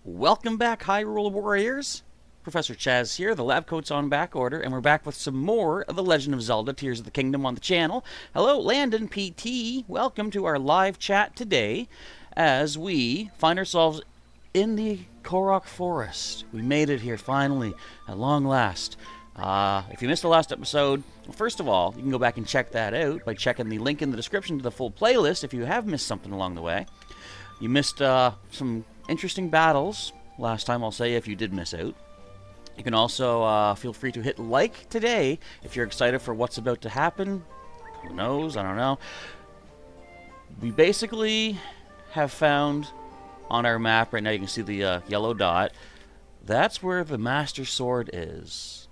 Welcome back, Hyrule Warriors. Professor Chaz here. The lab coat's on back order, and we're back with some more of the Legend of Zelda Tears of the Kingdom on the channel. Hello, Landon PT. Welcome to our live chat today as we find ourselves in the Korok Forest. We made it here finally, at long last. If you missed the last episode, first of all, you can go back and check that out by checking the link in the description to the full playlist if you have missed something along the way. You missed some interesting battles last time, I'll say, if you did miss out. You can also feel free to hit like today if you're excited for what's about to happen. Who knows? I don't know. We basically have found on our map right now, you can see the yellow dot. That's where the Master Sword is.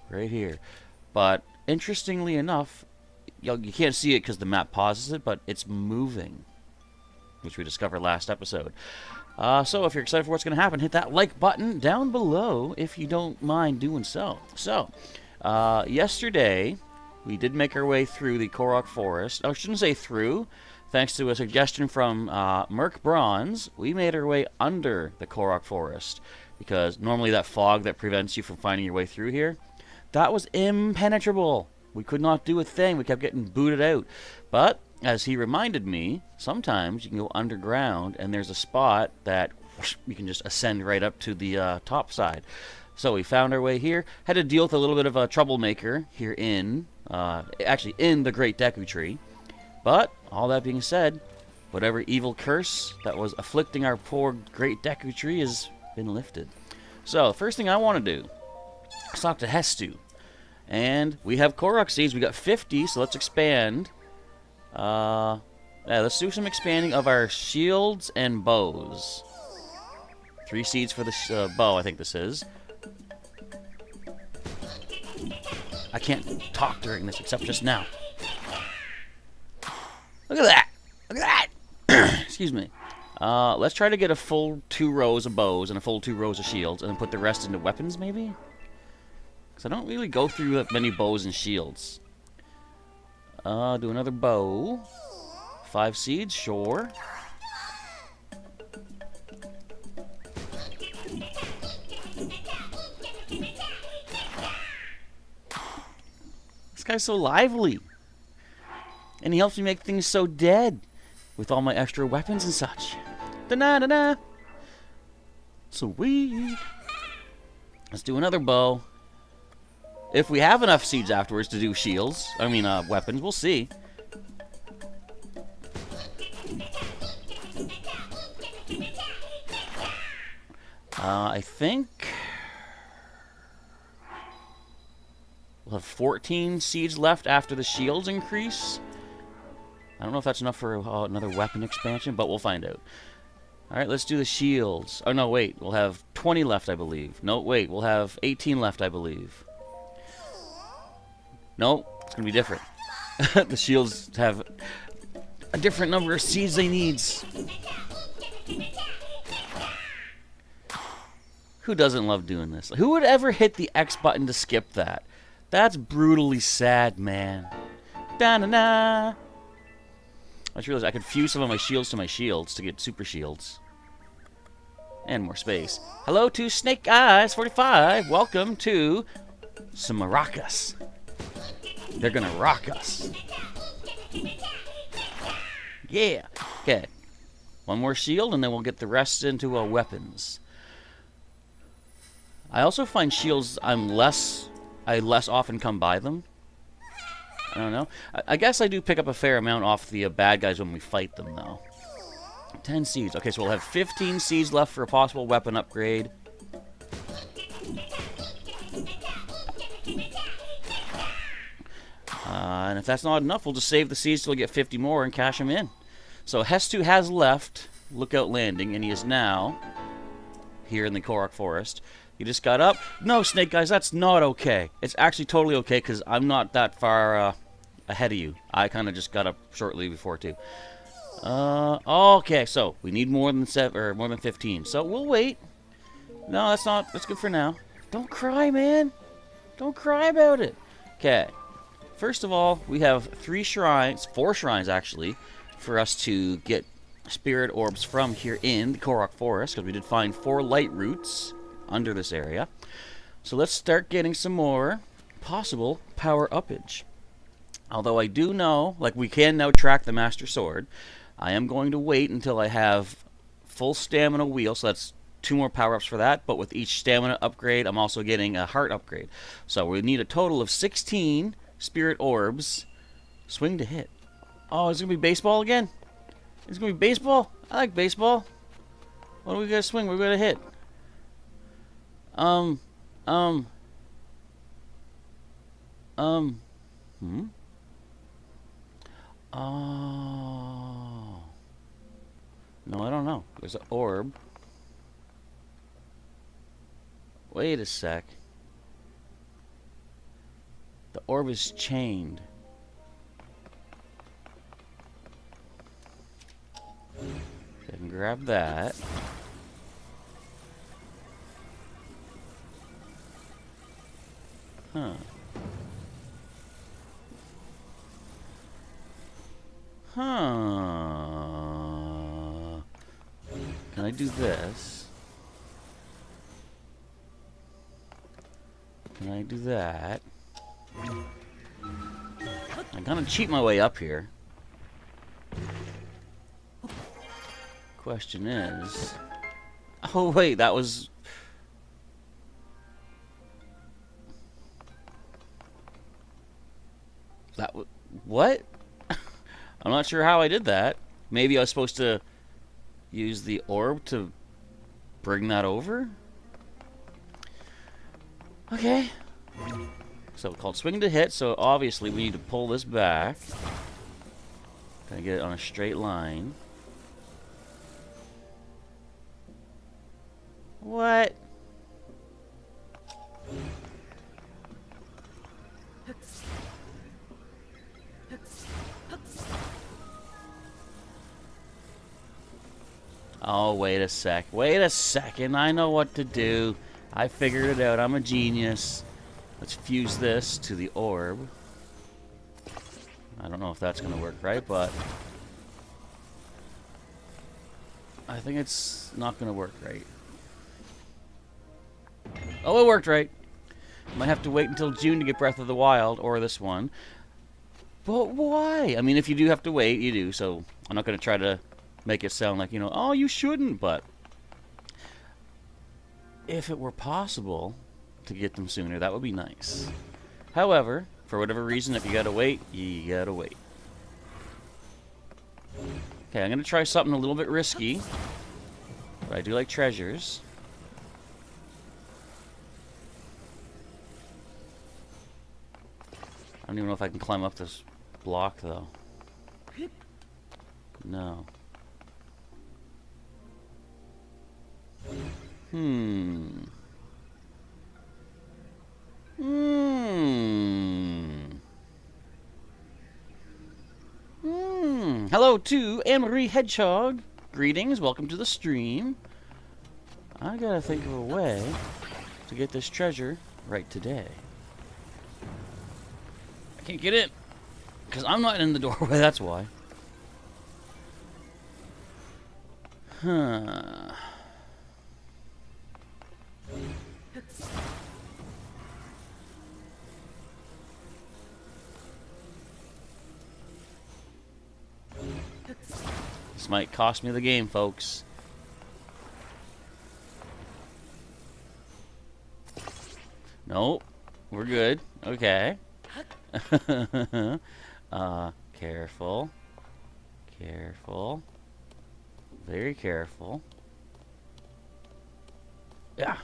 Right here. But interestingly enough, you can't see it because the map pauses it, but it's moving, which we discovered last episode. So if you're excited for what's going to happen, hit that like button down below if you don't mind doing so. So, yesterday, we did make our way through the Korok Forest. I shouldn't say through. Thanks to a suggestion from Merc Bronze, we made our way under the Korok Forest. Because normally that fog that prevents you from finding your way through here, that was impenetrable. We could not do a thing. We kept getting booted out. But as he reminded me, sometimes you can go underground and there's a spot that you can just ascend right up to the top side. So we found our way here. Had to deal with a little bit of a troublemaker here actually in the Great Deku Tree. But all that being said, whatever evil curse that was afflicting our poor Great Deku Tree has been lifted. So the first thing I want to do is talk to Hestu. And we have Korok seeds. We got 50, so let's expand. Yeah, let's do some expanding of our shields and bows. 3 seeds for the bow, I think this is. I can't talk during this except just now. Look at that! Look at that! Excuse me. Let's try to get a full 2 rows of bows and a full 2 rows of shields, and then put the rest into weapons, maybe? Because I don't really go through that many bows and shields. Do another bow. 5 seeds, sure. This guy's so lively. And he helps me make things so dead with all my extra weapons and such. Da-na-da-na. Sweet. Let's do another bow. If we have enough seeds afterwards to do shields, weapons, we'll see. I think we'll have 14 seeds left after the shields increase. I don't know if that's enough for another weapon expansion, but we'll find out. Alright, let's do the shields. Oh, no, wait. We'll have 20 left, I believe. No, wait. We'll have 18 left, I believe. No, it's going to be different. The shields have a different number of seeds they need. Who doesn't love doing this? Who would ever hit the X button to skip that? That's brutally sad, man. Da-na-na. I just realized I could fuse some of my shields to my shields to get super shields. And more space. Hello to Snake Eyes 45. Welcome to some maracas. They're gonna rock us. Yeah. Okay. One more shield, and then we'll get the rest into weapons. I also find shields I less often come by them. I don't know. I guess I do pick up a fair amount off the bad guys when we fight them, though. 10 seeds. Okay, so we'll have 15 seeds left for a possible weapon upgrade. And if that's not enough, we'll just save the seeds till we get 50 more and cash them in. So Hestu has left Lookout Landing, and he is now here in the Korok Forest. He just got up. No, Snake Guys, that's not okay. It's actually totally okay because I'm not that far ahead of you. I kind of just got up shortly before too. Okay, so we need more than 15. So we'll wait. No, that's good for now. Don't cry, man. Don't cry about it. Okay. First of all, we have 4 shrines actually, for us to get spirit orbs from here in the Korok Forest, because we did find 4 light roots under this area. So let's start getting some more possible power uppage. Although I do know, like, we can now track the Master Sword. I am going to wait until I have full stamina wheel, so that's 2 more power-ups for that, but with each stamina upgrade, I'm also getting a heart upgrade. So we need a total of 16 spirit orbs. Swing to hit. Oh, it's going to be baseball again? It's going to be baseball? I like baseball. What are we going to swing? We're going to hit. Oh. No, I don't know. There's an orb. Wait a sec. The orb is chained. I can grab that. Huh. Huh. Can I do this? Can I do that? I'm gonna cheat my way up here. Question is... Oh wait, that was... That was... What? I'm not sure how I did that. Maybe I was supposed to use the orb to bring that over? Okay. So called swing to hit, so obviously we need to pull this back. Can I get it on a straight line? What? Oh, wait a sec. Wait a second. I know what to do. I figured it out. I'm a genius. Let's fuse this to the orb. I don't know if that's going to work right, but... I think it's not going to work right. Oh, it worked right. Might have to wait until June to get Breath of the Wild, or this one. But why? I mean, if you do have to wait, you do, so I'm not going to try to make it sound like, you know, oh, you shouldn't, but... If it were possible to get them sooner, that would be nice. However, for whatever reason, if you gotta wait, you gotta wait. Okay, I'm gonna try something a little bit risky, but I do like treasures. I don't even know if I can climb up this block, though. No. Hello to Anne-Marie Hedgehog. Greetings, welcome to the stream. I gotta think of a way to get this treasure right today. I can't get in, because I'm not in the doorway, that's why. Huh. This might cost me the game, folks. Nope. We're good. Okay. Careful. Careful. Very careful. Yeah.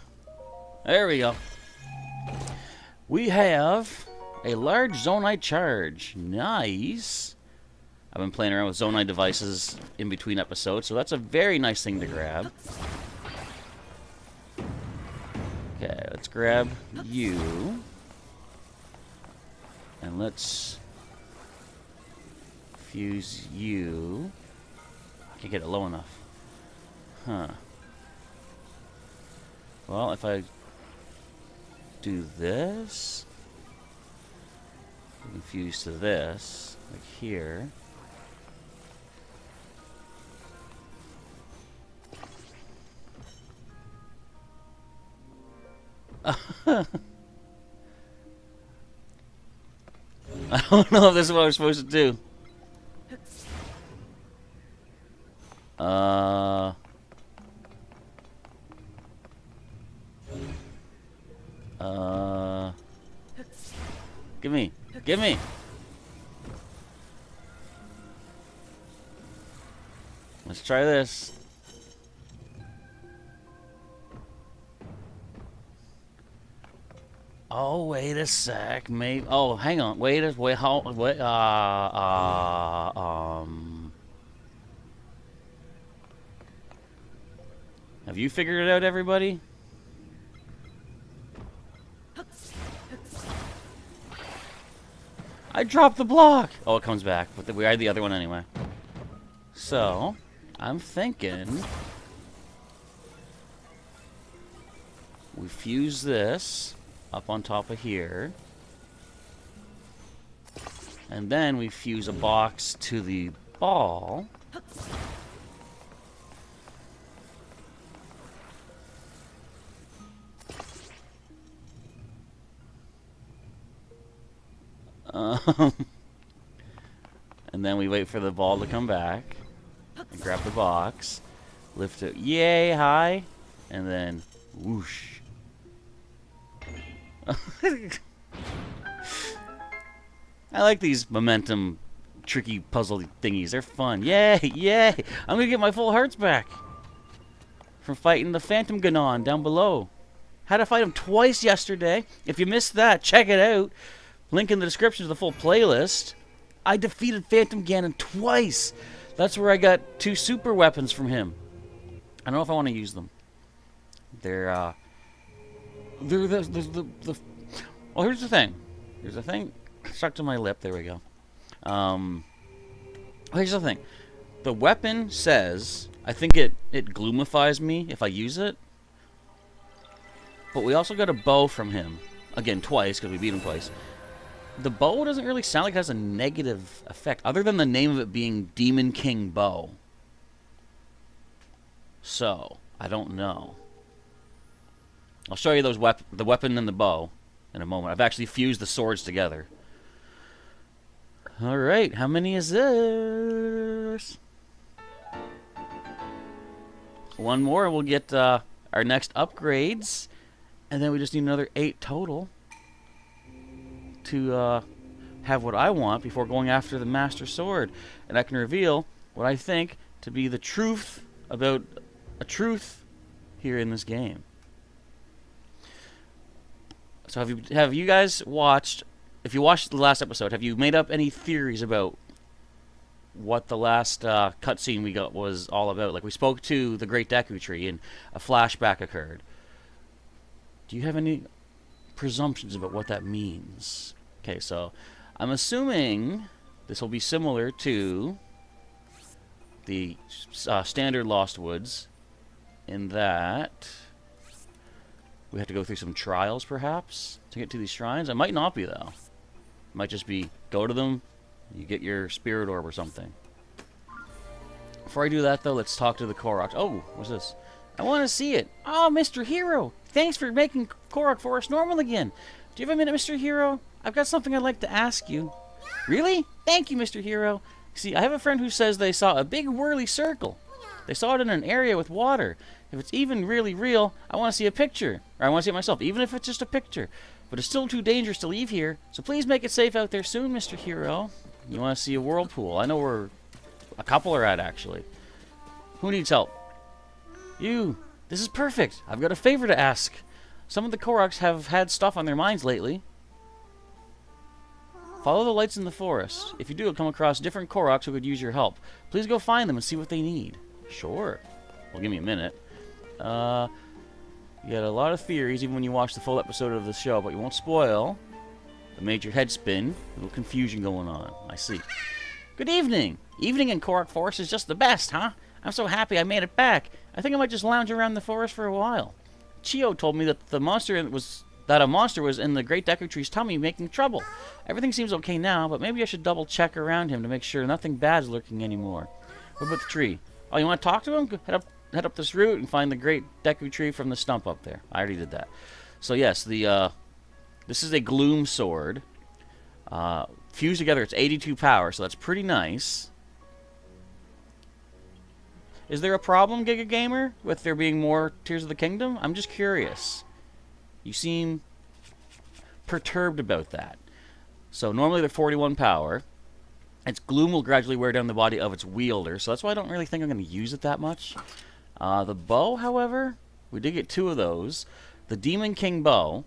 There we go. We have a large Zonite charge. Nice. I've been playing around with Zonite devices in between episodes, so that's a very nice thing to grab. Okay, let's grab you. And let's fuse you. I can't get it low enough. Huh. Well, if I do this, we can fuse to this, like here. I don't know if this is what I'm supposed to do. Give me. Give me. Let's try this. Oh, wait a sec. Maybe. Oh, hang on. Wait. How? Wait. Have you figured it out, everybody? I dropped the block. Oh, it comes back, but we had the other one anyway. So, I'm thinking we fuse this up on top of here, and then we fuse a box to the ball. And then we wait for the ball to come back and grab the box, lift it, yay, high, and then whoosh. I like these momentum tricky puzzle thingies. They're fun. Yay, yay. I'm gonna get my full hearts back from fighting the Phantom Ganon down below. Had to fight him twice yesterday. If you missed that, check it out. Link in the description to the full playlist. I defeated Phantom Ganon twice. That's where I got 2 super weapons from him. I don't know if I want to use them. They're the well, here's the thing. Here's the thing. Stuck to my lip. There we go. Here's the thing. The weapon says, I think it gloomifies me if I use it. But we also got a bow from him. Again, twice, because we beat him twice. The bow doesn't really sound like it has a negative effect, other than the name of it being Demon King Bow. So, I don't know. I'll show you those the weapon and the bow in a moment. I've actually fused the swords together. Alright, how many is this? One more and we'll get our next upgrades. And then we just need another 8 total to have what I want before going after the Master Sword. And I can reveal what I think to be the truth about a truth here in this game. So have you guys watched, if you watched the last episode, have you made up any theories about what the last cutscene we got was all about? Like, we spoke to the Great Deku Tree and a flashback occurred. Do you have any presumptions about what that means? Okay, so I'm assuming this will be similar to the standard Lost Woods in that we have to go through some trials, perhaps, to get to these shrines. It might not be, though. It might just be go to them, you get your spirit orb or something. Before I do that, though, let's talk to the Korok. Oh, what's this? I want to see it. Oh, Mr. Hero. Thanks for making Korok Forest normal again. Do you have a minute, Mr. Hero? I've got something I'd like to ask you. Really? Thank you, Mr. Hero. See, I have a friend who says they saw a big whirly circle. They saw it in an area with water. If it's even really real, I want to see a picture. Or I want to see it myself, even if it's just a picture. But it's still too dangerous to leave here, so please make it safe out there soon, Mr. Hero. You want to see a whirlpool? I know where a couple are at, actually. Who needs help? You. This is perfect. I've got a favor to ask. Some of the Koroks have had stuff on their minds lately. Follow the lights in the forest. If you do, you'll come across different Koroks who could use your help. Please go find them and see what they need. Sure. Well, give me a minute. You got a lot of theories even when you watch the full episode of the show, but you won't spoil. It made your head spin. A little confusion going on. I see. Good evening. Evening in Korok Forest is just the best, huh? I'm so happy I made it back. I think I might just lounge around the forest for a while. Chio told me that a monster was in the Great Deku Tree's tummy making trouble. Everything seems okay now, but maybe I should double check around him to make sure nothing bad's lurking anymore. What about the tree? Oh, you want to talk to him? Head up this route and find the Great Deku Tree from the stump up there. I already did that. So yes, the this is a gloom sword. Fused together, it's 82 power, so that's pretty nice. Is there a problem, Giga Gamer, with there being more Tears of the Kingdom? I'm just curious. You seem perturbed about that. So normally they're 41 power. Its gloom will gradually wear down the body of its wielder, so that's why I don't really think I'm going to use it that much. The bow, however, we did get 2 of those. The Demon King bow.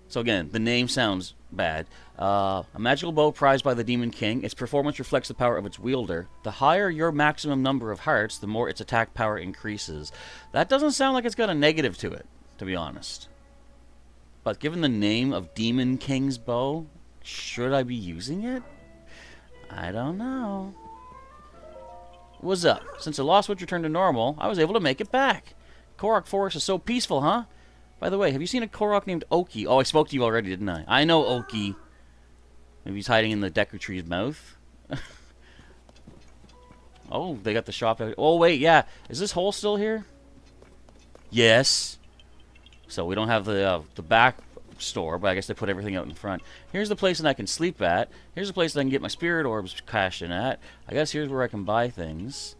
So again, the name sounds bad. A magical bow prized by the Demon King. Its performance reflects the power of its wielder. The higher your maximum number of hearts, the more its attack power increases. That doesn't sound like it's got a negative to it, to be honest. But given the name of Demon King's bow, should I be using it? I don't know. What's up? Since the lost switch returned to normal, I was able to make it back. Korok Forest is so peaceful, huh? By the way, have you seen a Korok named Oki? Oh, I spoke to you already, didn't I? I know Oki. Maybe he's hiding in the Deku Tree's mouth. Oh, they got the shop out. Oh, wait, yeah. Is this hole still here? Yes. So we don't have the back store, but I guess they put everything out in front. Here's the place that I can sleep at. Here's the place that I can get my spirit orbs cashed in at. I guess here's where I can buy things.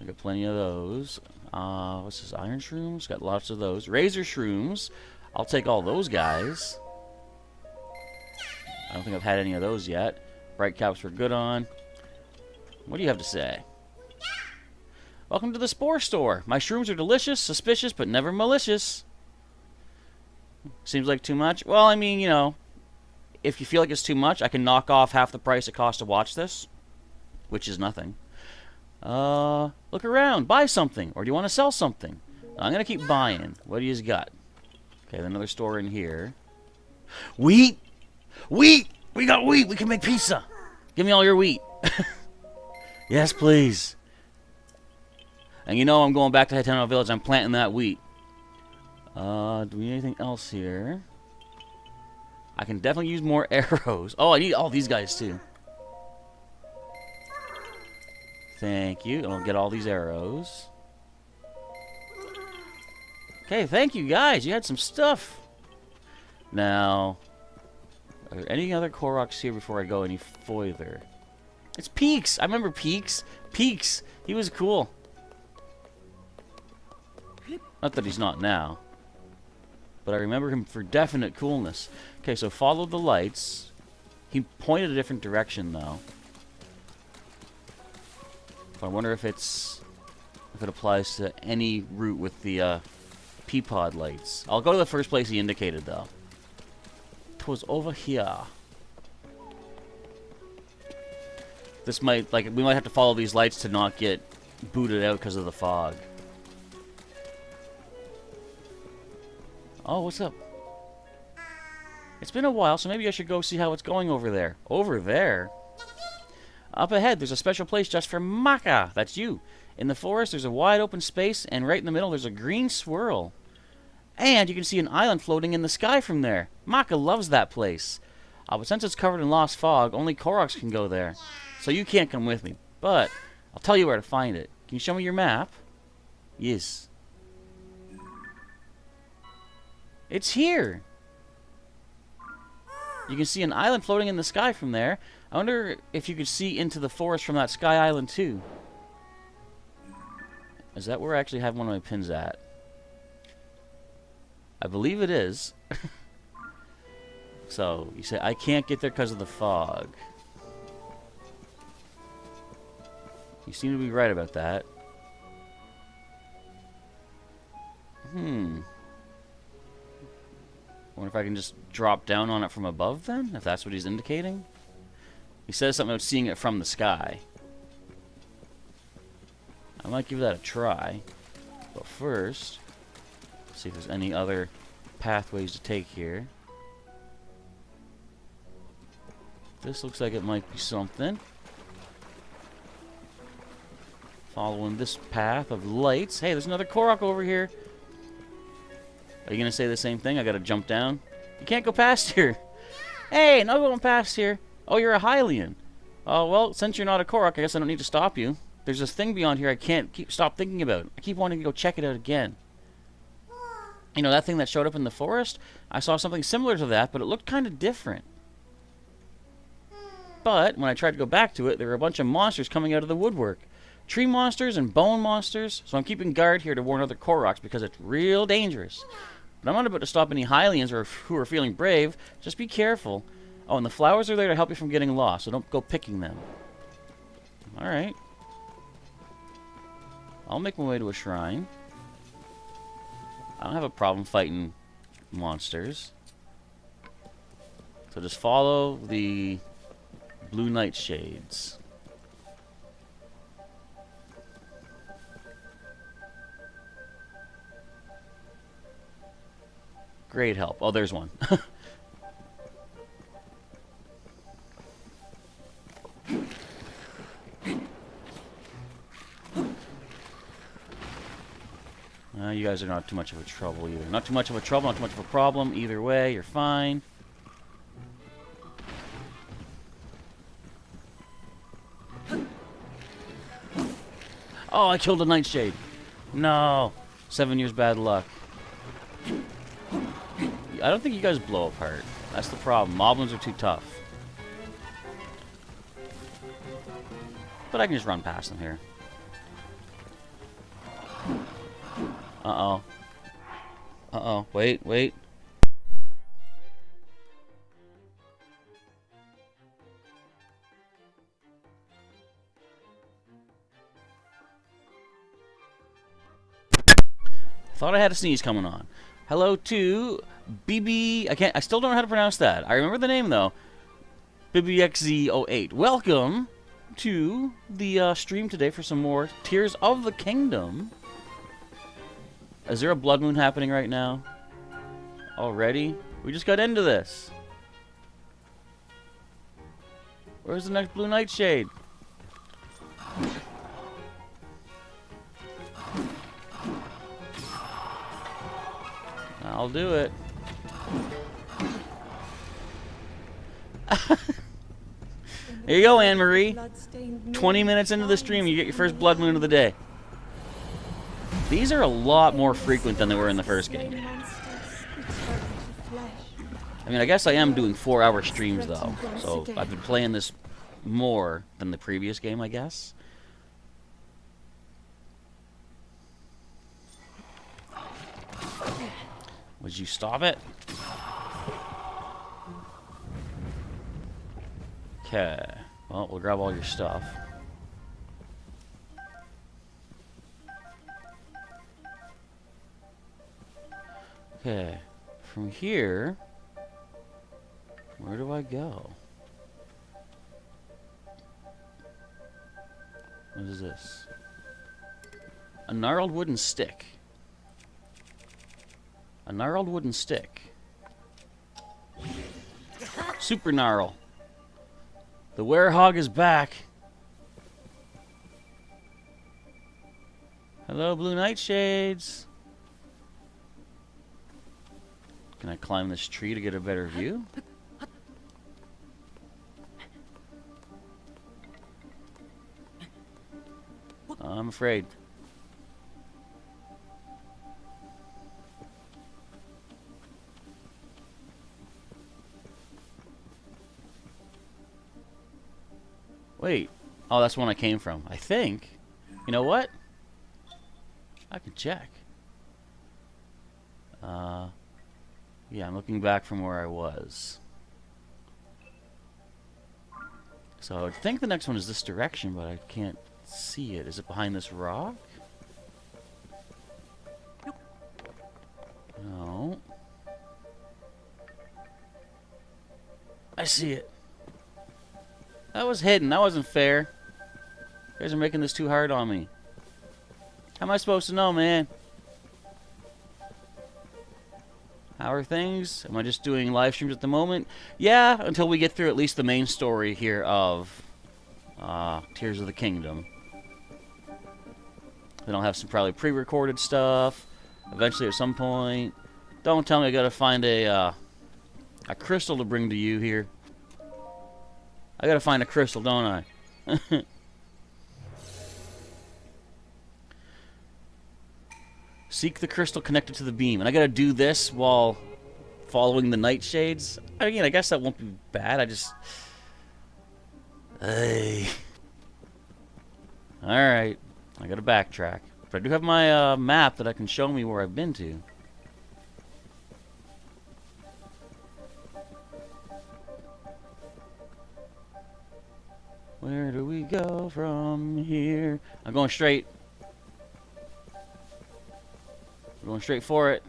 I got plenty of those. What's this? Iron shrooms? Got lots of those. Razor shrooms. I'll take all those guys. I don't think I've had any of those yet. Bright caps we're good on. What do you have to say? Welcome to the Spore Store. My shrooms are delicious, suspicious, but never malicious. Seems like too much? Well, I mean, you know, if you feel like it's too much, I can knock off half the price it costs to watch this, which is nothing. Look around, buy something, or do you want to sell something? I'm gonna keep buying. What do you got? Okay, another store in here. Wheat! Wheat! We got wheat! We can make pizza! Give me all your wheat. Yes, please. And you know I'm going back to Hitano Village. I'm planting that wheat. Do we need anything else here? I can definitely use more arrows. Oh, I need all these guys too. Thank you. I'll get all these arrows. Okay, thank you guys. You had some stuff. Now, are there any other Koroks here before I go any further? It's Peaks. I remember Peaks. Peaks. He was cool. Not that he's not now. But I remember him for definite coolness. Okay, so follow the lights. He pointed a different direction, though. I wonder if it applies to any route with the Peapod lights. I'll go to the first place he indicated, though. It was over here. This might, like, we might have to follow these lights to not get booted out because of the fog. Oh, what's up? It's been a while, so maybe I should go see how it's going over there. Over there? Up ahead, there's a special place just for Maka. That's you. In the forest, there's a wide open space, and right in the middle, there's a green swirl. And you can see an island floating in the sky from there. Maka loves that place. But since it's covered in lost fog, only Koroks can go there. So you can't come with me. But I'll tell you where to find it. Can you show me your map? Yes. It's here. You can see an island floating in the sky from there. I wonder if you could see into the forest from that sky island too. Is that where I actually have one of my pins at? I believe it is. So, you say, I can't get there because of the fog. You seem to be right about that. I wonder if I can just drop down on it from above then, if that's what he's indicating. He says something about seeing it from the sky. I might give that a try. But first, let's see if there's any other pathways to take here. This looks like it might be something. Following this path of lights. Hey, there's another Korok over here. Are you going to say the same thing? I got to jump down? You can't go past here. Hey, no going past here. Oh, you're a Hyrulean. Oh, well, since you're not a Korok, I guess I don't need to stop you. There's this thing beyond here I can't stop thinking about. I keep wanting to go check it out again. You know, that thing that showed up in the forest? I saw something similar to that, but it looked kind of different. But when I tried to go back to it, there were a bunch of monsters coming out of the woodwork. Tree monsters and bone monsters, so I'm keeping guard here to warn other Koroks because it's real dangerous. But I'm not about to stop any Hyruleans or who are feeling brave. Just be careful. Oh, and the flowers are there to help you from getting lost, so don't go picking them. Alright. I'll make my way to a shrine. I don't have a problem fighting monsters. So just follow the blue nightshades. Great help. Oh, there's one. You guys are not too much of a trouble either. Not too much of a trouble, not too much of a problem. Either way, you're fine. Oh, I killed a nightshade. No. 7 years bad luck. I don't think you guys blow apart. That's the problem. Moblins are too tough. But I can just run past them here. Uh-oh. Uh-oh. Wait, wait. Thought I had a sneeze coming on. Hello to BB... I still don't know how to pronounce that. I remember the name, though. BBXZ08. Welcome to the stream today for some more Tears of the Kingdom. Is there a blood moon happening right now? Already? We just got into this. Where's the next blue nightshade? I'll do it. There you go, Anne-Marie. 20 minutes into the stream, you get your first blood moon of the day. These are a lot more frequent than they were in the first game. I mean, I guess I am doing 4-hour streams, though. So I've been playing this more than the previous game, I guess. Would you stop it? Okay. Well, we'll grab all your stuff. Okay. From here, where do I go? What is this? A gnarled wooden stick. A gnarled wooden stick. Super gnarl. The werehog is back. Hello, blue nightshades. Can I climb this tree to get a better view? I'm afraid. Wait. Oh, that's the one I came from. I think. You know what? I can check. Yeah, I'm looking back from where I was. So I would think the next one is this direction, but I can't see it. Is it behind this rock? No. I see it. That was hidden. That wasn't fair. You guys are making this too hard on me. How am I supposed to know, man? How are things? Am I just doing live streams at the moment? Yeah, until we get through at least the main story here of Tears of the Kingdom. Then I'll have some probably pre-recorded stuff. Eventually at some point. Don't tell me I gotta find a crystal to bring to you here. I gotta find a crystal, don't Seek the crystal connected to the beam. And I gotta do this while following the nightshades. I mean, I guess that won't be bad. I just... Hey. Alright. I gotta backtrack. But I do have my map that I can show me where I've been to. Where do we go from here? I'm going straight. I'm going straight for it.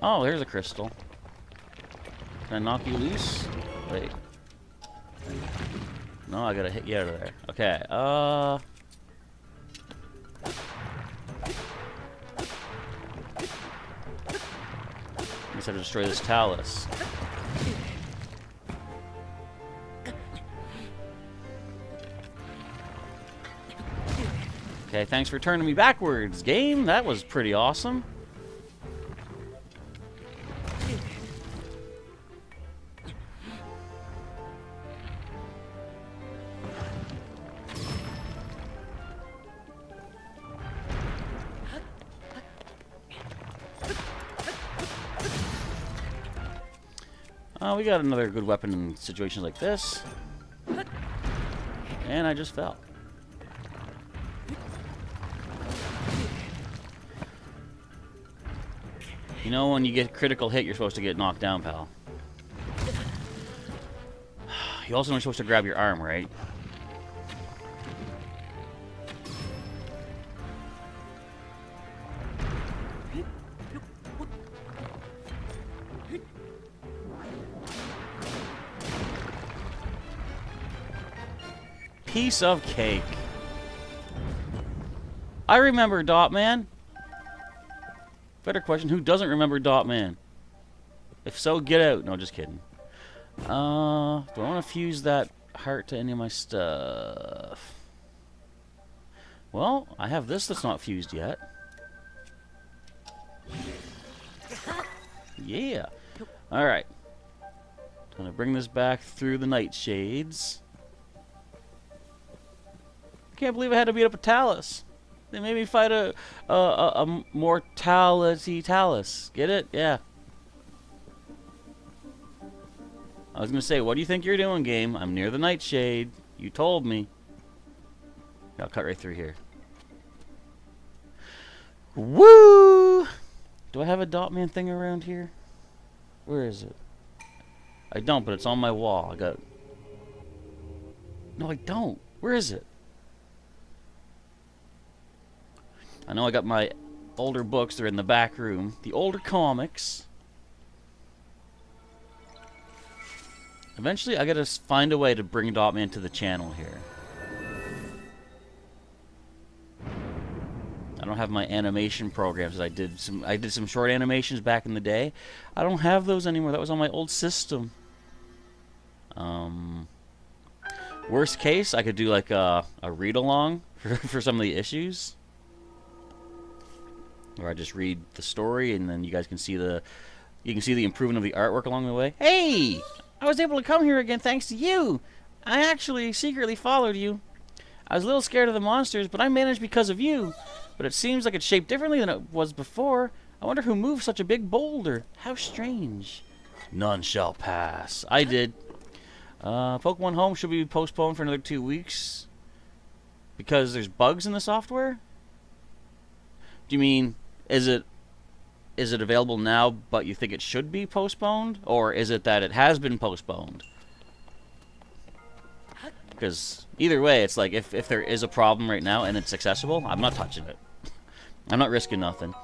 Oh, there's a crystal. Can I knock you loose? Wait. No, I gotta hit you out of there. Okay, I guess I have to destroy this talus. Okay, thanks for turning me backwards, game. That was pretty awesome. We got another good weapon in situations like this. And I just fell. You know, when you get critical hit, you're supposed to get knocked down, pal. You also are supposed to grab your arm, right? Piece of cake. I remember Dot Man. Better question, who doesn't remember Dot Man? If so, get out. No, just kidding. Do I want to fuse that heart to any of my stuff? Well, I have this that's not fused yet. Yeah. Alright. Gonna bring this back through the nightshades. Can't believe I had to beat up a talus. They made me fight a mortality talus. Get it? Yeah. I was gonna say, what do you think you're doing, game? I'm near the nightshade. You told me. I'll cut right through here. Woo! Do I have a Dot Man thing around here? Where is it? I don't, but it's on my wall. I got... No, I don't. Where is it? I know I got my older books. They're in the back room. The older comics. Eventually, I gotta find a way to bring Dot Man to the channel here. I don't have my animation programs. I did some short animations back in the day. I don't have those anymore. That was on my old system. Worst case, I could do like a read along for some of the issues. Or I just read the story, and then you guys can see the improvement of the artwork along the way. Hey, I was able to come here again thanks to you. I actually secretly followed you. I was a little scared of the monsters, but I managed because of you. But it seems like it's shaped differently than it was before. I wonder who moved such a big boulder. How strange. None shall pass. I did. Pokemon Home should be postponed for another 2 weeks because there's bugs in the software. Do you mean? Is it available now, but you think it should be postponed? Or is it that it has been postponed? Because either way, it's like, if there is a problem right now and it's accessible, I'm not touching it. I'm not risking nothing.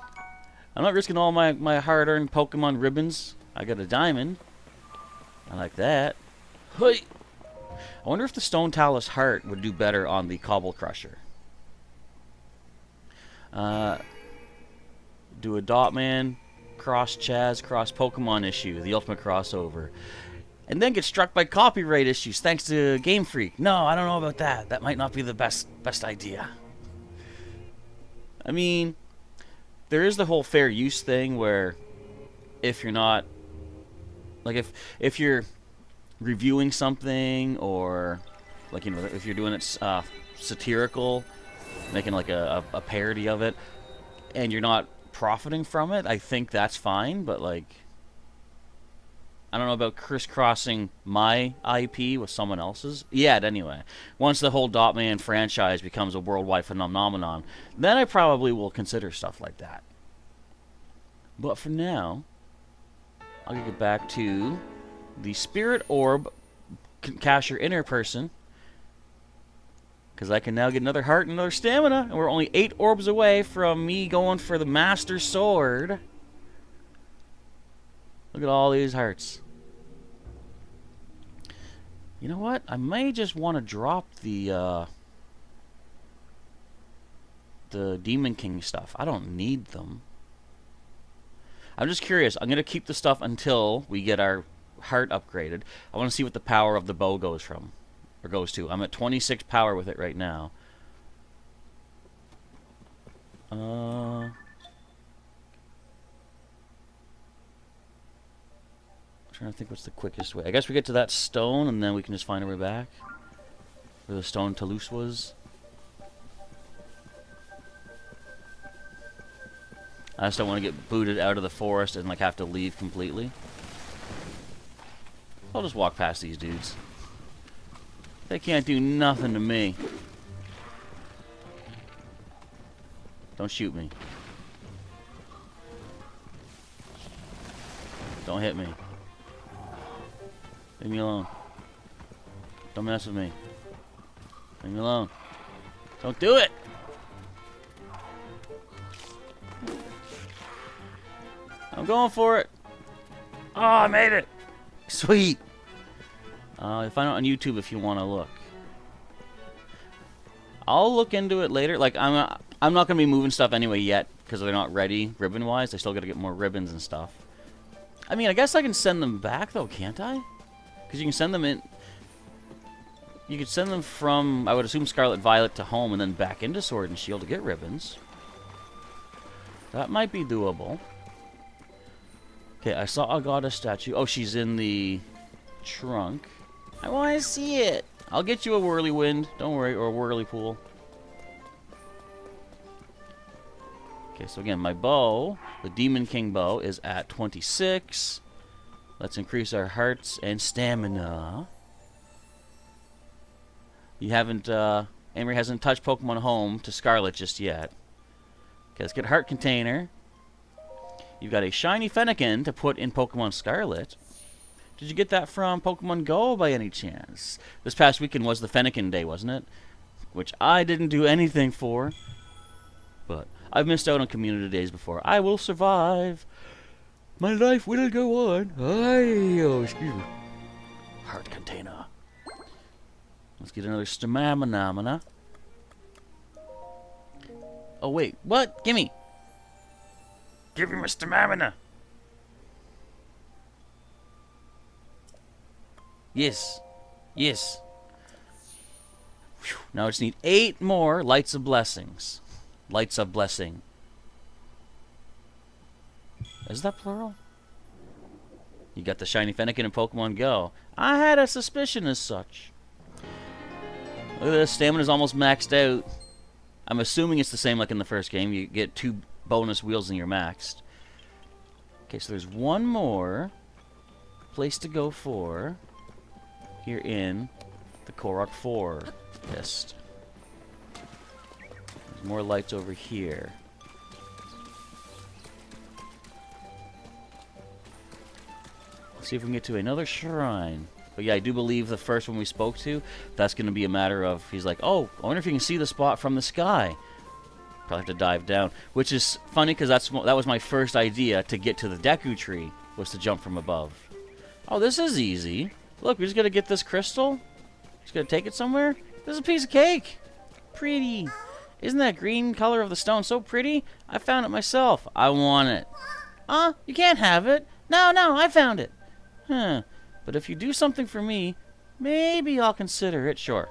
I'm not risking all my hard-earned Pokemon ribbons. I got a diamond. I like that. Hey! I wonder if the Stone Talus Heart would do better on the Cobble Crusher. Do a Dot Man, cross Chaz, cross Pokemon issue, the ultimate crossover. And then get struck by copyright issues thanks to Game Freak. No, I don't know about that. That might not be the best idea. I mean, there is the whole fair use thing where if you're not... Like, if you're reviewing something or, like, you know, if you're doing it satirical, making, like, a parody of it, and you're not profiting from it, I think that's fine, but like, I don't know about crisscrossing my IP with someone else's yet anyway. Once the whole Dotman franchise becomes a worldwide phenomenon, then I probably will consider stuff like that. But for now, I'll get back to the Spirit Orb cache your inner person, because I can now get another heart and another stamina, and we're only 8 orbs away from me going for the Master Sword. Look at all these hearts. You know what? I may just want to drop the Demon King stuff. I don't need them. I'm just curious. I'm going to keep the stuff until we get our heart upgraded. I want to see what the power of the bow goes to. I'm at 26 power with it right now. I'm trying to think what's the quickest way. I guess we get to that stone and then we can just find our way back. Where the stone Toulouse was. I just don't want to get booted out of the forest and like have to leave completely. I'll just walk past these dudes. They can't do nothing to me. Don't shoot me. Don't hit me. Leave me alone. Don't mess with me. Leave me alone. Don't do it! I'm going for it. Oh, I made it! Sweet! Find out on YouTube if you want to look. I'll look into it later. Like, I'm not going to be moving stuff anyway yet, because they're not ready ribbon-wise. I still got to get more ribbons and stuff. I mean, I guess I can send them back, though, can't I? Because you can send them in... You could send them from, I would assume, Scarlet Violet to home and then back into Sword and Shield to get ribbons. That might be doable. Okay, I saw a goddess statue. Oh, she's in the trunk. I want to see it. I'll get you a whirlwind. Don't worry, or a whirlpool. Okay, so again, my bow, the Demon King bow, is at 26. Let's increase our hearts and stamina. You haven't, Amory hasn't touched Pokemon Home to Scarlet just yet. Okay, let's get a heart container. You've got a shiny Fennekin to put in Pokemon Scarlet. Did you get that from Pokemon Go by any chance? This past weekend was the Fennekin Day, wasn't it? Which I didn't do anything for. But I've missed out on community days before. I will survive. My life will go on. Oh, excuse me. Heart container. Let's get another stamina. Oh, wait. What? Gimme. Give me my stamina. Yes. Yes. Whew. Now I just need 8 more Lights of Blessings. Lights of Blessing. Is that plural? You got the shiny Fennekin in Pokemon Go. I had a suspicion as such. Look at this. Stamina's almost maxed out. I'm assuming it's the same like in the first game. You get 2 bonus wheels and you're maxed. Okay, so there's one more place to go for here in the Korok 4 list. There's more lights over here. Let's see if we can get to another shrine. But yeah, I do believe the first one we spoke to, that's going to be a matter of, he's like, oh, I wonder if you can see the spot from the sky. Probably have to dive down. Which is funny, because that was my first idea to get to the Deku Tree, was to jump from above. Oh, this is easy. Look, we just got to get this crystal. Just got to take it somewhere. This is a piece of cake. Pretty. Isn't that green color of the stone so pretty? I found it myself. I want it. You can't have it. No, I found it. Huh. But if you do something for me, maybe I'll consider it. Sure.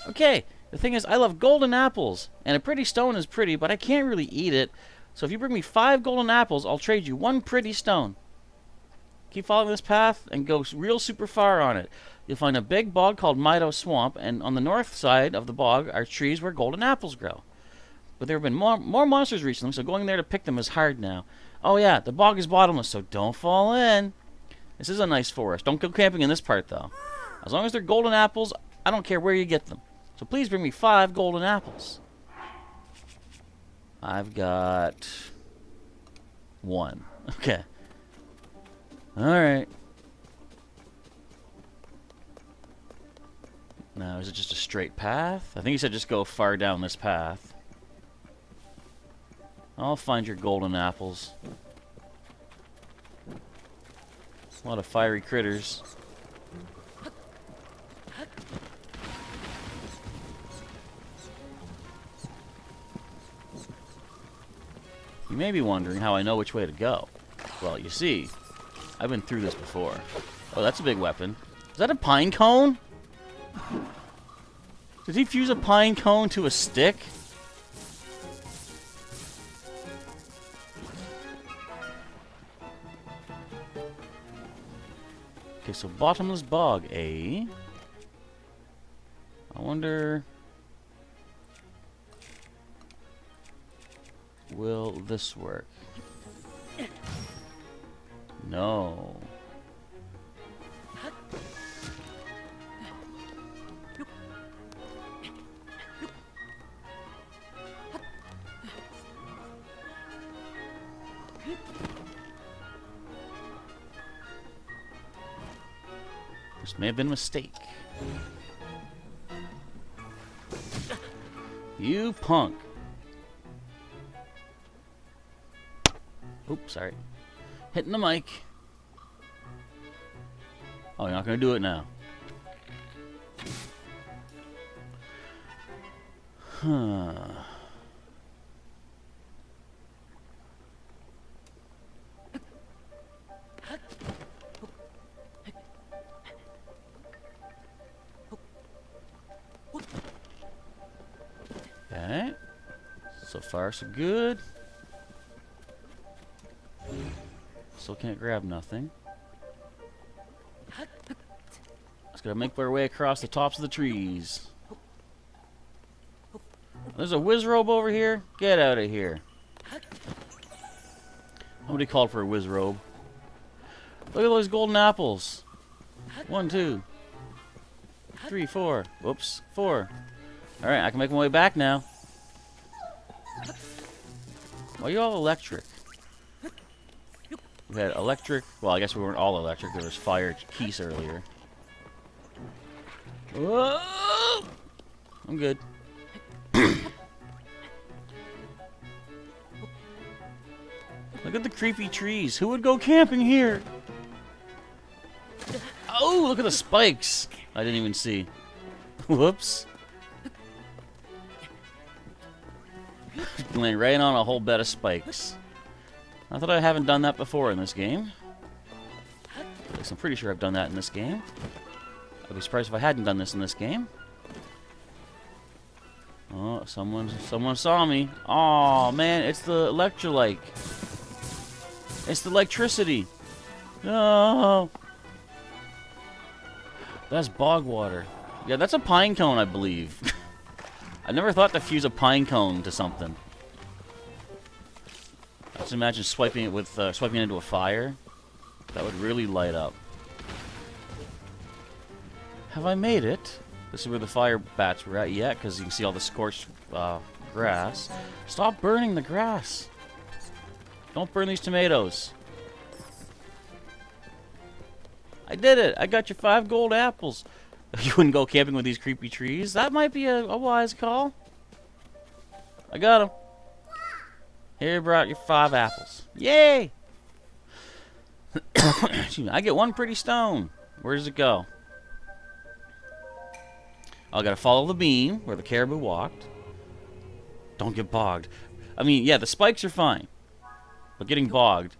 Okay. The thing is, I love golden apples, and a pretty stone is pretty, but I can't really eat it. So if you bring me 5 golden apples, I'll trade you 1 pretty stone. Keep following this path and go real super far on it. You'll find a big bog called Mido Swamp, and on the north side of the bog are trees where golden apples grow. But there have been more monsters recently, so going there to pick them is hard now. Oh yeah, the bog is bottomless, so don't fall in. This is a nice forest. Don't go camping in this part, though. As long as they're golden apples, I don't care where you get them. So please bring me 5 golden apples. I've got 1. Okay. Alright. Now, is it just a straight path? I think he said just go far down this path. I'll find your golden apples. A lot of fiery critters. You may be wondering how I know which way to go. Well, you see, I've been through this before. Oh, that's a big weapon. Is that a pine cone? Did he fuse a pine cone to a stick? Okay, so bottomless bog, eh? I wonder... will this work? No. This may have been a mistake. You punk. Oops, sorry. Hitting the mic. Oh, you're not going to do it now. Huh. Okay. So far, so good. Still can't grab nothing. Just gotta make our way across the tops of the trees. There's a wizrobe over here. Get out of here. Nobody called for a wizrobe. Look at those golden apples. 1, 2, 3, 4. Whoops, 4. Alright, I can make my way back now. Why are you all electric? We had electric. Well, I guess we weren't all electric. There was fire keys earlier. Whoa! I'm good. Look at the creepy trees. Who would go camping here? Oh, look at the spikes. I didn't even see. Whoops. Laying right on a whole bed of spikes. I thought I haven't done that before in this game. At least I'm pretty sure I've done that in this game. I'd be surprised if I hadn't done this in this game. Oh, someone saw me. Oh man, it's the electrolyte. It's the electricity. No. That's bog water. Yeah, that's a pine cone, I believe. I never thought to fuse a pine cone to something. I just imagine swiping it with swiping it into a fire. That would really light up. Have I made it? This is where the fire bats were at yet, because you can see all the scorched grass. Stop burning the grass. Don't burn these tomatoes. I did it. I got your 5 gold apples. You wouldn't go camping with these creepy trees? That might be a wise call. I got them. Here, brought your 5 apples. Yay! Excuse me. I get 1 pretty stone. Where does it go? I gotta follow the beam where the caribou walked. Don't get bogged. I mean, yeah, the spikes are fine. But getting bogged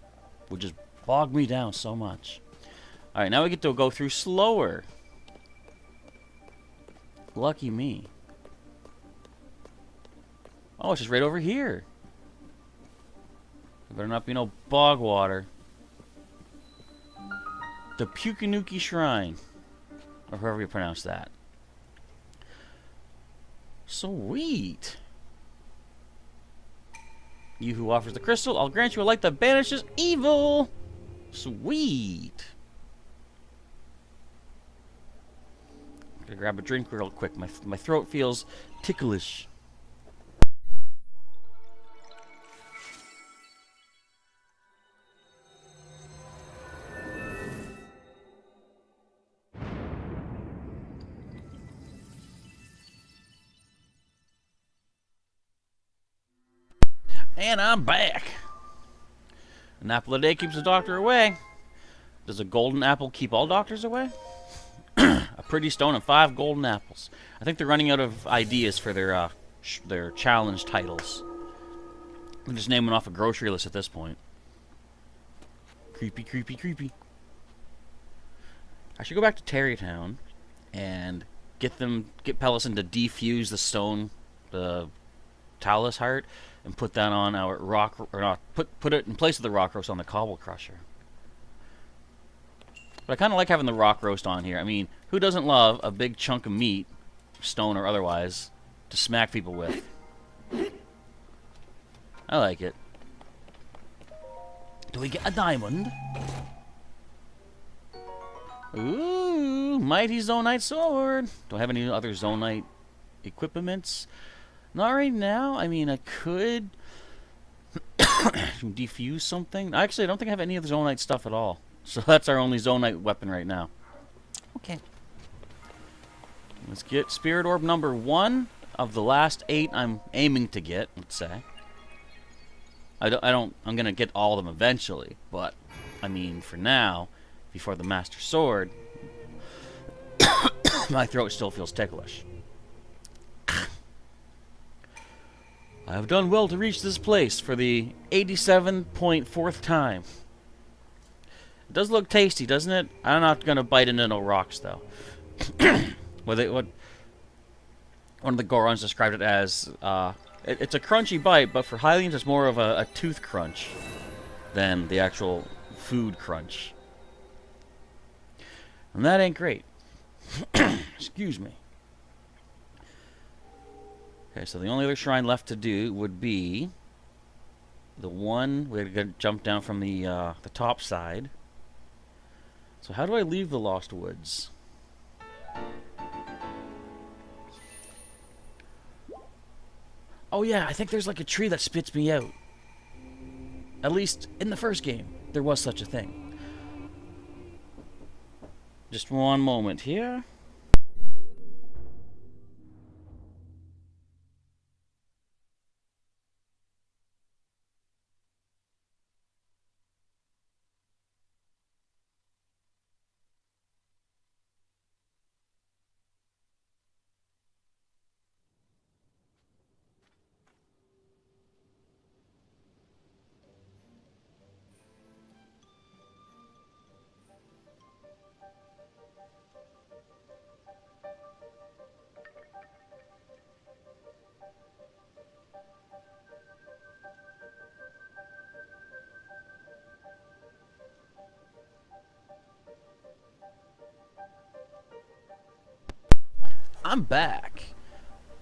would just bog me down so much. Alright, now we get to go through slower. Lucky me. Oh, it's just right over here. There better not be no bog water. The Pukanuki Shrine. Or however you pronounce that. Sweet. You who offers the crystal, I'll grant you a light that banishes evil. Sweet. Gotta grab a drink real quick. My throat feels ticklish. And I'm back. An apple a day keeps the doctor away. Does a golden apple keep all doctors away? A pretty stone and 5 golden apples. I think they're running out of ideas for their challenge titles. I'm just naming off a grocery list at this point. Creepy, creepy, creepy. I should go back to Terrytown and get Pellison to defuse the stone, the Talus heart, and put that on our rock, or not, put it in place of the rock roast on the cobble crusher. But I kind of like having the rock roast on here. I mean, who doesn't love a big chunk of meat, stone or otherwise, to smack people with? I like it. Do we get a diamond? Ooh, mighty Zonite sword. Do I have any other Zonite equipments? Not right now. I mean, I could defuse something. Actually, I don't think I have any of the Zonite stuff at all. So that's our only Zonite weapon right now. Okay. Let's get Spirit Orb number 1 of the last 8 I'm aiming to get, let's say. I'm going to get all of them eventually, but, I mean, for now, before the Master Sword, my throat still feels ticklish. I have done well to reach this place for the 87.4th time. It does look tasty, doesn't it? I'm not going to bite into no rocks, though. One of the Gorons described it as, it's a crunchy bite, but for Hyruleans it's more of a tooth crunch than the actual food crunch. And that ain't great. Excuse me. Okay, so the only other shrine left to do would be the one we're gonna jump down from the top side. So how do I leave the Lost Woods? Oh yeah, I think there's like a tree that spits me out. At least in the first game, there was such a thing. Just one moment here. I'm back.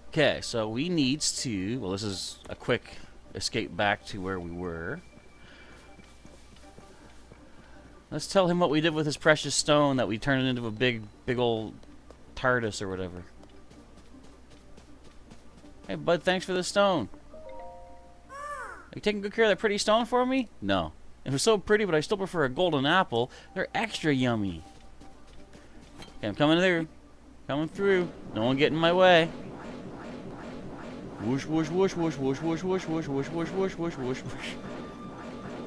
Okay, so we needs to... Well, this is a quick escape back to where we were. Let's tell him what we did with his precious stone that we turned it into a big old TARDIS or whatever. Hey, bud, thanks for the stone. Are you taking good care of that pretty stone for me? No. It was so pretty, but I still prefer a golden apple. They're extra yummy. Okay, I'm coming through. Coming through. No one get in my way. Whoosh, whoosh, whoosh, whoosh, whoosh, whoosh, whoosh, whoosh, whoosh, whoosh, whoosh, whoosh, whoosh, whoosh.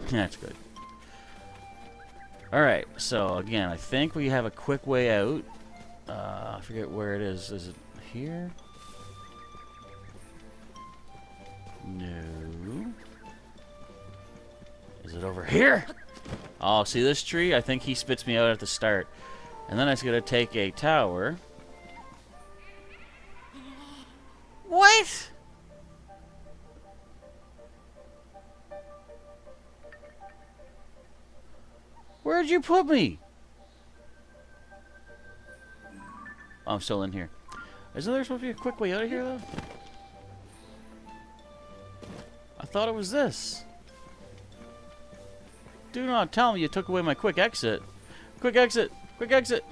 That's good. Alright, so again, I think we have a quick way out. I forget where it is. Is it here? No. Is it over here? Oh, see this tree? I think he spits me out at the start. And then I just gotta take a tower. What? Where'd you put me? Oh, I'm still in here. Isn't there supposed to be a quick way out of here, though? I thought it was this. Do not tell me you took away my quick exit. Quick exit! Quick exit!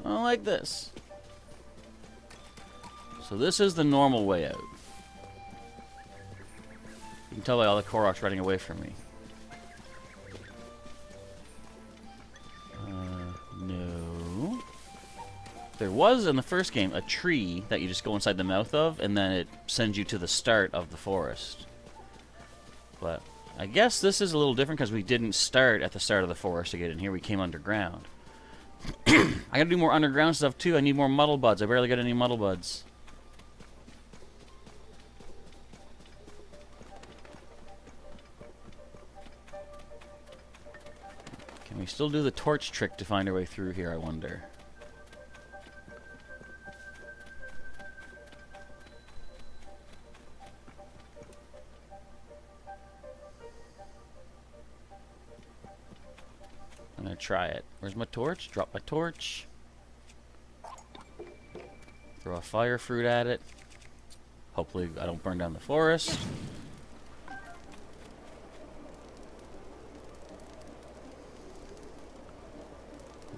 I don't like this. So this is the normal way out. You can tell by all the Koroks running away from me. No. There was, in the first game, a tree that you just go inside the mouth of, and then it sends you to the start of the forest. But I guess this is a little different because we didn't start at the start of the forest to get in here. We came underground. I gotta do more underground stuff, too. I need more muddle buds. I barely got any muddle buds. Can we still do the torch trick to find our way through here, I wonder? I'm gonna try it. Where's my torch? Drop my torch. Throw a fire fruit at it. Hopefully I don't burn down the forest.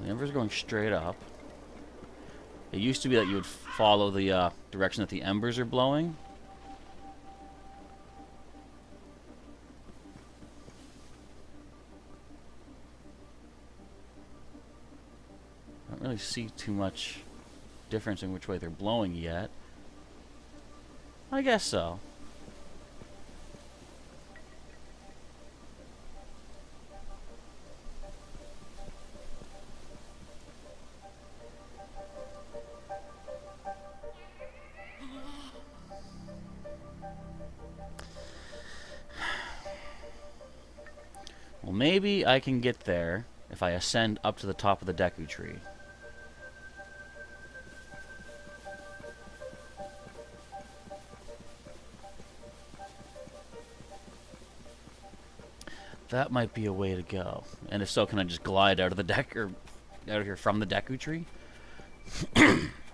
The ember's going straight up. It used to be that you would follow the direction that the embers are blowing. I don't really see too much difference in which way they're blowing yet. I guess so. Well, maybe I can get there if I ascend up to the top of the Deku tree. That might be a way to go. And if so, can I just glide out of the deck or out of here from the Deku tree?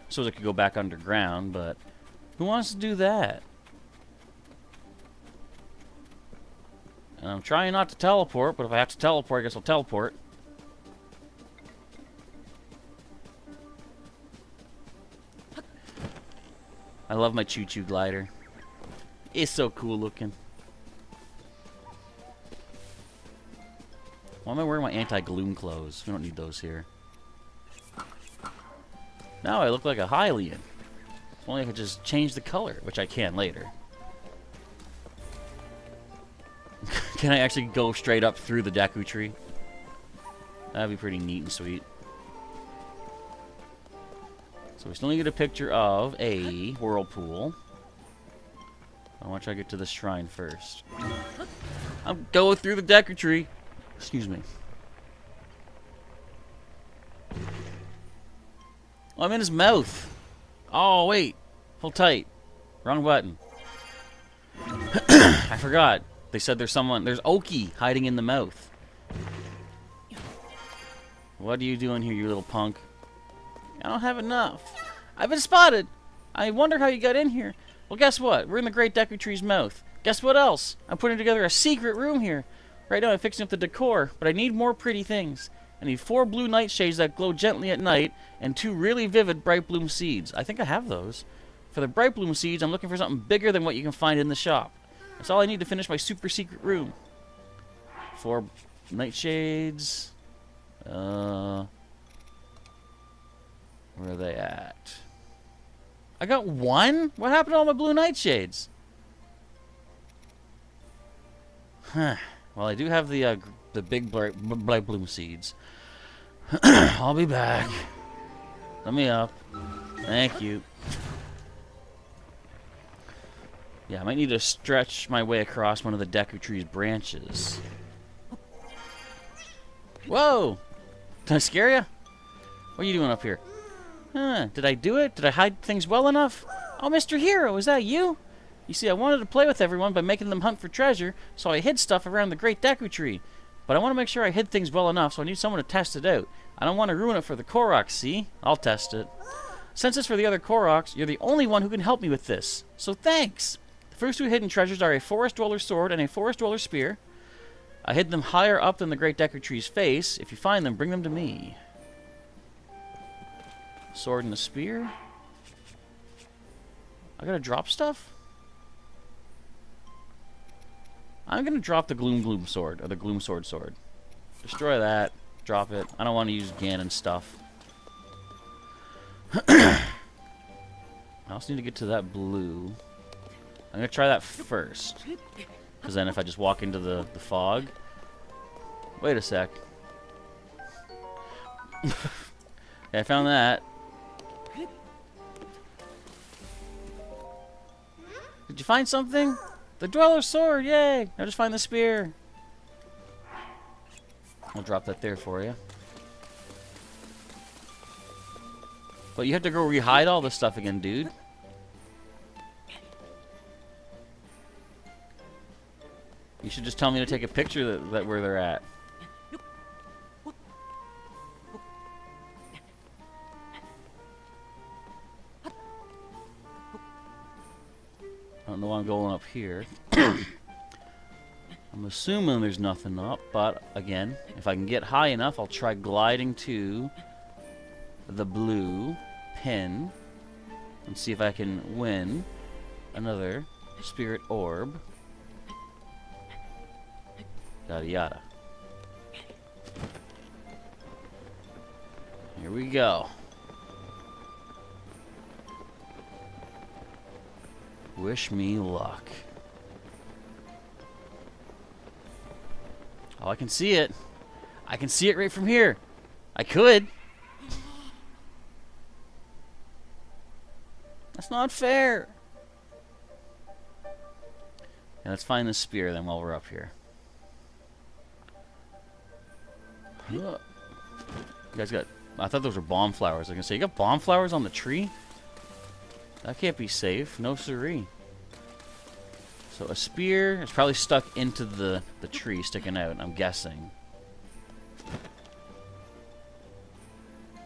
So I could go back underground, but who wants to do that? And I'm trying not to teleport, but if I have to teleport, I guess I'll teleport. I love my choo-choo glider. It's so cool looking. Why am I wearing my anti-gloom clothes? We don't need those here. Now I look like a Hyrulean. If only I could just change the color, which I can later. Can I actually go straight up through the Deku tree? That'd be pretty neat and sweet. So we still need to get a picture of a whirlpool. I want to try to get to the shrine first. I'm going through the Deku tree. Excuse me. Oh, I'm in his mouth. Oh, wait. Hold tight. Wrong button. I forgot. They said there's Oki hiding in the mouth. What are you doing here, you little punk? I don't have enough. I've been spotted. I wonder how you got in here. Well, guess what? We're in the Great Deku Tree's mouth. Guess what else? I'm putting together a secret room here. Right now I'm fixing up the decor, but I need more pretty things. I need 4 blue nightshades that glow gently at night, and 2 really vivid bright bloom seeds. I think I have those. For the bright bloom seeds, I'm looking for something bigger than what you can find in the shop. That's all I need to finish my super secret room. 4 nightshades. Where are they at? I got 1? What happened to all my blue nightshades? Huh. Well, I do have the big bright bloom seeds. I'll be back. Let me up. Thank you. Yeah, I might need to stretch my way across one of the Deku Tree's branches. Whoa! Did I scare you? What are you doing up here? Huh, did I do it? Did I hide things well enough? Oh, Mr. Hero, is that you? You see, I wanted to play with everyone by making them hunt for treasure, so I hid stuff around the Great Deku Tree. But I want to make sure I hid things well enough, so I need someone to test it out. I don't want to ruin it for the Koroks, see? I'll test it. Since it's for the other Koroks, you're the only one who can help me with this. So thanks! The first two hidden treasures are a Forest Dweller sword and a Forest Dweller spear. I hid them higher up than the Great Deku Tree's face. If you find them, bring them to me. Sword and a spear? I gotta drop stuff? I'm gonna drop the Gloom sword, or the Gloom sword. Destroy that. Drop it. I don't want to use Ganon stuff. I also need to get to that blue. I'm gonna try that first. Because then if I just walk into the fog... Wait a sec. Okay, I found that. Did you find something? The Dweller Sword, yay! Now just find the spear. I'll drop that there for you. But you have to go re-hide all this stuff again, dude. You should just tell me to take a picture that where they're at. I don't know why I'm going up here. I'm assuming there's nothing up, but again, if I can get high enough, I'll try gliding to the blue pin and see if I can win another spirit orb. Yada yada. Here we go. Wish me luck. Oh, I can see it. I can see it right from here. I could. That's not fair. Yeah, let's find the spear then while we're up here. You guys got... I thought those were bomb flowers. I was gonna say, you got bomb flowers on the tree? That can't be safe. No siree. So a spear is probably stuck into the tree sticking out, I'm guessing.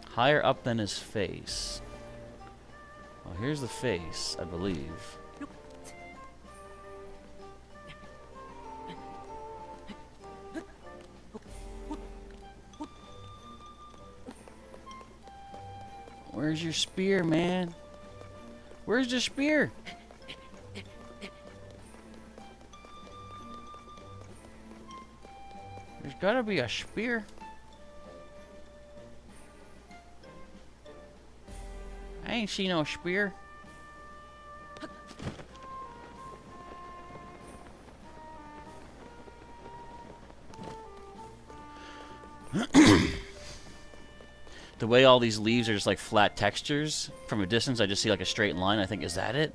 Higher up than his face. Well, here's the face, I believe. Where's your spear, man? Where's the spear? There's gotta be a spear. I ain't seen no spear. The way all these leaves are just like flat textures, from a distance I just see like a straight line. I think, is that it?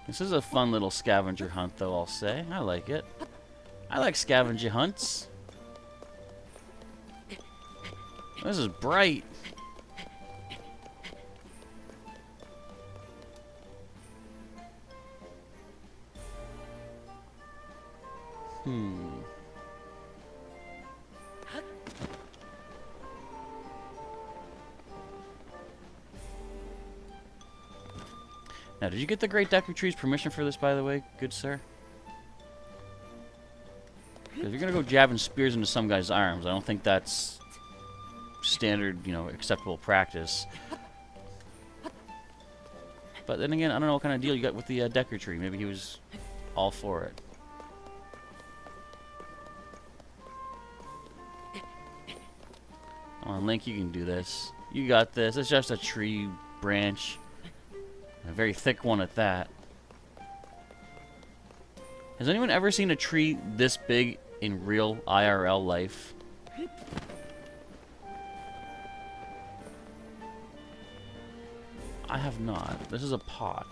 This is a fun little scavenger hunt, though, I'll say. I like it. I like scavenger hunts. This is bright. Now, did you get the Great Deku Tree's permission for this, by the way, good sir? Because you're going to go jabbing spears into some guy's arms. I don't think that's standard, you know, acceptable practice. But then again, I don't know what kind of deal you got with the Deku Tree. Maybe he was all for it. Come on, Link, you can do this. You got this. It's just a tree branch. A very thick one at that. Has anyone ever seen a tree this big in real IRL life? I have not. This is a pot.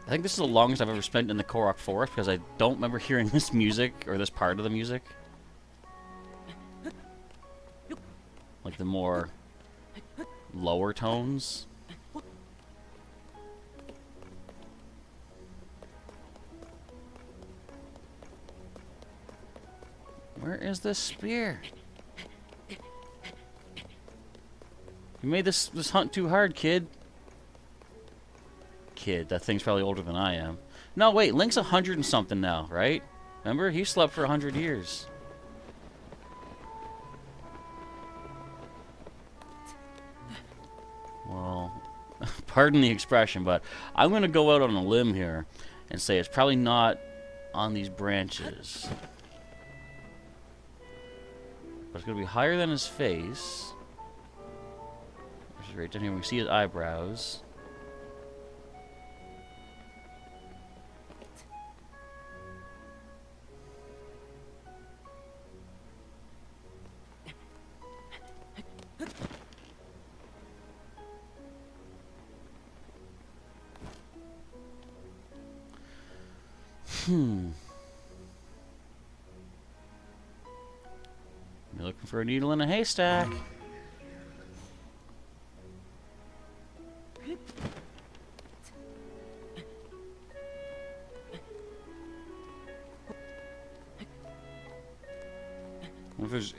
I think this is the longest I've ever spent in the Korok Forest because I don't remember hearing this music or this part of the music. Like the more lower tones. Where is this spear? You made this hunt too hard, kid. Kid, that thing's probably older than I am. No, wait, Link's 100 and something now, right? Remember? He slept for 100 years. Well, pardon the expression, but I'm going to go out on a limb here and say it's probably not on these branches. But it's going to be higher than his face. Which is right down here. We see his eyebrows. You're looking for a needle in a haystack.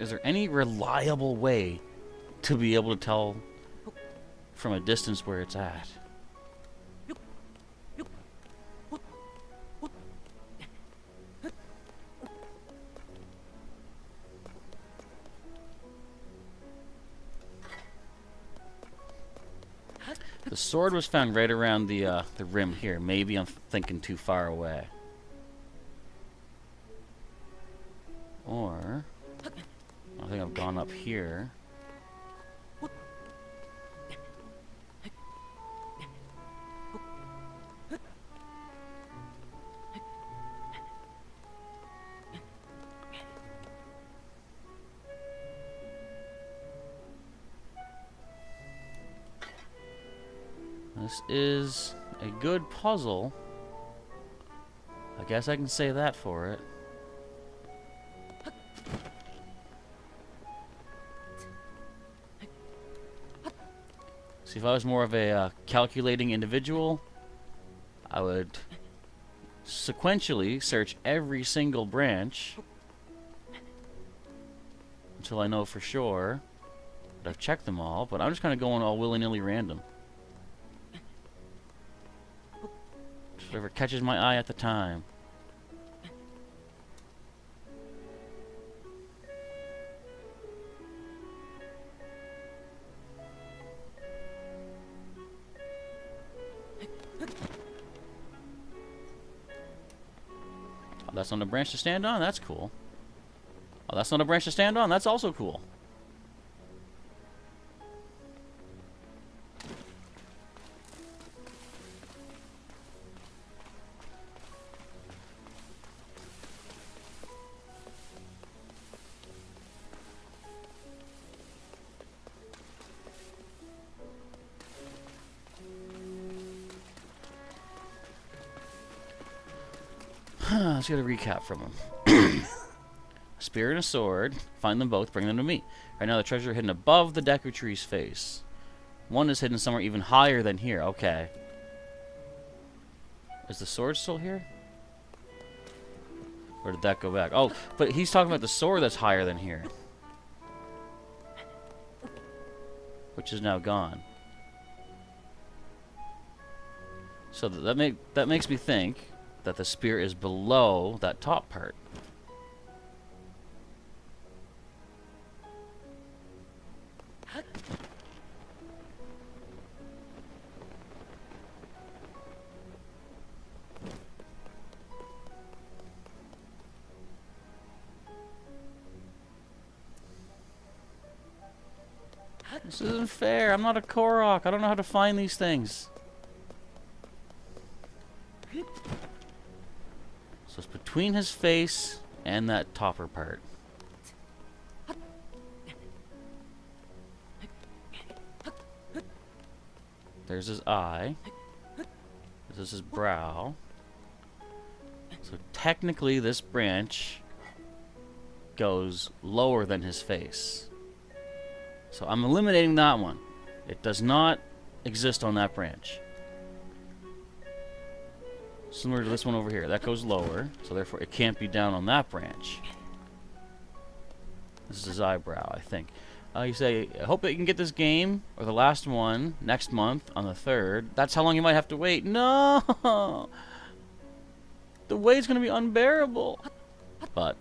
Is there any reliable way to be able to tell from a distance where it's at? The sword was found right around the rim here. Maybe I'm thinking too far away. Or I think I've gone up here. This is a good puzzle. I guess I can say that for it. See, if I was more of a calculating individual, I would sequentially search every single branch until I know for sure that I've checked them all, but I'm just kind of going all willy-nilly random. Just whatever catches my eye at the time. Oh, that's not a branch to stand on? That's cool. Oh, that's not a branch to stand on? That's also cool. Let's get a recap from him. A spear and a sword. Find them both. Bring them to me. Right now the treasure hidden above the Deku Tree's face. One is hidden somewhere even higher than here. Okay. Is the sword still here? Or did that go back? Oh, but he's talking about the sword that's higher than here. Which is now gone. So that makes me think that the spear is below that top part. This isn't fair. I'm not a Korok. I don't know how to find these things. So it's between his face and that topper part. There's his eye. There's This is his brow. So technically this branch goes lower than his face. So I'm eliminating that one. It does not exist on that branch. Similar to this one over here. That goes lower, so therefore it can't be down on that branch. This is his eyebrow, I think. You say, I hope that you can get this game, or the last one, next month, on the 3rd. That's how long you might have to wait. No! The wait's going to be unbearable. But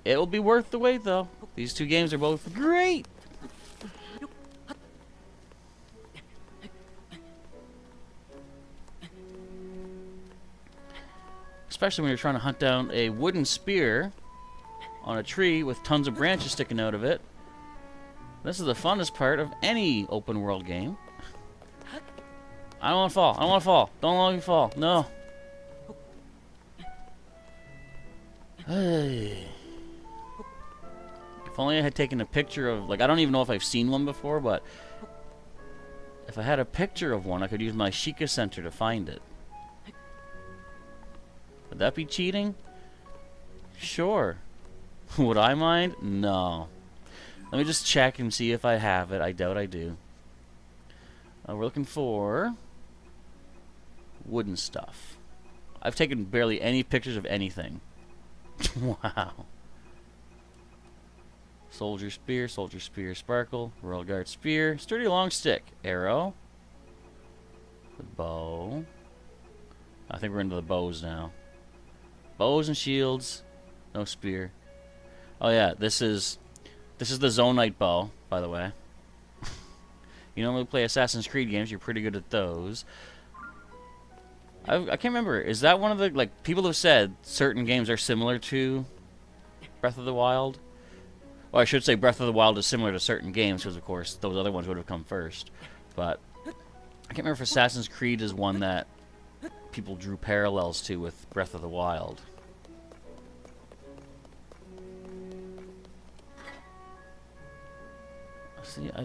it will be worth the wait, though. These two games are both great! Especially when you're trying to hunt down a wooden spear on a tree with tons of branches sticking out of it. This is the funnest part of any open world game. I don't want to fall. I don't want to fall. Don't let me fall. No. Hey. If only I had taken a picture of, like, I don't even know if I've seen one before, but if I had a picture of one, I could use my Sheikah Center to find it. Would that be cheating? Sure. Would I mind? No. Let me just check and see if I have it. I doubt I do. We're looking for wooden stuff. I've taken barely any pictures of anything. Wow. Soldier spear, sparkle, royal guard spear, sturdy long stick, arrow, the bow. I think we're into the bows now. Bows and shields, no spear. Oh yeah, this is the Zonite bow, by the way. You normally play Assassin's Creed games, you're pretty good at those. I can't remember, is that one of the, like, people have said certain games are similar to Breath of the Wild? Well, I should say Breath of the Wild is similar to certain games, because of course those other ones would have come first. But I can't remember if Assassin's Creed is one that people drew parallels to with Breath of the Wild. See, I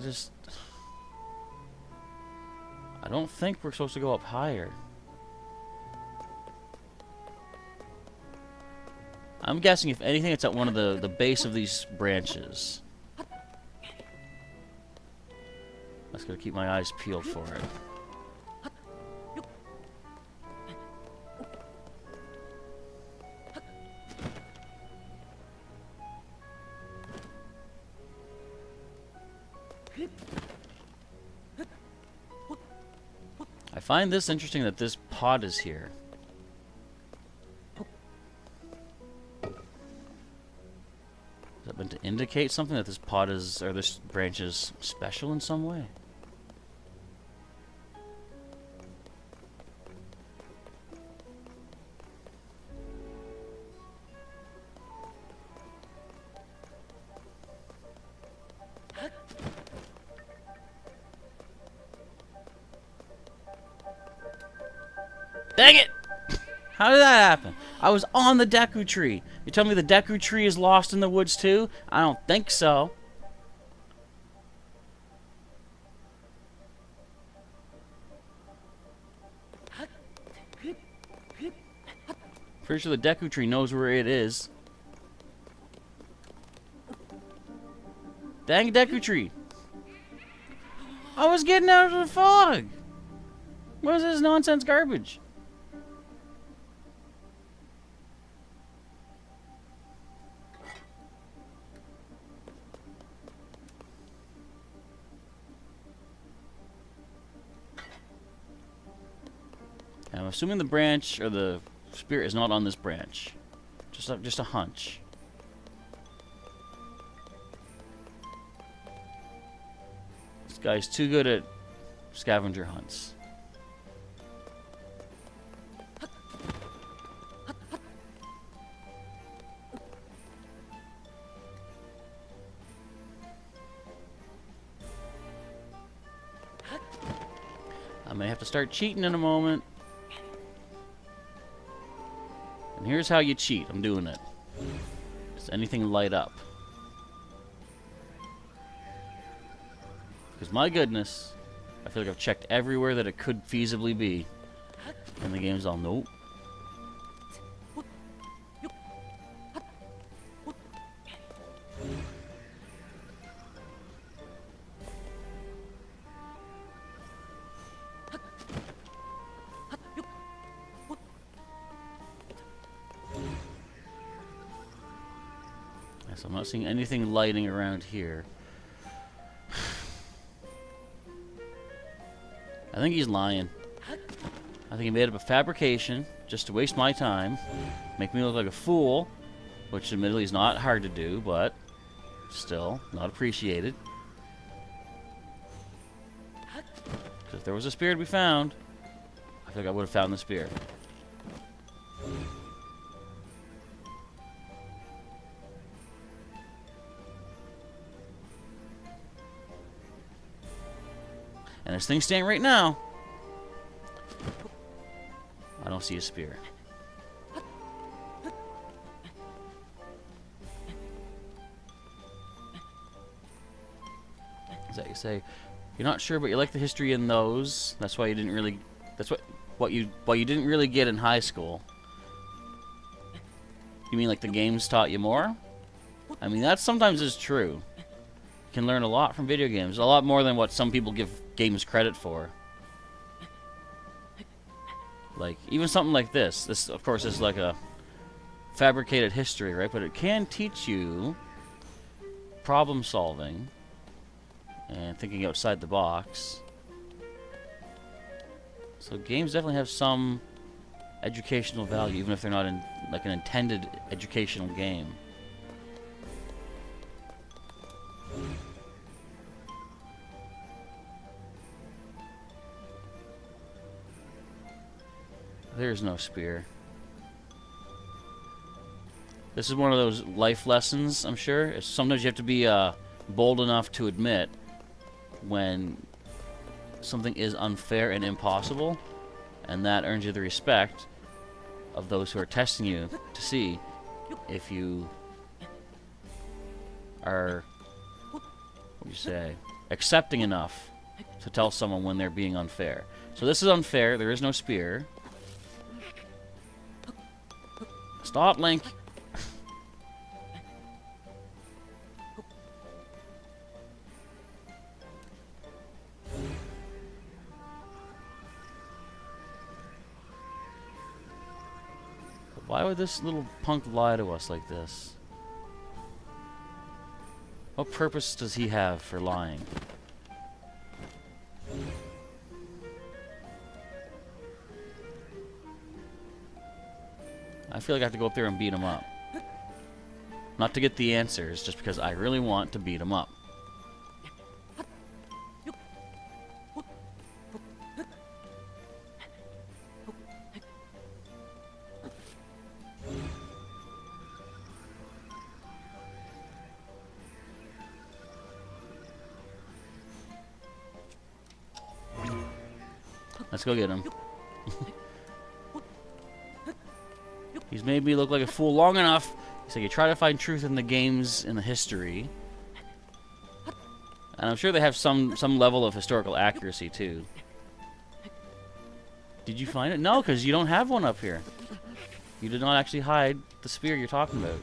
don't think we're supposed to go up higher. I'm guessing if anything it's at one of the base of these branches. I just gotta keep my eyes peeled for it. I find this interesting that this pod is here. Is that meant to indicate something, that this pod is, or this branch is special in some way? Dang it! How did that happen? I was on the Deku tree. You tell me the Deku tree is lost in the woods too? I don't think so. Pretty sure the Deku tree knows where it is. Dang Deku tree. I was getting out of the fog. What is this nonsense garbage? I'm assuming the branch or the spear is not on this branch. Just a hunch. This guy's too good at scavenger hunts. I may have to start cheating in a moment. And here's how you cheat. I'm doing it. Does anything light up? Because my goodness, I feel like I've checked everywhere that it could feasibly be. And the game's all, nope. So I'm not seeing anything lighting around here. I think he's lying. I think he made up a fabrication just to waste my time, make me look like a fool, which admittedly is not hard to do, but still not appreciated. Because if there was a spear to be found, I feel like I would have found the spear. And as things stand right now, I don't see a spear. Is that you say? You're not sure, but you like the history in those. That's why you didn't really. That's what you didn't really get in high school. You mean like the games taught you more? I mean that sometimes is true. You can learn a lot from video games, a lot more than what some people give games credit for. Like even something like this. This, of course, is like a fabricated history, right? But it can teach you problem solving and thinking outside the box. So games definitely have some educational value, even if they're not in like an intended educational game. There's no spear. This is one of those life lessons, I'm sure. Sometimes you have to be bold enough to admit when something is unfair and impossible, and that earns you the respect of those who are testing you to see if you are, what do you say, accepting enough to tell someone when they're being unfair. So this is unfair. There is no spear. Stop, Link. Why would this little punk lie to us like this? What purpose does he have for lying? I feel like I have to go up there and beat him up. Not to get the answers, just because I really want to beat him up. Let's go get him. He's made me look like a fool long enough. So you try to find truth in the games, in the history. And I'm sure they have some level of historical accuracy, too. Did you find it? No, because you don't have one up here. You did not actually hide the spear you're talking about.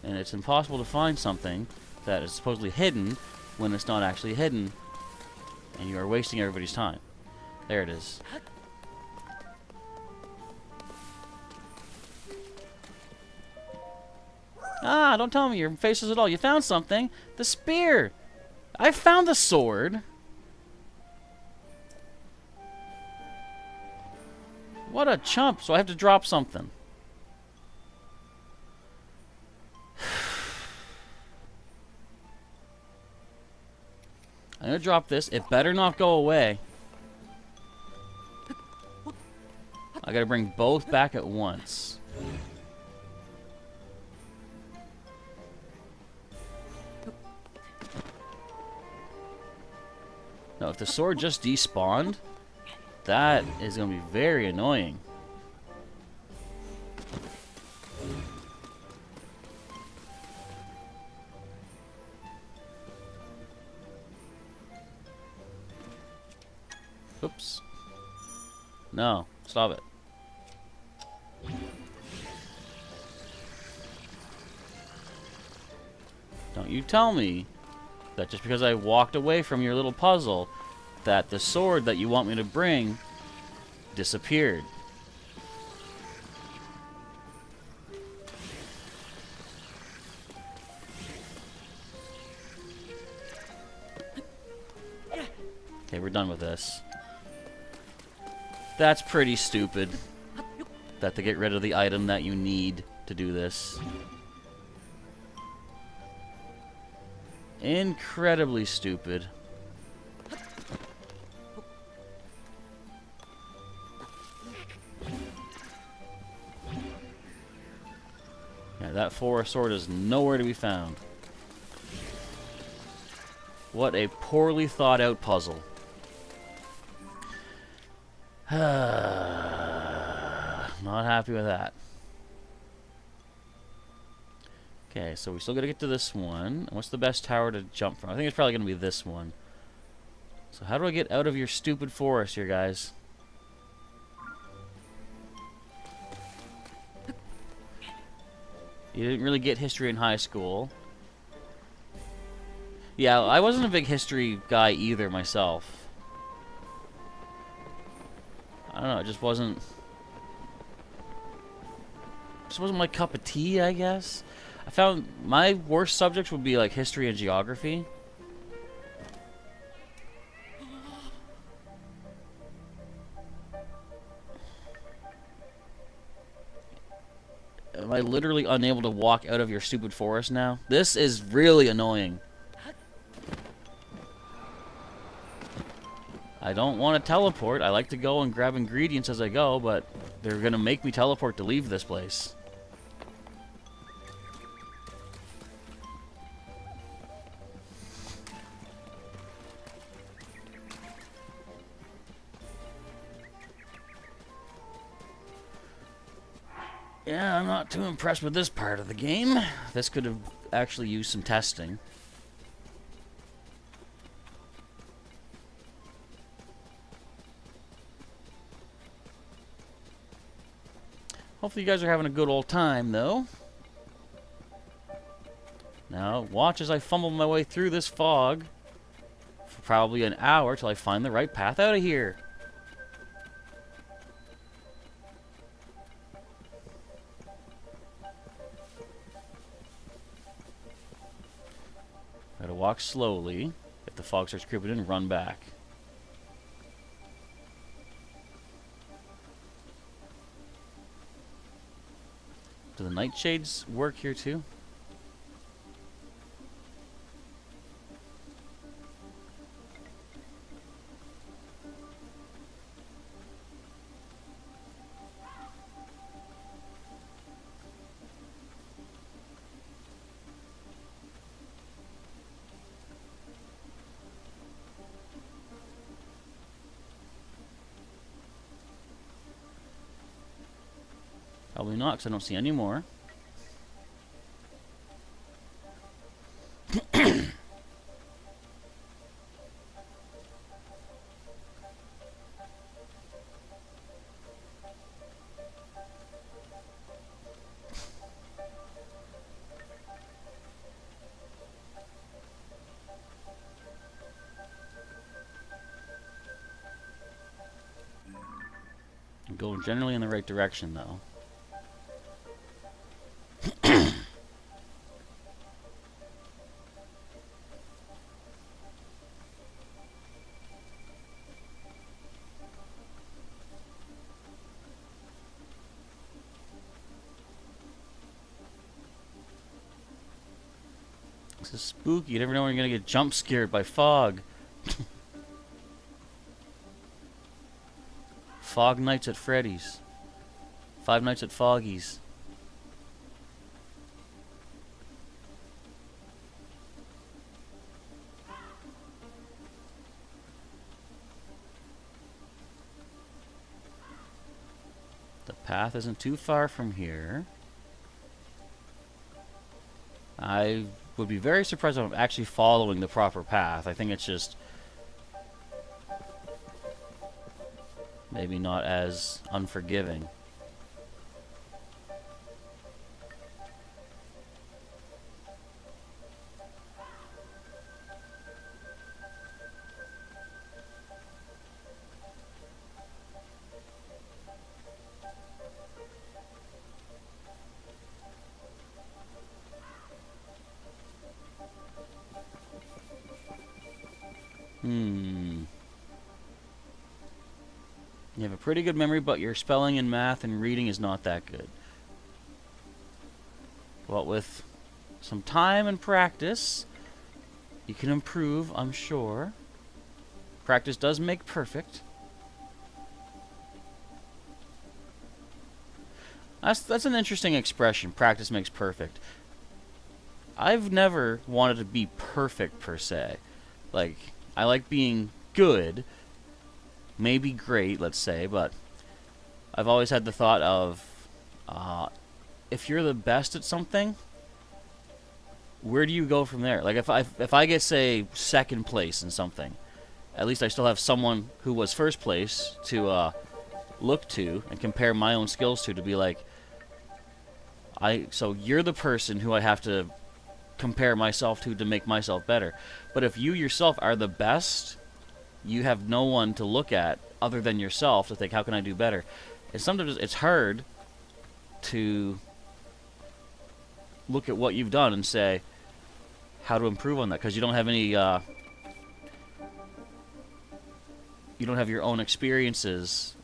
And it's impossible to find something that is supposedly hidden when it's not actually hidden. And you are wasting everybody's time. There it is. Ah, don't tell me your faces at all. You found something. The spear. I found the sword. What a chump. So I have to drop something. I'm going to drop this. It better not go away. I got to bring both back at once. Now, if the sword just despawned, that is going to be very annoying. Oops. No. Stop it. Don't you tell me that just because I walked away from your little puzzle, that the sword that you want me to bring disappeared. Okay, we're done with this. That's pretty stupid. That to get rid of the item that you need to do this. Incredibly stupid. Yeah, that forest sword is nowhere to be found. What a poorly thought out puzzle. Not happy with that. Okay, so we still gotta get to this one. What's the best tower to jump from? I think it's probably gonna be this one. So how do I get out of your stupid forest here, guys? You didn't really get history in high school. Yeah, I wasn't a big history guy either myself. I don't know, it just wasn't my cup of tea, I guess. I found my worst subjects would be like history and geography. Am I literally unable to walk out of your stupid forest now? This is really annoying. I don't want to teleport. I like to go and grab ingredients as I go, but they're going to make me teleport to leave this place. Yeah, I'm not too impressed with this part of the game. This could have actually used some testing. Hopefully you guys are having a good old time, though. Now, watch as I fumble my way through this fog for probably an hour till I find the right path out of here. Gotta walk slowly. If the fog starts creeping in, run back. Do the nightshades work here too? Probably not, because I don't see any more. I'm going generally in the right direction, though. This is spooky. You never know when you're gonna get jump scared by fog. Fog Nights at Freddy's. Five Nights at Foggy's. The path isn't too far from here. I would be very surprised if I'm actually following the proper path. I think it's just maybe not as unforgiving. You have a pretty good memory, but your spelling and math and reading is not that good. Well, with some time and practice, you can improve, I'm sure. Practice does make perfect. That's an interesting expression, practice makes perfect. I've never wanted to be perfect, per se. Like, I like being good, maybe great, let's say, but I've always had the thought of, if you're the best at something, where do you go from there? Like, if I get, say, second place in something, at least I still have someone who was first place to look to and compare my own skills to be like, so you're the person who I have to compare myself to make myself better. But if you yourself are the best, you have no one to look at other than yourself to think, how can I do better? And sometimes it's hard to look at what you've done and say how to improve on that, because you don't have any you don't have your own experiences.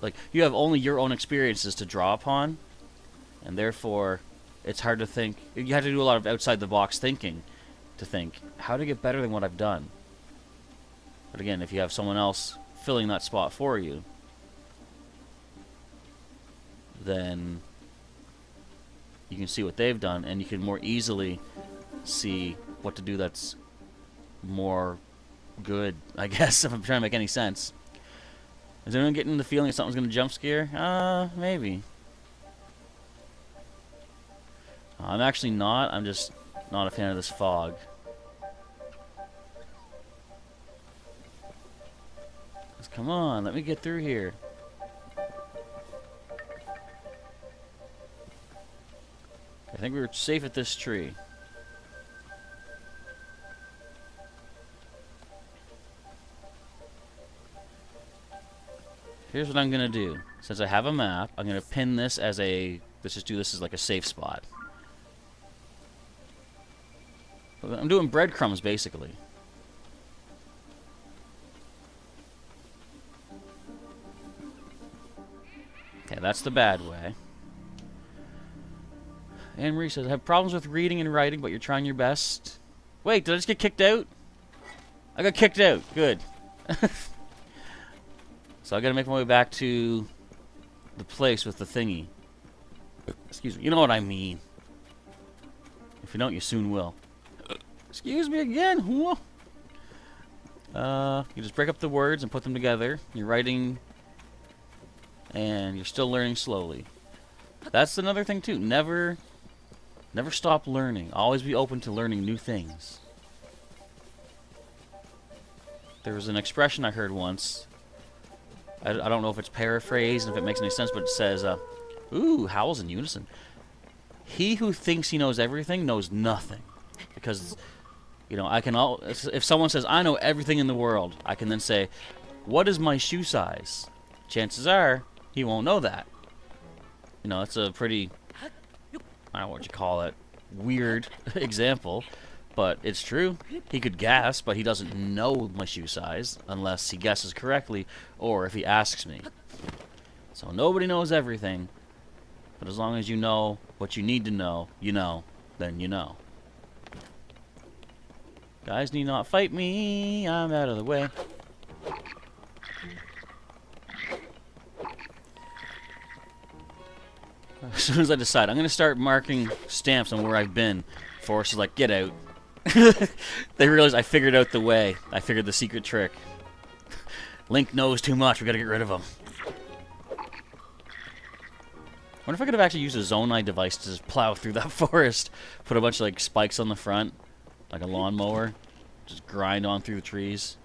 Like, you have only your own experiences to draw upon, and therefore it's hard to think. You have to do a lot of outside the box thinking to think how to get better than what I've done. But again, if you have someone else filling that spot for you, then you can see what they've done, and you can more easily see what to do that's more good, I guess, if I'm trying to make any sense. Is anyone getting the feeling that something's going to jump scare? Maybe. I'm actually not. I'm just not a fan of this fog. Come on, let me get through here. I think we were safe at this tree. Here's what I'm gonna do. Since I have a map, I'm gonna pin this as a... Let's just do this as like a safe spot. I'm doing breadcrumbs, basically. Okay, that's the bad way. Anne Marie says, I have problems with reading and writing, but you're trying your best. Wait, did I just get kicked out? I got kicked out. Good. So I gotta make my way back to the place with the thingy. Excuse me. You know what I mean. If you don't, you soon will. Excuse me again. Whoa. You just break up the words and put them together. You're writing... and you're still learning slowly. That's another thing too. Never stop learning. Always be open to learning new things. There was an expression I heard once. I don't know if it's paraphrased and if it makes any sense, but it says, ooh, howls in unison. He who thinks he knows everything knows nothing. Because, you know, if someone says, I know everything in the world, I can then say, what is my shoe size? Chances are, he won't know that. You know, it's a pretty, I don't know what you call it, weird example, but it's true. He could guess, but he doesn't know my shoe size unless he guesses correctly or if he asks me. So nobody knows everything, but as long as you know what you need to know, then you know. Guys need not fight me, I'm out of the way. As soon as I decide, I'm going to start marking stamps on where I've been. Forrest is like, get out. They realize I figured out the way. I figured the secret trick. Link knows too much, we got to get rid of him. I wonder if I could have actually used a Zonai device to just plow through that forest. Put a bunch of like spikes on the front, like a lawnmower. Just grind on through the trees.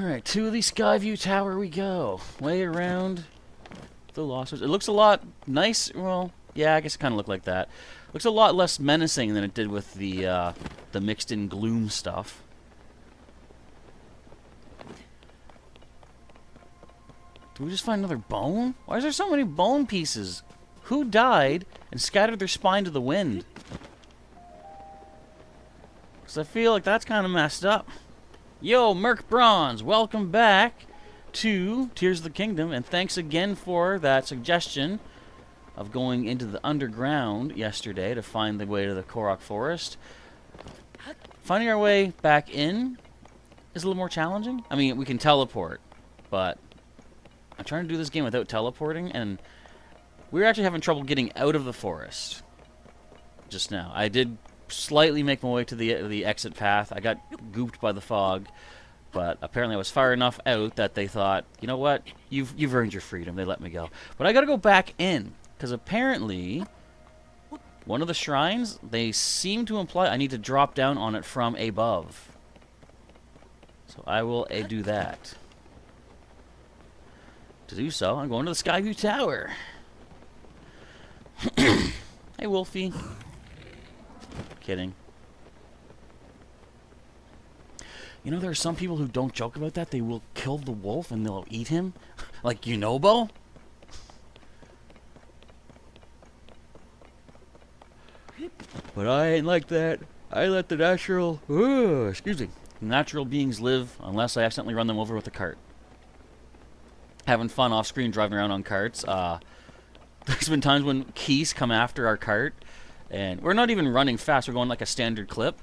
Alright, to the Skyview Tower we go. Way around the Lost Woods. It looks a lot nice. Well, yeah, I guess it kind of looked like that. Looks a lot less menacing than it did with the mixed-in gloom stuff. Did we just find another bone? Why is there so many bone pieces? Who died and scattered their spine to the wind? Because I feel like that's kind of messed up. Yo, Merc Bronze, welcome back to Tears of the Kingdom, and thanks again for that suggestion of going into the underground yesterday to find the way to the Korok Forest. Finding our way back in is a little more challenging. I mean, we can teleport, but I'm trying to do this game without teleporting, and we were actually having trouble getting out of the forest just now. I did slightly make my way to the exit path. I got gooped by the fog, but apparently I was far enough out that they thought, you know what, you've earned your freedom. They let me go. But I gotta go back in, because apparently one of the shrines, they seem to imply I need to drop down on it from above. So I will do that. To do so, I'm going to the Skyview Tower. Hey, Wolfie. Kidding. You know, there are some people who don't joke about that. They will kill the wolf and they'll eat him. Like Yunobo. But I ain't like that. I let the natural natural beings live unless I accidentally run them over with a cart. Having fun off screen driving around on carts. There's been times when keys come after our cart. And we're not even running fast. We're going like a standard clip.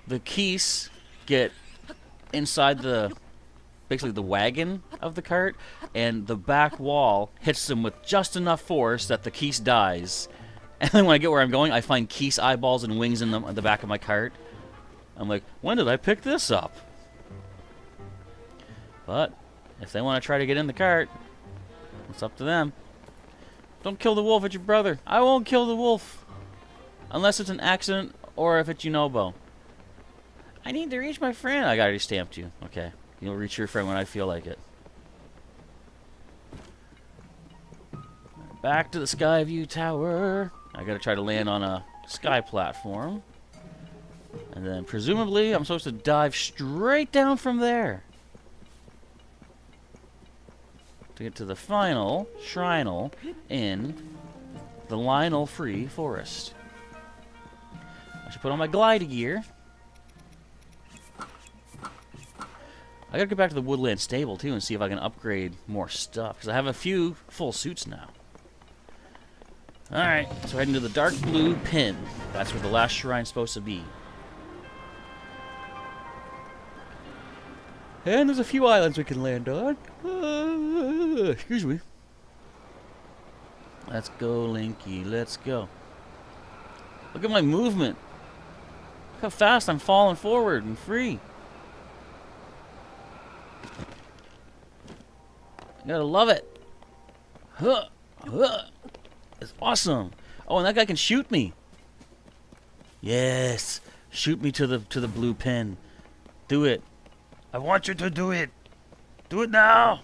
The keys get inside basically the wagon of the cart, and the back wall hits them with just enough force that the Keese dies. And then when I get where I'm going, I find Keese eyeballs and wings in the back of my cart. I'm like, when did I pick this up? But if they want to try to get in the cart, it's up to them. Don't kill the wolf, it's your brother. I won't kill the wolf. Unless it's an accident or if it's Yunobo. I need to reach my friend. I already stamped you. Okay. You'll reach your friend when I feel like it. Back to the Skyview Tower. I gotta try to land on a sky platform. And then presumably I'm supposed to dive straight down from there to get to the final shrinal in the Lionel-free forest. I should put on my glide gear. I gotta get back to the Woodland Stable too and see if I can upgrade more stuff, because I have a few full suits now. Alright, so heading to the dark blue pin. That's where the last shrine's supposed to be. And there's a few islands we can land on. Excuse me. Let's go, Linky. Let's go. Look at my movement. Look how fast I'm falling forward and free. You gotta love it. Huh. Huh. It's awesome. Oh, and that guy can shoot me. Yes. Shoot me to the blue pin. Do it. I want you to do it. Do it now.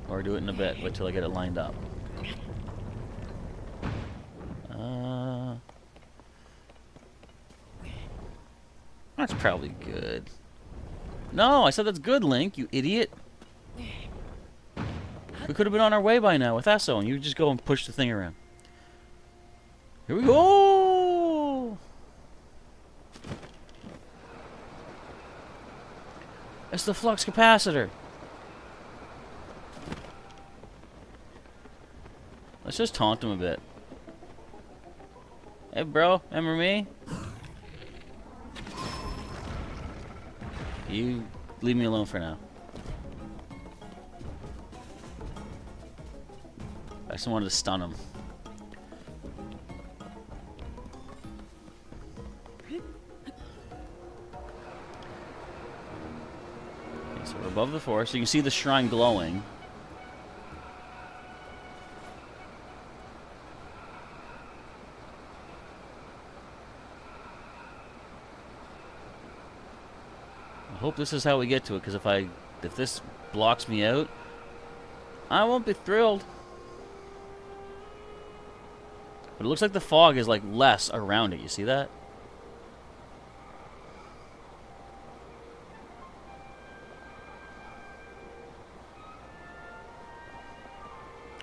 Or do it in a bit. Wait till I get it lined up. That's probably good. No, I said that's good, Link, you idiot. We could have been on our way by now with Esso, and you just go and push the thing around. Here we go! It's the flux capacitor. Let's just taunt him a bit. Hey, bro, remember me? You leave me alone for now. I just wanted to stun him. Okay, so we're above the forest, so you can see the shrine glowing. hope this is how we get to it, because if this blocks me out, I won't be thrilled. But it looks like the fog is like less around it. You see that?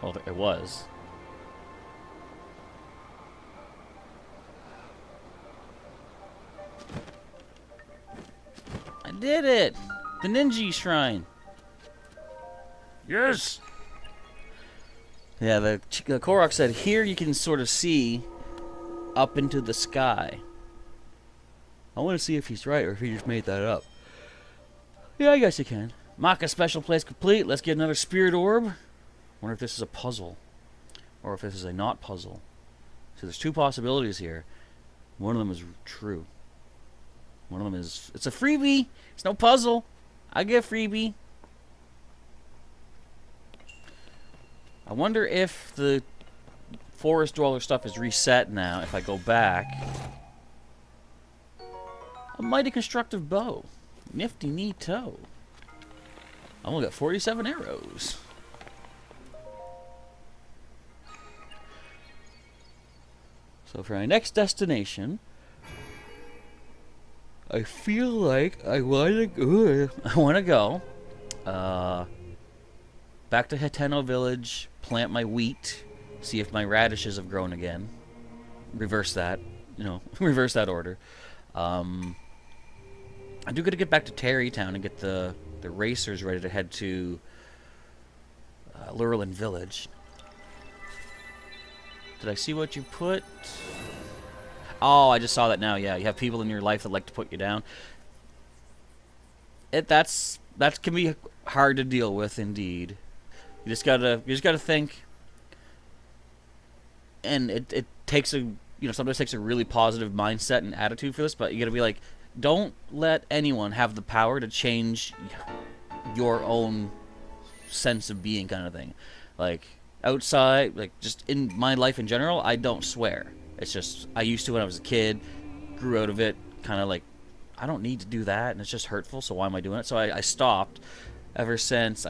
Oh, it was. I did it! The Ninja Shrine. Yes! Yeah, the Korok said here you can sort of see up into the sky. I want to see if he's right or if he just made that up. Yeah, I guess you can. Maka special place complete. Let's get another spirit orb. Wonder if this is a puzzle or if this is a not puzzle. So there's two possibilities here. One of them is true. One of them is it's a freebie. It's no puzzle. I get freebie. I wonder if the forest dweller stuff is reset now if I go back. A mighty constructive bow. Nifty neato. I only got 47 arrows. So for our next destination, I feel like I want to go back to Hateno village, plant my wheat, see if my radishes have grown again. Reverse that, reverse that order. I do got to get back to Terrytown and get the racers ready to head to Hyrulean village. Did I see what you put? Oh, I just saw that now. Yeah, you have people in your life that like to put you down. That can be hard to deal with, indeed. You just gotta think, and it takes sometimes takes a really positive mindset and attitude for this. But you gotta be like, don't let anyone have the power to change your own sense of being, kind of thing. Like outside, like just in my life in general, I don't swear. It's just I used to when I was a kid, grew out of it, kind of like I don't need to do that, and it's just hurtful. So why am I doing it? So I stopped. Ever since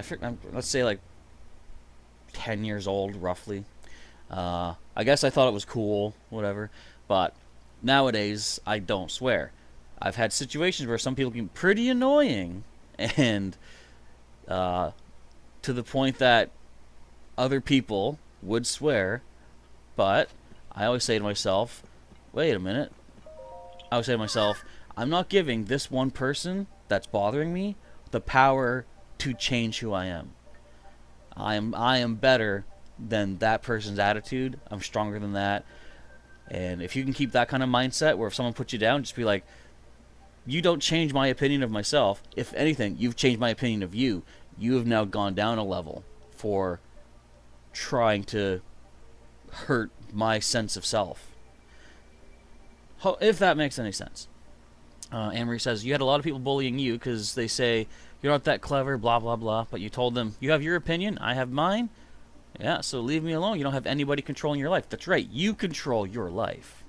let's say like 10 years old, roughly. I guess I thought it was cool, whatever. But nowadays, I don't swear. I've had situations where some people can be pretty annoying, and to the point that other people would swear, but I always say to myself, wait a minute. I always say to myself, I'm not giving this one person that's bothering me the power to change who I am. I am better than that person's attitude. I'm stronger than that. And if you can keep that kind of mindset where if someone puts you down, just be like, you don't change my opinion of myself. If anything, you've changed my opinion of you. You have now gone down a level for trying to hurt my sense of self. If that makes any sense. Amory says, you had a lot of people bullying you because they say you're not that clever, blah, blah, blah. But you told them, you have your opinion, I have mine. Yeah, so leave me alone. You don't have anybody controlling your life. That's right, you control your life.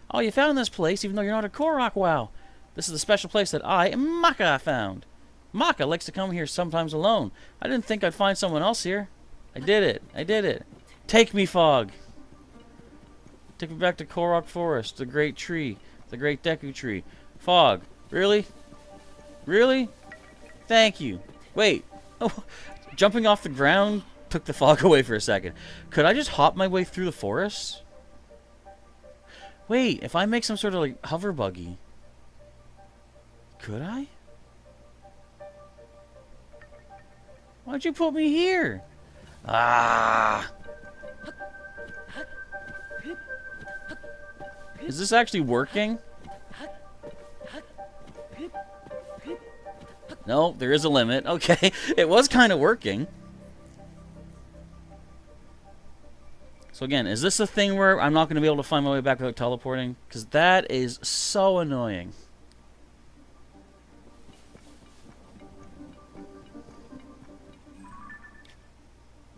Oh, you found this place even though you're not a Korok? Wow. This is the special place that Maka, found. Maka likes to come here sometimes alone. I didn't think I'd find someone else here. I did it. Take me, Fog. Take me back to Korok Forest, the great tree, the great Deku tree. Fog, really? Really? Thank you. Wait. Oh, jumping off the ground took the fog away for a second. Could I just hop my way through the forest? Wait, if I make some sort of like hover buggy, could I? Why'd you put me here? Ah! Is this actually working? No, there is a limit. Okay, it was kind of working. So again, is this a thing where I'm not going to be able to find my way back without teleporting? Because that is so annoying.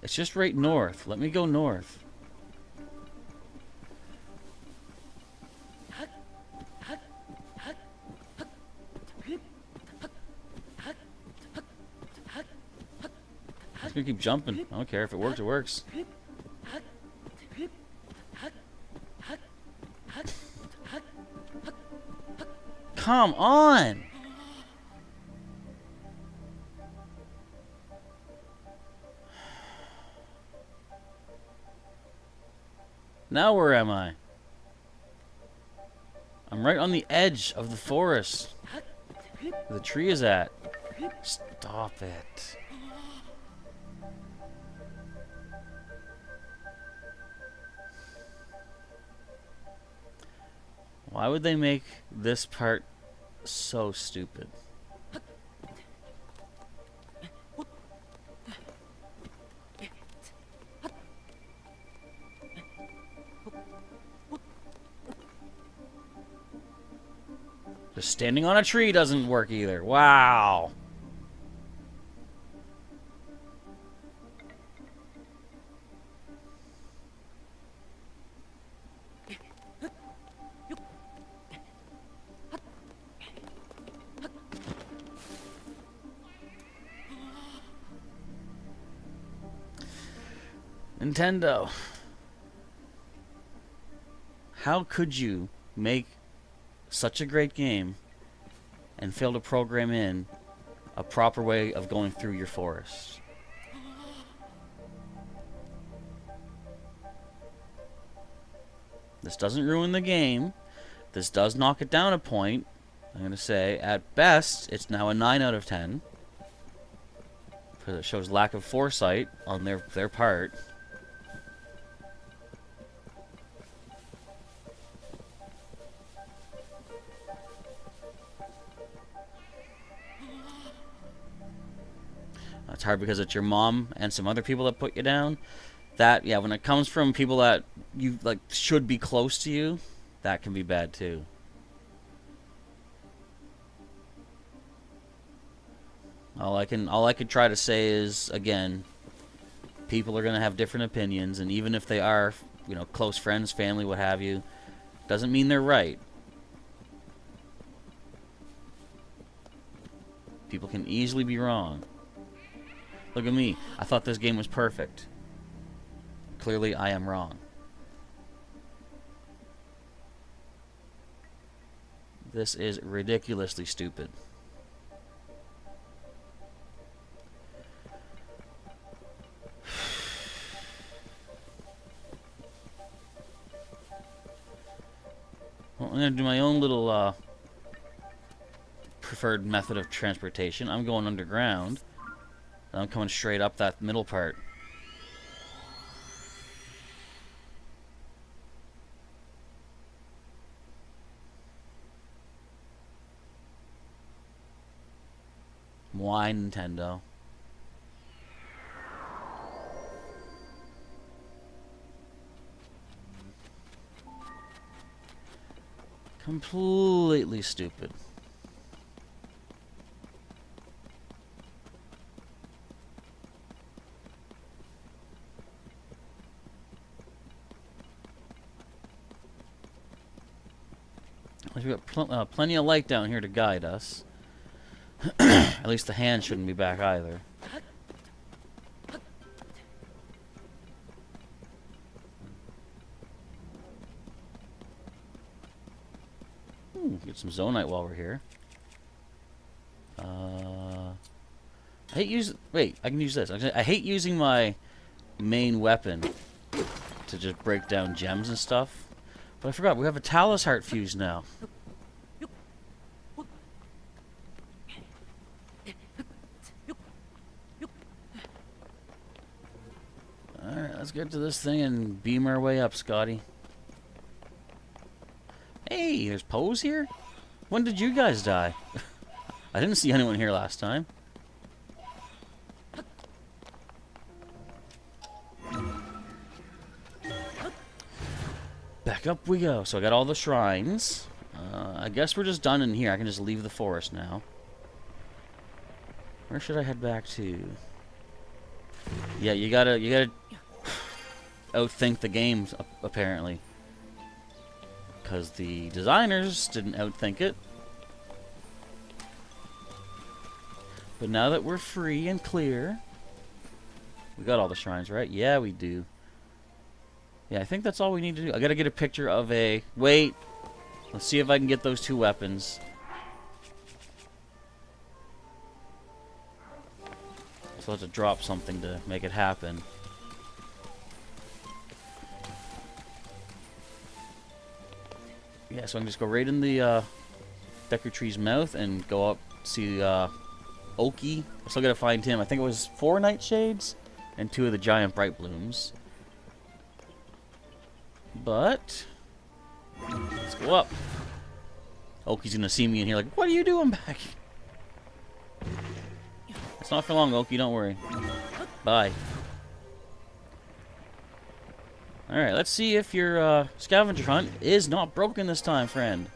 It's just right north. Let me go north. Just gonna keep jumping. I don't care. If it works, it works. Come on! Now where am I? I'm right on the edge of the forest. Where the tree is at. Stop it. Why would they make this part so stupid? Just standing on a tree doesn't work either. Wow. Nintendo. How could you make such a great game and fail to program in a proper way of going through your forest? This doesn't ruin the game. This does knock it down a point. I'm going to say, at best, it's now a 9 out of 10. Because it shows lack of foresight on their part. It's hard because it's your mom and some other people that put you down. That, yeah, when it comes from people that you like should be close to you, that can be bad too. All I can try to say is, again, people are gonna have different opinions, and even if they are, you know, close friends, family, what have you, doesn't mean they're right. People can easily be wrong. Look at me. I thought this game was perfect. Clearly, I am wrong. This is ridiculously stupid. Well, I'm going to do my own little preferred method of transportation. I'm going underground. I'm coming straight up that middle part. Why, Nintendo? Completely stupid. We've got plenty of light down here to guide us. At least the hand shouldn't be back either. Get some zonite while we're here. I hate using... Wait, I can use this. I hate using my main weapon to just break down gems and stuff. But I forgot, we have a Talus Heart fuse now. Alright, let's get to this thing and beam our way up, Scotty. Hey, there's Pose here? When did you guys die? I didn't see anyone here last time. Back up we go. So I got all the shrines. I guess we're just done in here. I can just leave the forest now. Where should I head back to? Yeah, you gotta outthink the game, apparently. Because the designers didn't outthink it. But now that we're free and clear, We got all the shrines, right? Yeah, we do. Yeah, I think that's all we need to do. I gotta get a picture of a... Wait. Let's see if I can get those 2 weapons. So let's drop something to make it happen. Yeah, so I can just go right in the Deku Tree's mouth and go up, see Oki. I still gotta find him. I think it was 4 nightshades and 2 of the giant bright blooms. But let's go up. Oki's gonna see me in here like, what are you doing back? It's not for long, Oki, don't worry. Bye. Alright, let's see if your scavenger hunt is not broken this time, friend.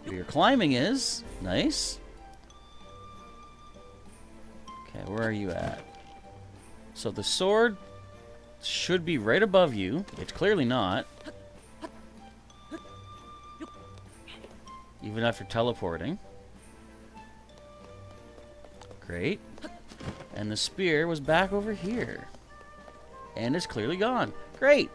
Your climbing is. Nice. Okay, where are you at? So the sword should be right above you. It's clearly not. Even after teleporting. Great. And the spear was back over here. And it's clearly gone. Great.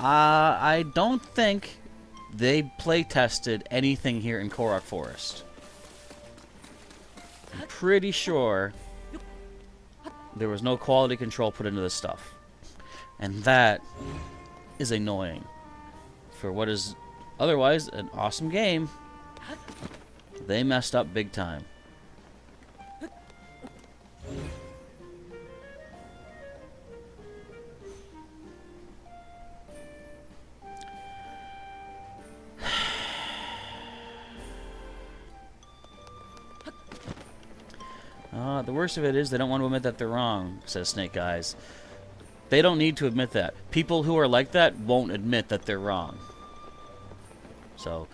I don't think they play tested anything here in Korok Forest. I'm pretty sure there was no quality control put into this stuff. And that is annoying for what is otherwise an awesome game. They messed up big time. The worst of it is they don't want to admit that they're wrong, says Snake Eyes. They don't need to admit that. People who are like that won't admit that they're wrong. So,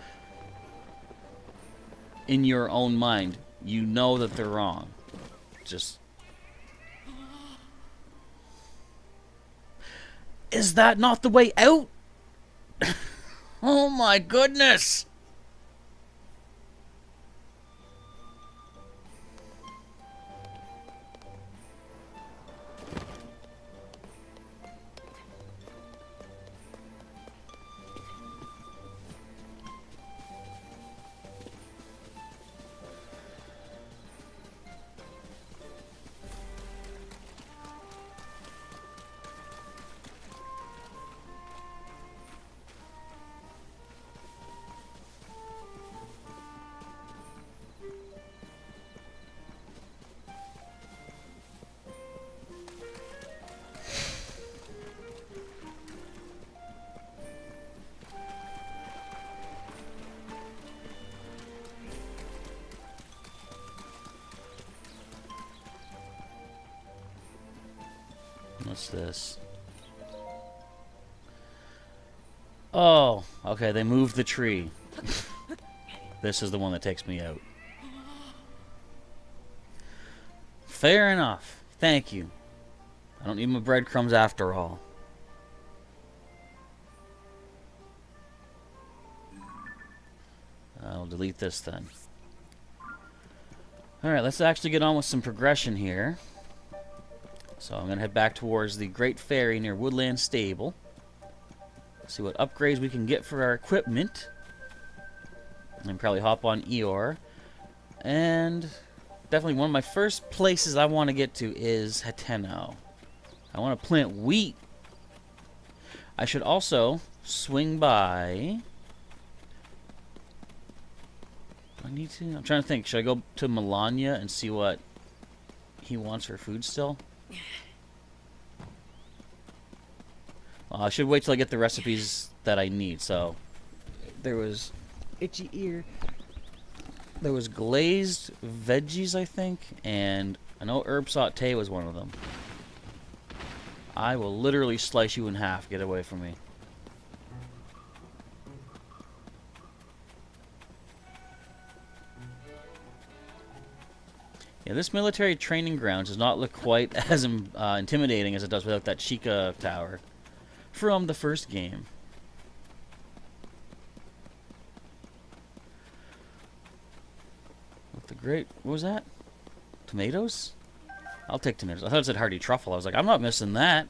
in your own mind, you know that they're wrong. Just... Is that not the way out? Oh my goodness! What's this? Oh, okay, they moved the tree. This is the one that takes me out. Fair enough. Thank you. I don't need my breadcrumbs after all. I'll delete this then. Alright, let's actually get on with some progression here. So I'm going to head back towards the Great Ferry near Woodland Stable. See what upgrades we can get for our equipment. And probably hop on Eeyore. And definitely one of my first places I want to get to is Hateno. I want to plant wheat. I should also swing by... I need to... I'm trying to think. Should I go to Melania and see what he wants for food still? I should wait till I get the recipes that I need. So, there was itchy ear. There was glazed veggies, I think, and I know herb sauté was one of them. I will literally slice you in half. Get away from me. Yeah, this military training ground does not look quite as intimidating as it does without that Chica tower from the first game. With the great... What was that? Tomatoes? I'll take tomatoes. I thought it said hearty truffle. I was like, I'm not missing that.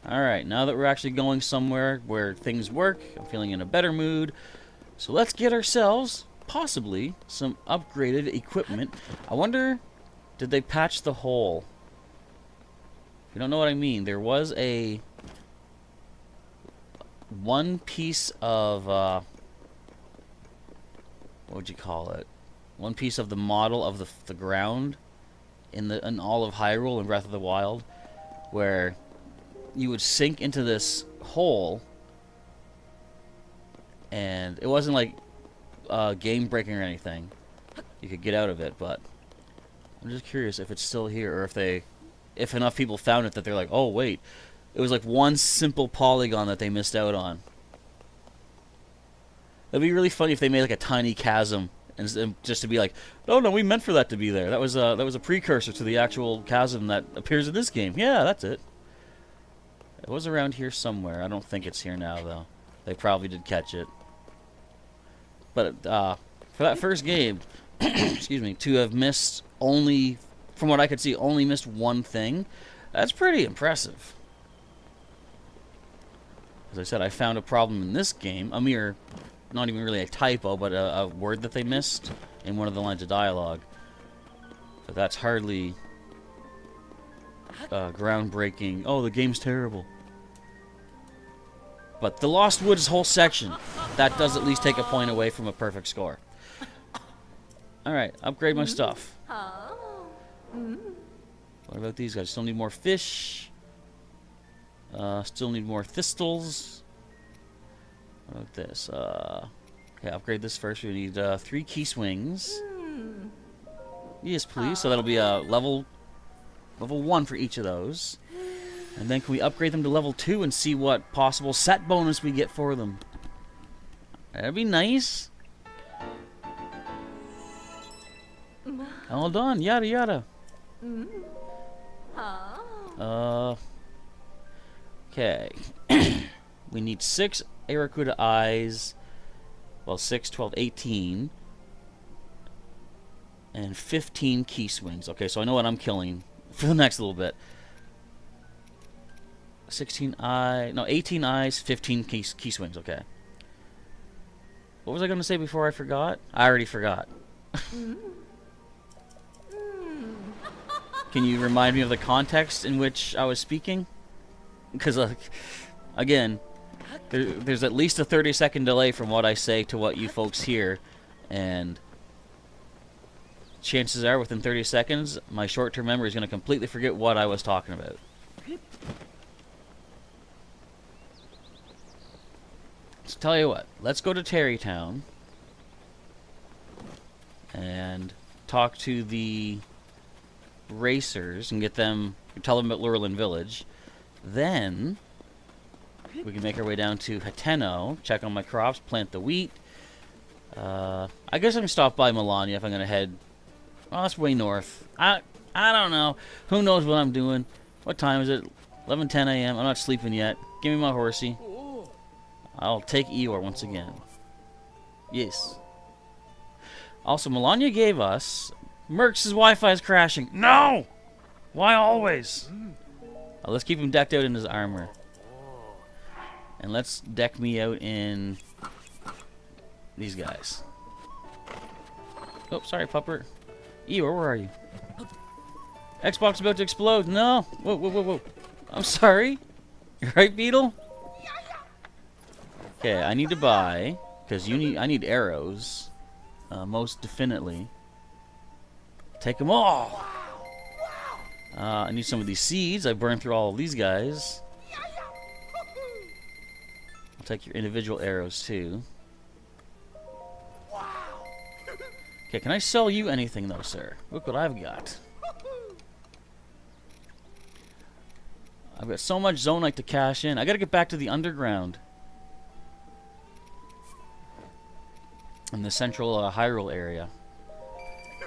Alright, now that we're actually going somewhere where things work, I'm feeling in a better mood. So let's get ourselves, possibly, some upgraded equipment. I wonder, did they patch the hole? If you don't know what I mean, there was a... one piece of... what would you call it? One piece of the model of the ground in all of Hyrule and Breath of the Wild, where you would sink into this hole, and it wasn't like game breaking or anything. You could get out of it, but I'm just curious if it's still here, or if enough people found it that they're like, oh wait, it was like one simple polygon that they missed out on. It'd be really funny if they made like a tiny chasm, and just to be like, oh no, we meant for that to be there. That was a precursor to the actual chasm that appears in this game. Yeah, that's it. It was around here somewhere. I don't think it's here now, though. They probably did catch it. But for that first game, excuse me, to have missed only, from what I could see, only missed one thing, that's pretty impressive. As I said, I found a problem in this game, a mere, not even really a typo, but a word that they missed in one of the lines of dialogue. But that's hardly groundbreaking. Oh, the game's terrible. But the Lost Woods whole section, that does at least take a point away from a perfect score. Alright, upgrade my stuff. What about these guys? Still need more fish. Still need more thistles. What about this? Okay, upgrade this first. We need 3 key swings. Yes, please. So that'll be a level 1 for each of those. And then can we upgrade them to level 2 and see what possible set bonus we get for them? That'd be nice. All done. Yada yada. Okay. We need 6 Aracuda eyes. Well, 6, 12, 18. And 15 key swings. Okay, so I know what I'm killing for the next little bit. 18 eyes, 15 key swings, okay. What was I going to say before I forgot? I already forgot. Can you remind me of the context in which I was speaking? Because, again, there's at least a 30-second delay from what I say to what you folks hear, and chances are within 30 seconds, my short-term memory is going to completely forget what I was talking about. So tell you what, let's go to Terrytown and talk to the racers and get them, tell them about Lurelin Village. Then we can make our way down to Hateno, check on my crops, plant the wheat. I guess I can stop by Melania if I'm going to head... Well, that's way north. I don't know. Who knows what I'm doing? What time is it? 11:10 a.m. I'm not sleeping yet. Give me my horsey. I'll take Eeyore once again. Yes. Also, Melania gave us... Mercs' Wi-Fi is crashing. No! Why always? Oh, let's keep him decked out in his armor. And let's deck me out in... these guys. Oh, sorry, pupper. Eeyore, where are you? Xbox is about to explode. No! Whoa, whoa, whoa, whoa. I'm sorry. You're right, Beetle? Okay, I need to buy, because I need arrows, most definitely. Take them all! I need some of these seeds. I burned through all of these guys. I'll take your individual arrows, too. Okay, can I sell you anything, though, sir? Look what I've got. I've got so much Zonite to cash in. I gotta get back to the underground. In the central Hyrule area.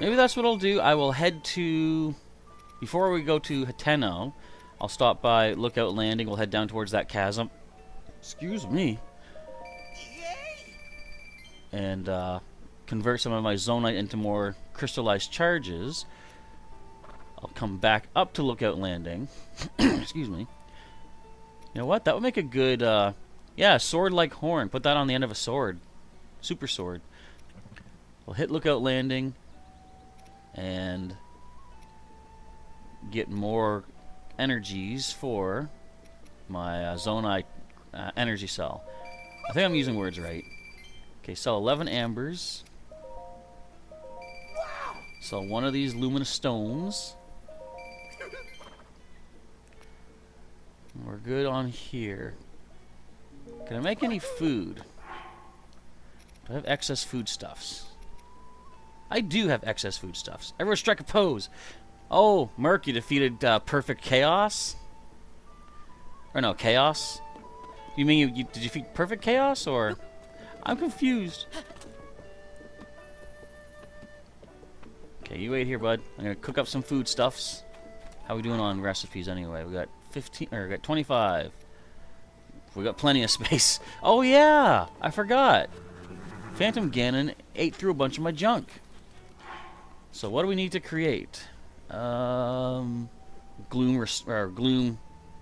Maybe that's what I'll do. I will head to... Before we go to Hateno, I'll stop by Lookout Landing. We'll head down towards that chasm. Excuse me. And convert some of my Zonite into more crystallized charges. I'll come back up to Lookout Landing. Excuse me. You know what? That would make a good, yeah, sword-like horn. Put that on the end of a sword. Super sword. We'll hit Lookout Landing and get more energies for my Zonite energy cell. I think I'm using words right. Okay, sell 11 ambers. Sell one of these luminous stones. We're good on here. Can I make any food? Do I have excess foodstuffs? I do have excess foodstuffs. Everyone strike a pose. Oh, Merc, you defeated Perfect Chaos? Or no, Chaos? You mean you did you defeat Perfect Chaos, or? I'm confused. Okay, you wait here, bud. I'm gonna cook up some foodstuffs. How we doing on recipes anyway? We got 15, or we got 25. We got plenty of space. Oh yeah, I forgot. Phantom Ganon ate through a bunch of my junk. So what do we need to create? Gloom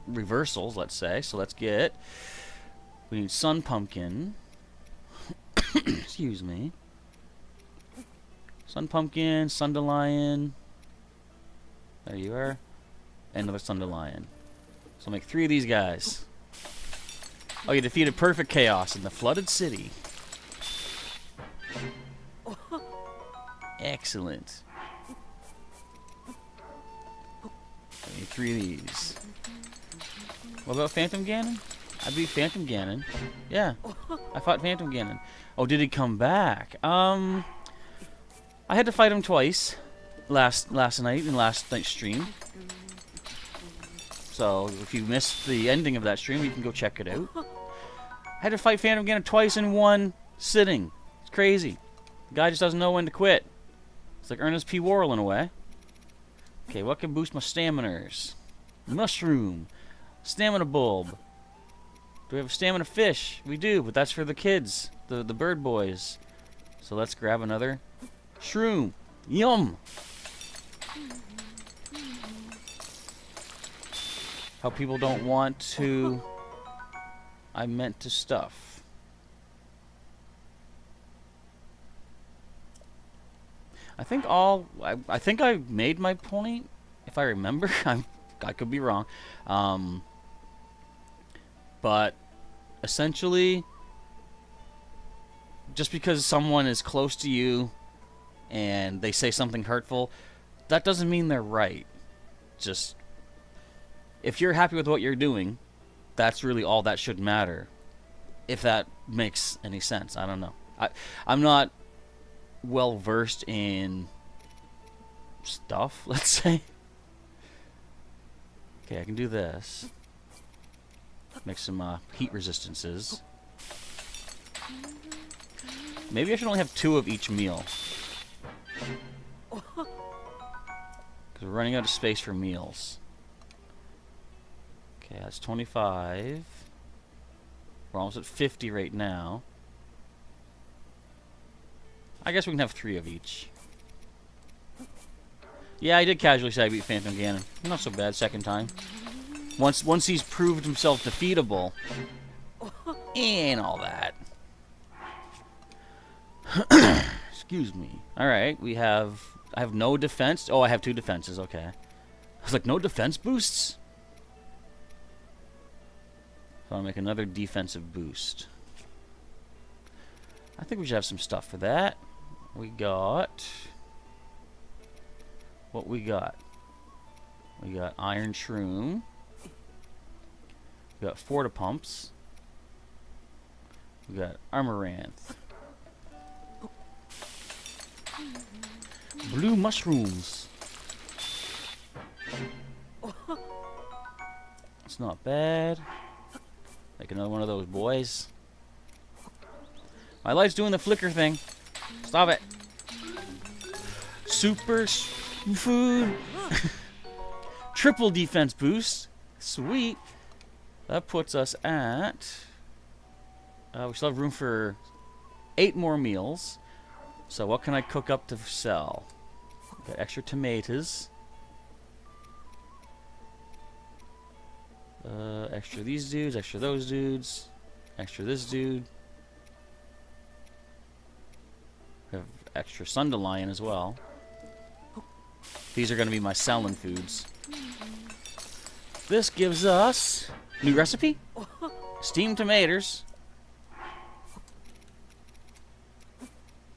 reversals, let's say. So let's get. We need Sun Pumpkin. Excuse me. Sun Pumpkin, Sundelion. There you are. And another Sundelion. So I'll make 3 of these guys. Oh, you defeated Perfect Chaos in the Flooded City. Excellent. I need 3 of these. What about Phantom Ganon? I beat Phantom Ganon. Yeah, I fought Phantom Ganon. Oh, did he come back? I had to fight him twice last night in last night's stream. So if you missed the ending of that stream, you can go check it out. I had to fight Phantom Ganon twice in one sitting. It's crazy. The guy just doesn't know when to quit. It's like Ernest P. Worrell in a way. Okay, what can boost my staminers? Mushroom. Stamina bulb. Do we have a stamina fish? We do, but that's for the kids. The bird boys. So let's grab another shroom. Yum! How people don't want to... I meant to stuff. I think I think I made my point, if I remember. I could be wrong. But essentially, just because someone is close to you and they say something hurtful, that doesn't mean they're right. Just, if you're happy with what you're doing, that's really all that should matter. If that makes any sense. I don't know. I'm not well versed in stuff, let's say. Okay, I can do this. Make some heat resistances. Maybe I should only have 2 of each meal. Because we're running out of space for meals. Okay, that's 25. We're almost at 50 right now. I guess we can have 3 of each. Yeah, I did casually say I beat Phantom Ganon. Not so bad, second time. Once he's proved himself defeatable. And all that. Excuse me. Alright, I have no defense. Oh, I have 2 defenses, okay. I was like, no defense boosts? So I'll make another defensive boost. I think we should have some stuff for that. We got... What we got? We got Iron Shroom. We got Fortipumps. We got Armoranth. Blue Mushrooms. It's not bad. Make another one of those boys. My light's doing the flicker thing. Stop it. super food. Triple defense boost. Sweet. That puts us at... we still have room for 8 more meals. So what can I cook up to sell? Got extra tomatoes. Extra these dudes, extra those dudes, extra this dude. We have extra Sundelion as well. These are going to be my selling foods. This gives us new recipe, steamed tomatoes.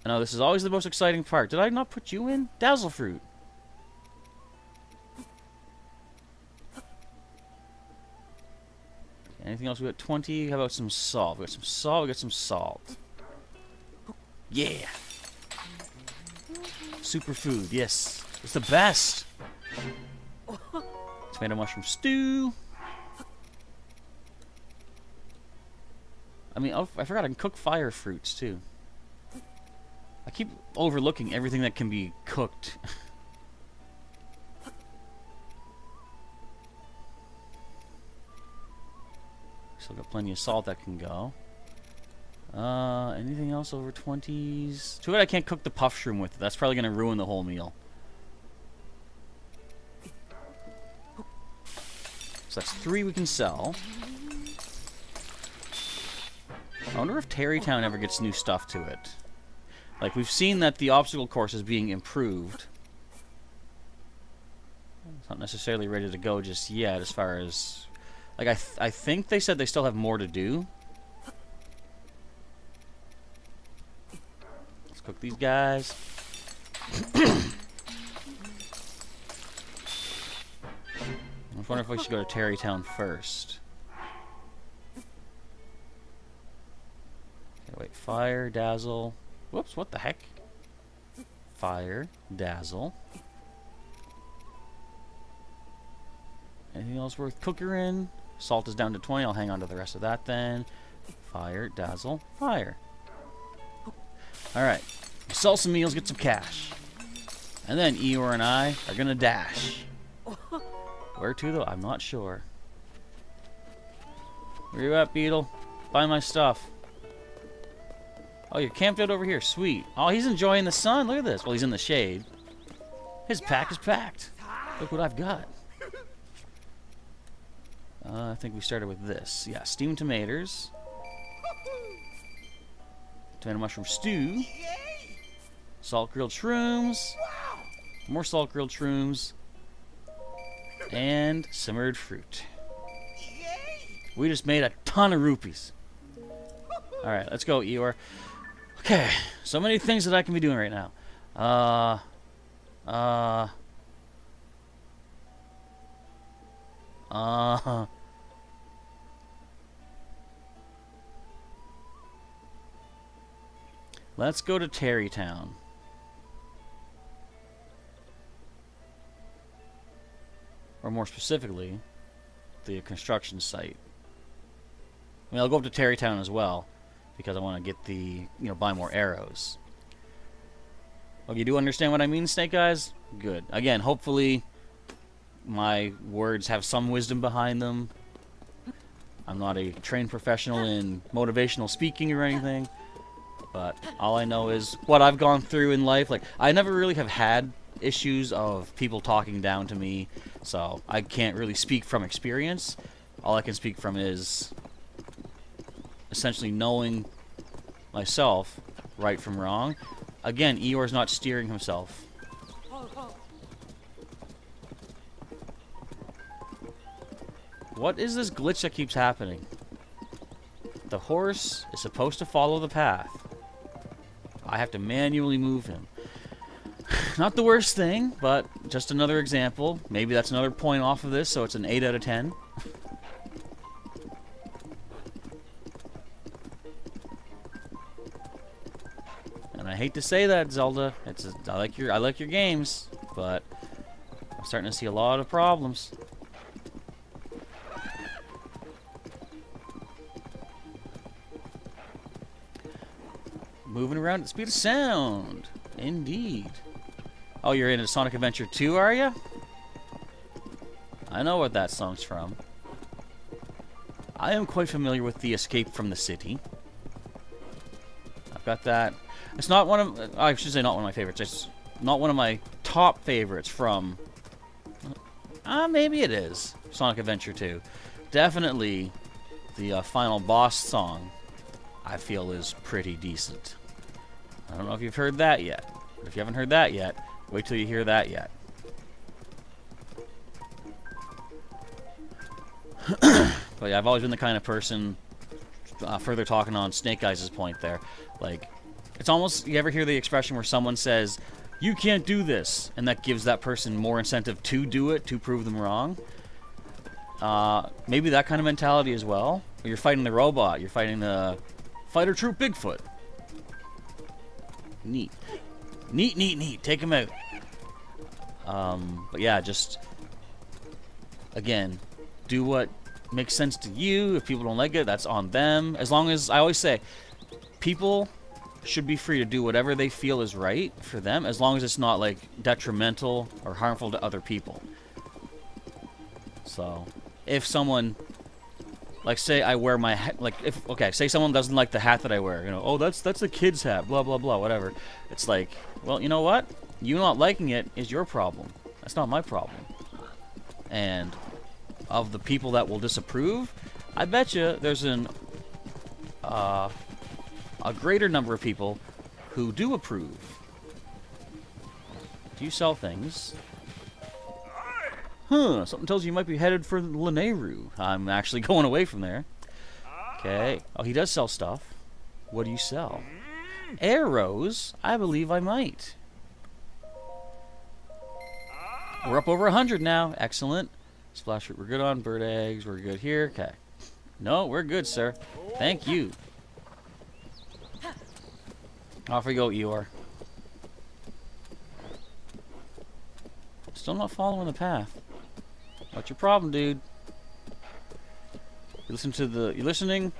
I know this is always the most exciting part. Did I not put you in? Dazzle fruit. Anything else? We got 20. How about some salt? We got some salt. We got some salt. Yeah. Superfood. Yes. It's the best. Tomato mushroom stew. I mean, oh, I forgot I can cook fire fruits too. I keep overlooking everything that can be cooked. Still got plenty of salt that can go. Anything else over 20s? Too bad I can't cook the puff shroom with it. That's probably going to ruin the whole meal. So that's 3 we can sell. I wonder if Terrytown ever gets new stuff to it. Like, we've seen that the obstacle course is being improved. It's not necessarily ready to go just yet as far as... Like, I think they said they still have more to do. Let's cook these guys. I wonder if we should go to Terrytown first. Okay, wait. Fire, dazzle. Whoops, what the heck? Fire, dazzle. Anything else worth cooking? Salt is down to 20. I'll hang on to the rest of that then. Fire, dazzle, fire. Alright. Sell some meals, get some cash. And then Eeyore and I are going to dash. Where to, though? I'm not sure. Where you at, Beetle? Buy my stuff. Oh, you're camped out over here. Sweet. Oh, he's enjoying the sun. Look at this. Well, he's in the shade. His pack is packed. Look what I've got. I think we started with this. Yeah, steamed tomatoes. Tomato mushroom stew. Salt grilled shrooms. More salt grilled shrooms. And simmered fruit. We just made a ton of rupees. Alright, let's go, Eeyore. Okay, so many things that I can be doing right now. Let's go to Terrytown. Or more specifically, the construction site. I mean, I'll go up to Terrytown as well, because I want to get the, buy more arrows. Oh, you do understand what I mean, Snake Eyes? Good. Again, hopefully my words have some wisdom behind them. I'm not a trained professional in motivational speaking or anything, but all I know is what I've gone through in life. Like, I never really have had issues of people talking down to me, so I can't really speak from experience. All I can speak from is essentially knowing myself, right from wrong. Again, Eeyore's not steering himself. What is this glitch that keeps happening? The horse is supposed to follow the path. I have to manually move him. Not the worst thing, but just another example. Maybe that's another point off of this, so it's an 8 out of 10. And I hate to say that, Zelda. I like your games, but I'm starting to see a lot of problems. Moving around at the speed of sound. Indeed. Oh, you're into Sonic Adventure 2, are you? I know what that song's from. I am quite familiar with the Escape from the City. I've got that. It's not one of... I should say not one of my favorites. It's not one of my top favorites from... maybe it is. Sonic Adventure 2. Definitely the final boss song, I feel, is pretty decent. I don't know if you've heard that yet. But if you haven't heard that yet, wait till you hear that yet. But yeah, I've always been the kind of person, further talking on Snake Eyes' point there, like, it's almost, you ever hear the expression where someone says, you can't do this, and that gives that person more incentive to do it, to prove them wrong? Maybe that kind of mentality as well. Or you're fighting the robot, you're fighting the fighter troop Bigfoot. Neat. Neat, neat, neat. Take him out. But yeah, just, again, do what makes sense to you. If people don't like it, that's on them. As long as, I always say, people should be free to do whatever they feel is right for them, as long as it's not, like, detrimental or harmful to other people. So, if someone, like, say I wear my hat, like, if, okay, say someone doesn't like the hat that I wear, you know, oh, that's a kid's hat, blah, blah, blah, whatever. It's like, well, you know what? You not liking it is your problem. That's not my problem. And of the people that will disapprove, I bet you there's a greater number of people who do approve. Do you sell things? Huh, something tells you you might be headed for Lanayru. I'm actually going away from there. Okay. Oh, he does sell stuff. What do you sell? Arrows? I believe I might. We're up over 100 now. Excellent. Splash root we're good on. Bird eggs, we're good here. Okay. No, we're good, sir. Thank you. Off we go, Eeyore. Still not following the path. What's your problem, dude? You listening?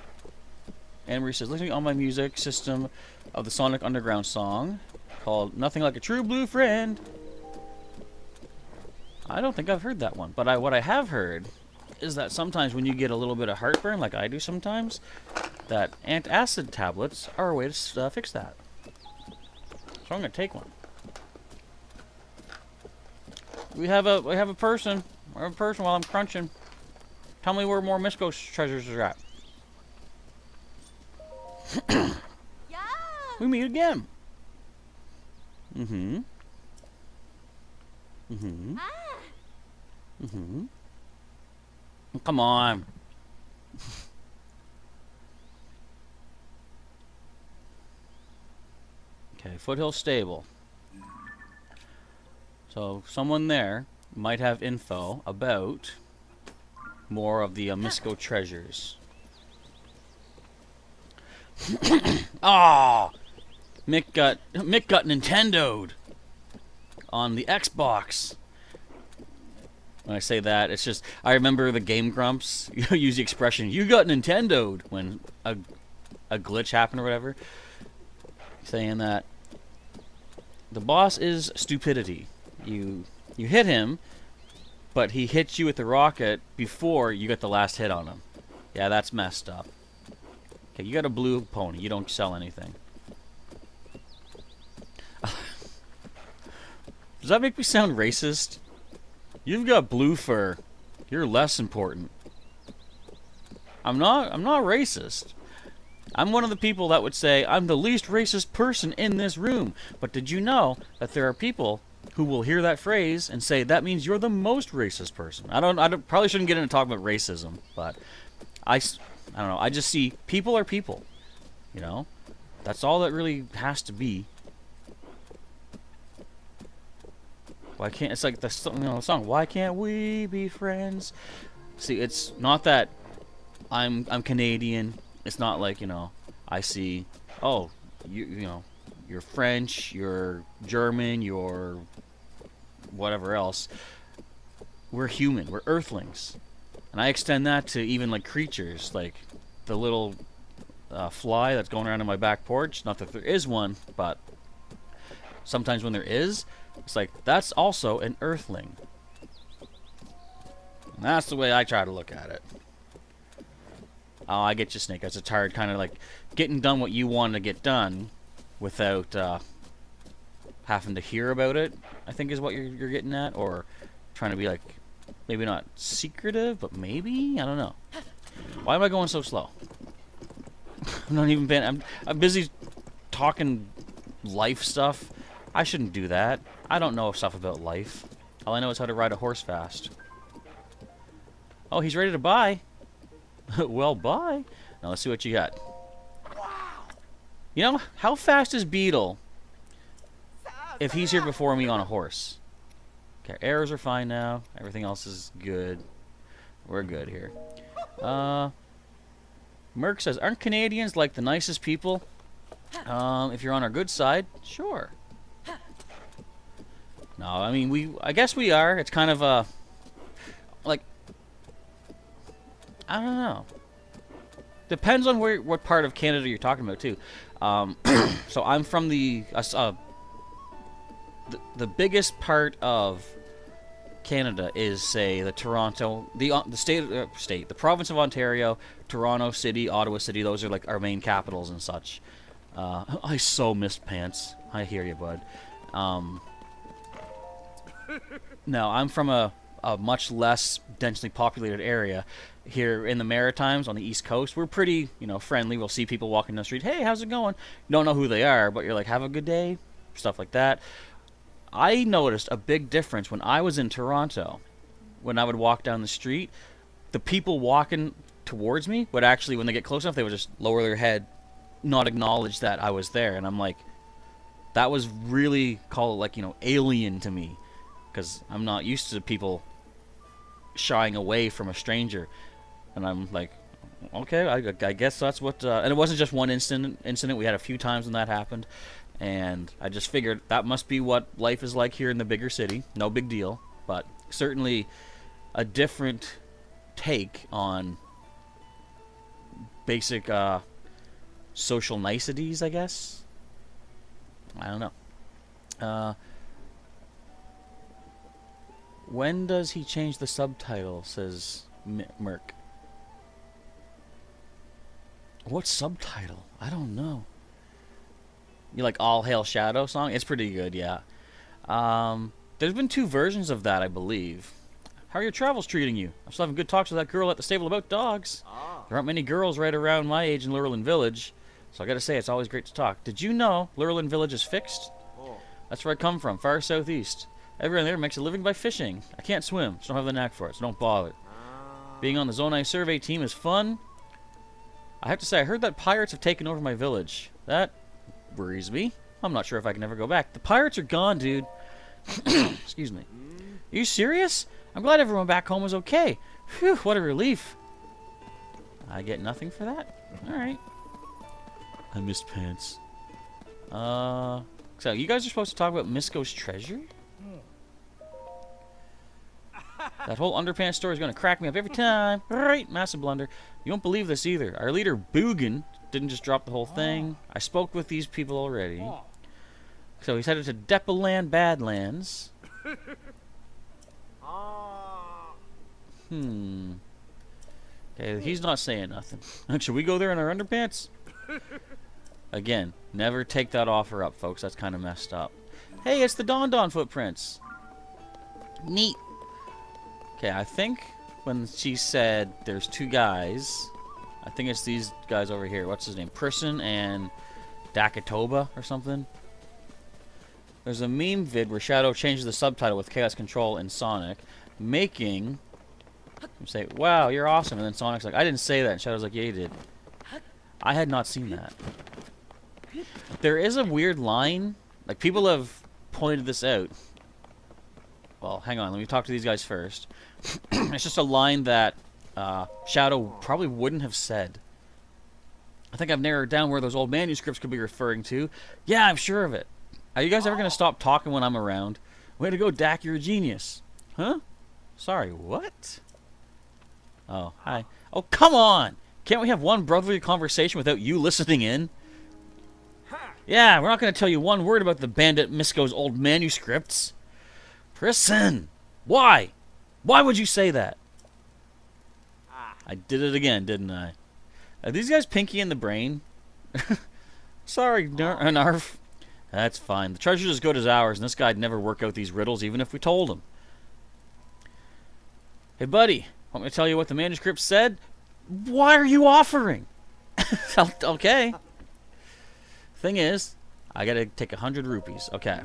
Anne Marie says, listening on my music system of the Sonic Underground song called Nothing Like a True Blue Friend. I don't think I've heard that one, but what I have heard is that sometimes when you get a little bit of heartburn, like I do sometimes, that antacid tablets are a way to fix that. So I'm gonna take one. We have a person. We have a person while I'm crunching. Tell me where more Misco treasures are at. Yeah. We meet again. Mm-hmm. Mm-hmm. Ah. Mm-hmm. Come on. Okay, Foothill Stable. So, someone there might have info about more of the Misco treasures. Ah! Mick got Nintendo'd on the Xbox. When I say that, it's just, I remember the Game Grumps use the expression, you got Nintendo'd, when a glitch happened or whatever. Saying that the boss is stupidity. You hit him, but he hits you with the rocket before you get the last hit on him. Yeah, that's messed up. Okay, you got a blue pony. You don't sell anything. Does that make me sound racist? You've got blue fur. You're less important. I'm not racist. I'm one of the people that would say I'm the least racist person in this room. But did you know that there are people who will hear that phrase and say that means you're the most racist person? I probably shouldn't get into talking about racism, but I don't know. I just see people are people. You know, that's all that really has to be. Why can't, it's like the song, why can't we be friends? See, it's not that I'm Canadian. It's not like, you know, I see, oh, you know, you're French, you're German, you're whatever else. We're human. We're earthlings. And I extend that to even like creatures, like the little fly that's going around on my back porch. Not that there is one, but sometimes when there is, It's like, that's also an earthling. And that's the way I try to look at it. Oh, I get you, Snake. It's tired kind of like getting done what you want to get done without having to hear about it, I think is what you're getting at. Or trying to be like, maybe not secretive, but maybe? I don't know. Why am I going so slow? I'm not even paying. I'm busy talking life stuff. I shouldn't do that. I don't know stuff about life. All I know is how to ride a horse fast. Oh, he's ready to buy. Well, buy. Now let's see what you got. You know, how fast is Beetle if he's here before me on a horse? Okay, arrows are fine now. Everything else is good. We're good here. Merc says, aren't Canadians like the nicest people? If you're on our good side, sure. No, I mean, I guess we are. It's kind of a, like, I don't know. Depends on what part of Canada you're talking about, too. So I'm from the biggest part of Canada is, say, the Toronto, the province of Ontario, Toronto City, Ottawa City. Those are like our main capitals and such. I so missed pants. I hear you, bud. No, I'm from a much less densely populated area here in the Maritimes on the East Coast. We're pretty, friendly. We'll see people walking down the street. Hey, how's it going? You don't know who they are, but you're like, have a good day, stuff like that. I noticed a big difference when I was in Toronto. When I would walk down the street, the people walking towards me would actually, when they get close enough, they would just lower their head, not acknowledge that I was there. And I'm like, that was really alien to me, because I'm not used to people shying away from a stranger. And I'm like, okay, I guess that's what. And it wasn't just one incident. We had a few times when that happened. And I just figured that must be what life is like here in the bigger city. No big deal. But certainly a different take on basic social niceties, I guess. I don't know. When does he change the subtitle, says Merc. What subtitle? I don't know. You like All Hail Shadow song? It's pretty good, yeah. There's been 2 versions of that, I believe. How are your travels treating you? I'm still having good talks with that girl at the stable about dogs. There aren't many girls right around my age in Hyrulean Village, so I gotta say, it's always great to talk. Did you know Hyrulean Village is fixed? That's where I come from, far southeast. Everyone there makes a living by fishing. I can't swim, so don't have the knack for it, so don't bother. Being on the Zone I survey team is fun. I have to say, I heard that pirates have taken over my village. That worries me. I'm not sure if I can ever go back. The pirates are gone, dude. Excuse me. Are you serious? I'm glad everyone back home was okay. Phew, what a relief. I get nothing for that? Alright. I missed pants. So you guys are supposed to talk about Misko's treasure? That whole underpants story is going to crack me up every time. Right, massive blunder. You won't believe this either. Our leader, Boogan, didn't just drop the whole thing. I spoke with these people already. So he's headed to Depaland Badlands. Okay, he's not saying nothing. Should we go there in our underpants? Again, never take that offer up, folks. That's kind of messed up. Hey, it's the Don footprints. Neat. Okay, I think when she said there's 2 guys, I think it's these guys over here. What's his name? Person and Dakatoba or something. There's a meme vid where Shadow changes the subtitle with Chaos Control in Sonic, making him say, wow, you're awesome. And then Sonic's like, I didn't say that. And Shadow's like, yeah, you did. I had not seen that. There is a weird line. Like, people have pointed this out. Well, hang on. Let me talk to these guys first. It's just a line that Shadow probably wouldn't have said. I think I've narrowed down where those old manuscripts could be referring to. Yeah, I'm sure of it. Are you guys ever going to stop talking when I'm around? Way to go, Dak. You're a genius. Huh? Sorry, what? Oh, hi. Oh, come on! Can't we have one brotherly conversation without you listening in? Yeah, we're not going to tell you one word about the bandit Misko's old manuscripts. Prison! Why? Why would you say that? I did it again, didn't I? Are these guys Pinky in the brain? Sorry, Narf. That's fine. The treasure's as good as ours, and this guy'd never work out these riddles even if we told him. Hey, buddy, want me to tell you what the manuscript said? Why are you offering? Okay. Thing is, I gotta take 100 rupees. Okay.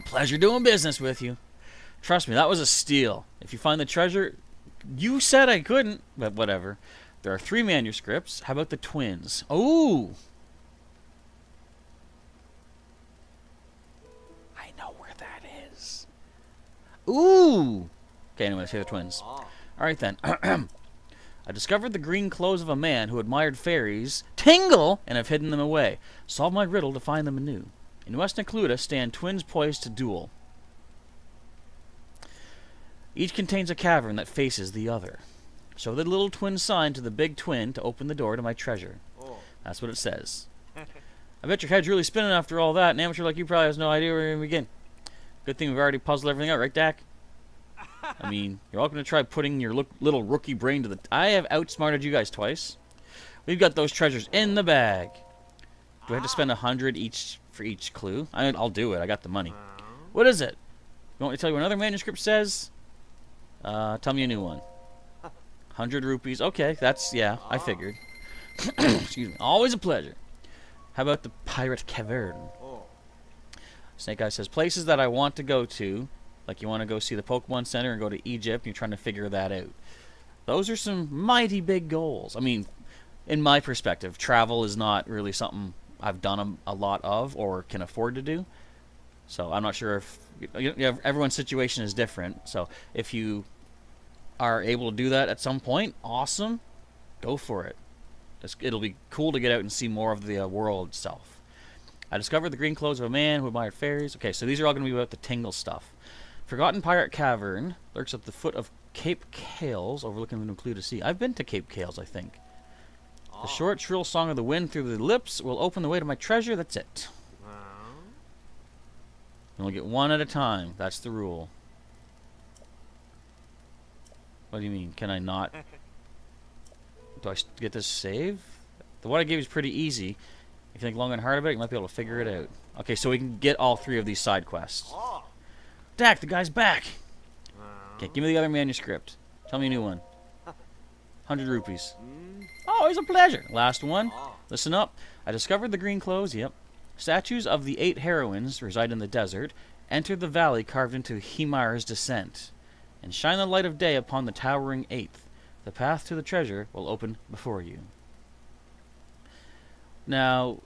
Pleasure doing business with you. Trust me, that was a steal. If you find the treasure, you said I couldn't, but whatever. There are 3 manuscripts. How about the twins? Ooh. I know where that is. Ooh. Okay, anyways, here are the twins. Alright then. I discovered the green clothes of a man who admired fairies, tingle, and have hidden them away. Solve my riddle to find them anew. In West Necluda stand twins poised to duel. Each contains a cavern that faces the other. Show the little twin sign to the big twin to open the door to my treasure. That's what it says. I bet your head's really spinning after all that. An amateur like you probably has no idea where we're going to begin. Good thing we've already puzzled everything out, right, Dak? I mean, you're welcome to try putting your little rookie brain to the... I have outsmarted you guys twice. We've got those treasures in the bag. Do I have to spend 100 each for each clue? I'll do it. I got the money. What is it? You want me to tell you what another manuscript says? Tell me a new one. 100 rupees. Okay, that's... Yeah, I figured. Excuse me. Always a pleasure. How about the Pirate Cavern? Snake Eye says, places that I want to go to... Like you want to go see the Pokemon Center and go to Egypt, and you're trying to figure that out. Those are some mighty big goals. I mean, in my perspective, travel is not really something I've done a lot of or can afford to do. So I'm not sure if... everyone's situation is different. So if you are able to do that at some point, awesome. Go for it. It'll be cool to get out and see more of the world itself. I discovered the green clothes of a man who admired fairies. Okay, so these are all going to be about the tingle stuff. Forgotten Pirate Cavern lurks at the foot of Cape Kales, overlooking the Necluda Sea. I've been to Cape Kales, I think. The short, shrill song of the wind through the lips will open the way to my treasure. That's it. You only get one at a time. That's the rule. What do you mean? Can I not? Do I get this save? The one I gave you is pretty easy. If you think long and hard about it, you might be able to figure it out. Okay, so we can get all 3 of these side quests. Dak, the guy's back. Okay, give me the other manuscript. Tell me a new one. 100 rupees. Always a pleasure. Last one. Listen up. I discovered the green clothes. Yep. Statues of the 8 heroines reside in the desert. Enter the valley carved into Hymar's descent. And shine the light of day upon the towering 8th. The path to the treasure will open before you. Now,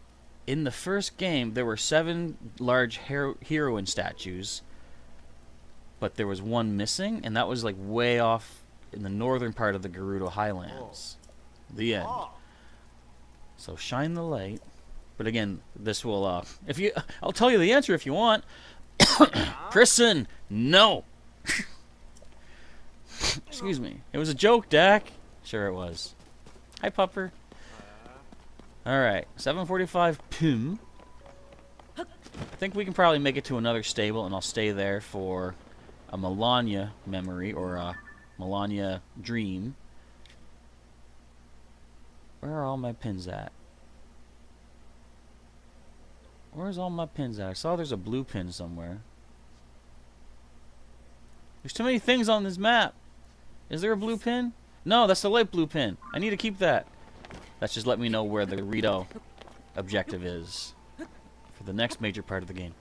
in the first game, there were 7 large heroine statues. But there was one missing, and that was like way off in the northern part of the Gerudo Highlands. The end. So shine the light. But again, this will I'll tell you the answer if you want. Prison, no. Excuse me. It was a joke, Dak. Sure it was. Hi, Pupper. All right, 7:45 p.m. I think we can probably make it to another stable, and I'll stay there for a Melania memory or a Melania dream. Where are all my pins at? Where's all my pins at? I saw there's a blue pin somewhere. There's too many things on this map. Is there a blue pin? No, that's the light blue pin. I need to keep that. That's just let me know where the Rito objective is for the next major part of the game.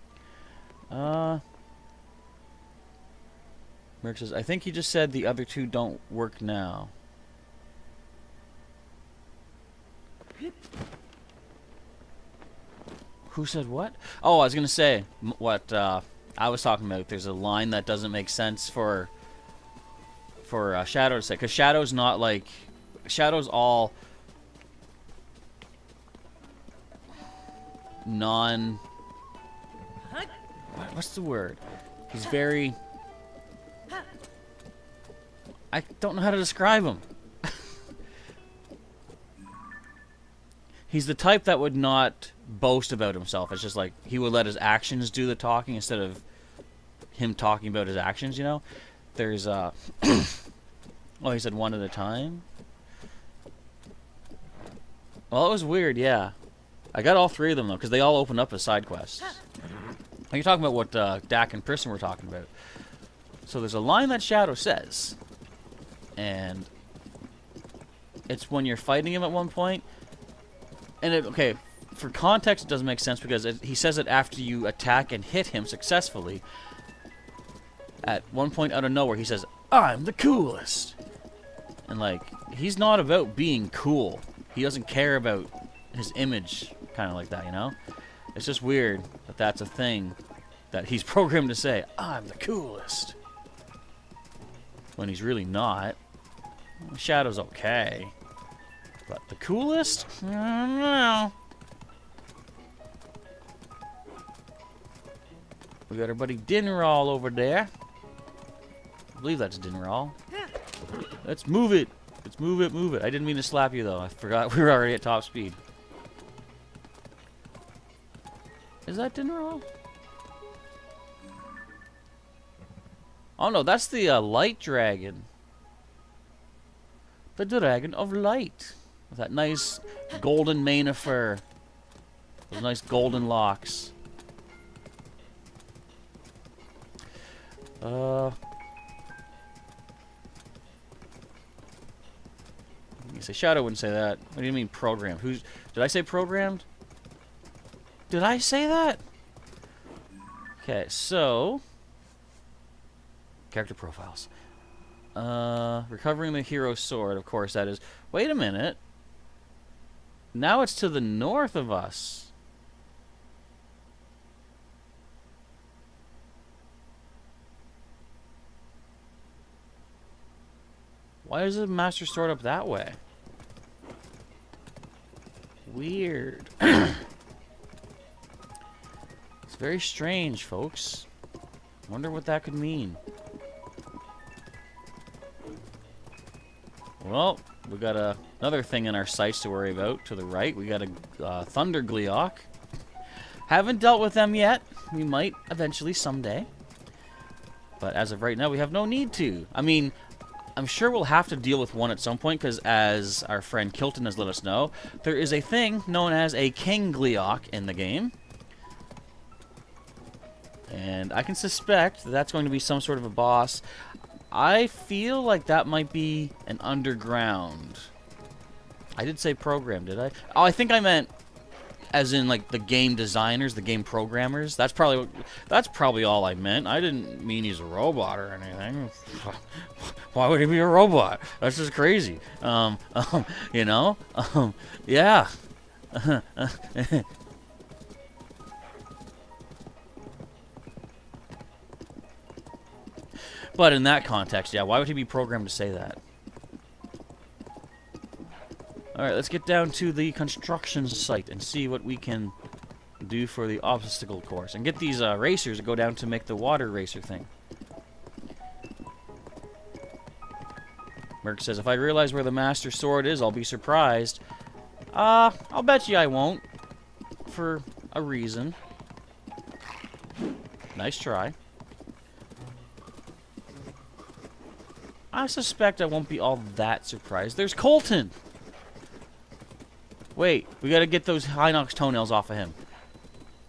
Merc says, I think he just said the other 2 don't work now. Who said what? Oh, I was going to say what I was talking about. There's a line that doesn't make sense for Shadow to say. Because Shadow's not like... Shadow's all... What's the word? He's very... I don't know how to describe him. he's the type that would not boast about himself. It's just like he would let his actions do the talking instead of him talking about his actions, you know? There's, oh, he said one at a time? Well, it was weird, yeah. I got all three of them, though, because they all open up as side quests. Are you talking about what Dak and Prism were talking about? So there's a line that Shadow says, and it's when you're fighting him at one point, and okay, for context it doesn't make sense because he says it after you attack and hit him successfully. At one point out of nowhere he says, "I'm the coolest," and like, he's not about being cool. He doesn't care about his image, kind of like that, you know? It's just weird that that's a thing that he's programmed to say, "I'm the coolest," when he's really not. Shadow's okay, but the coolest? I don't know. We got our buddy Dinral over there. I believe that's Dinral. Let's move it. Let's move it, move it. I didn't mean to slap you, though. I forgot we were already at top speed. Is that Dinral? Oh, no, that's the light dragon. The dragon of light. With that nice golden mane of fur. Those nice golden locks. You say Shadow wouldn't say that. What do you mean programmed? Did I say programmed? Did I say that? Okay, so character profiles. Recovering the hero sword, of course that is. Wait a minute. Now it's to the north of us. Why is the Master Sword up that way? Weird. It's very strange, folks. Wonder what that could mean. Well, we got another thing in our sights to worry about. To the right, we got a Thunder Gleeok. Haven't dealt with them yet. We might eventually someday. But as of right now, we have no need to. I mean, I'm sure we'll have to deal with one at some point, because as our friend Kilton has let us know, there is a thing known as a King Gleeok in the game. And I can suspect that that's going to be some sort of a boss. I feel like that might be an underground. I did say program, did I? Oh, I think I meant as in like the game designers, the game programmers. That's probably all I meant. I didn't mean he's a robot or anything. Why would he be a robot? That's just crazy. You know? Yeah. But in that context, yeah, why would he be programmed to say that? Alright, let's get down to the construction site and see what we can do for the obstacle course. And get these racers to go down to make the water racer thing. Merc says, if I realize where the Master Sword is, I'll be surprised. I'll bet you I won't. For a reason. Nice try. I suspect I won't be all that surprised. There's Colton! Wait, we gotta get those Hinox toenails off of him.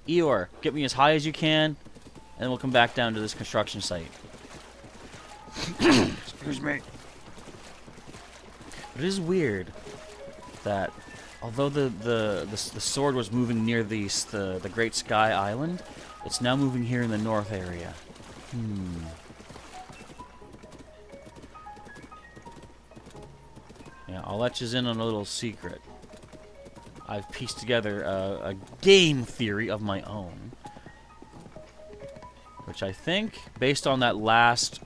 Eeyore, get me as high as you can, and we'll come back down to this construction site. Excuse me. But it is weird that although the sword was moving near the Great Sky Island, it's now moving here in the north area. Yeah, I'll let you in on a little secret. I've pieced together a game theory of my own, which I think, based on that last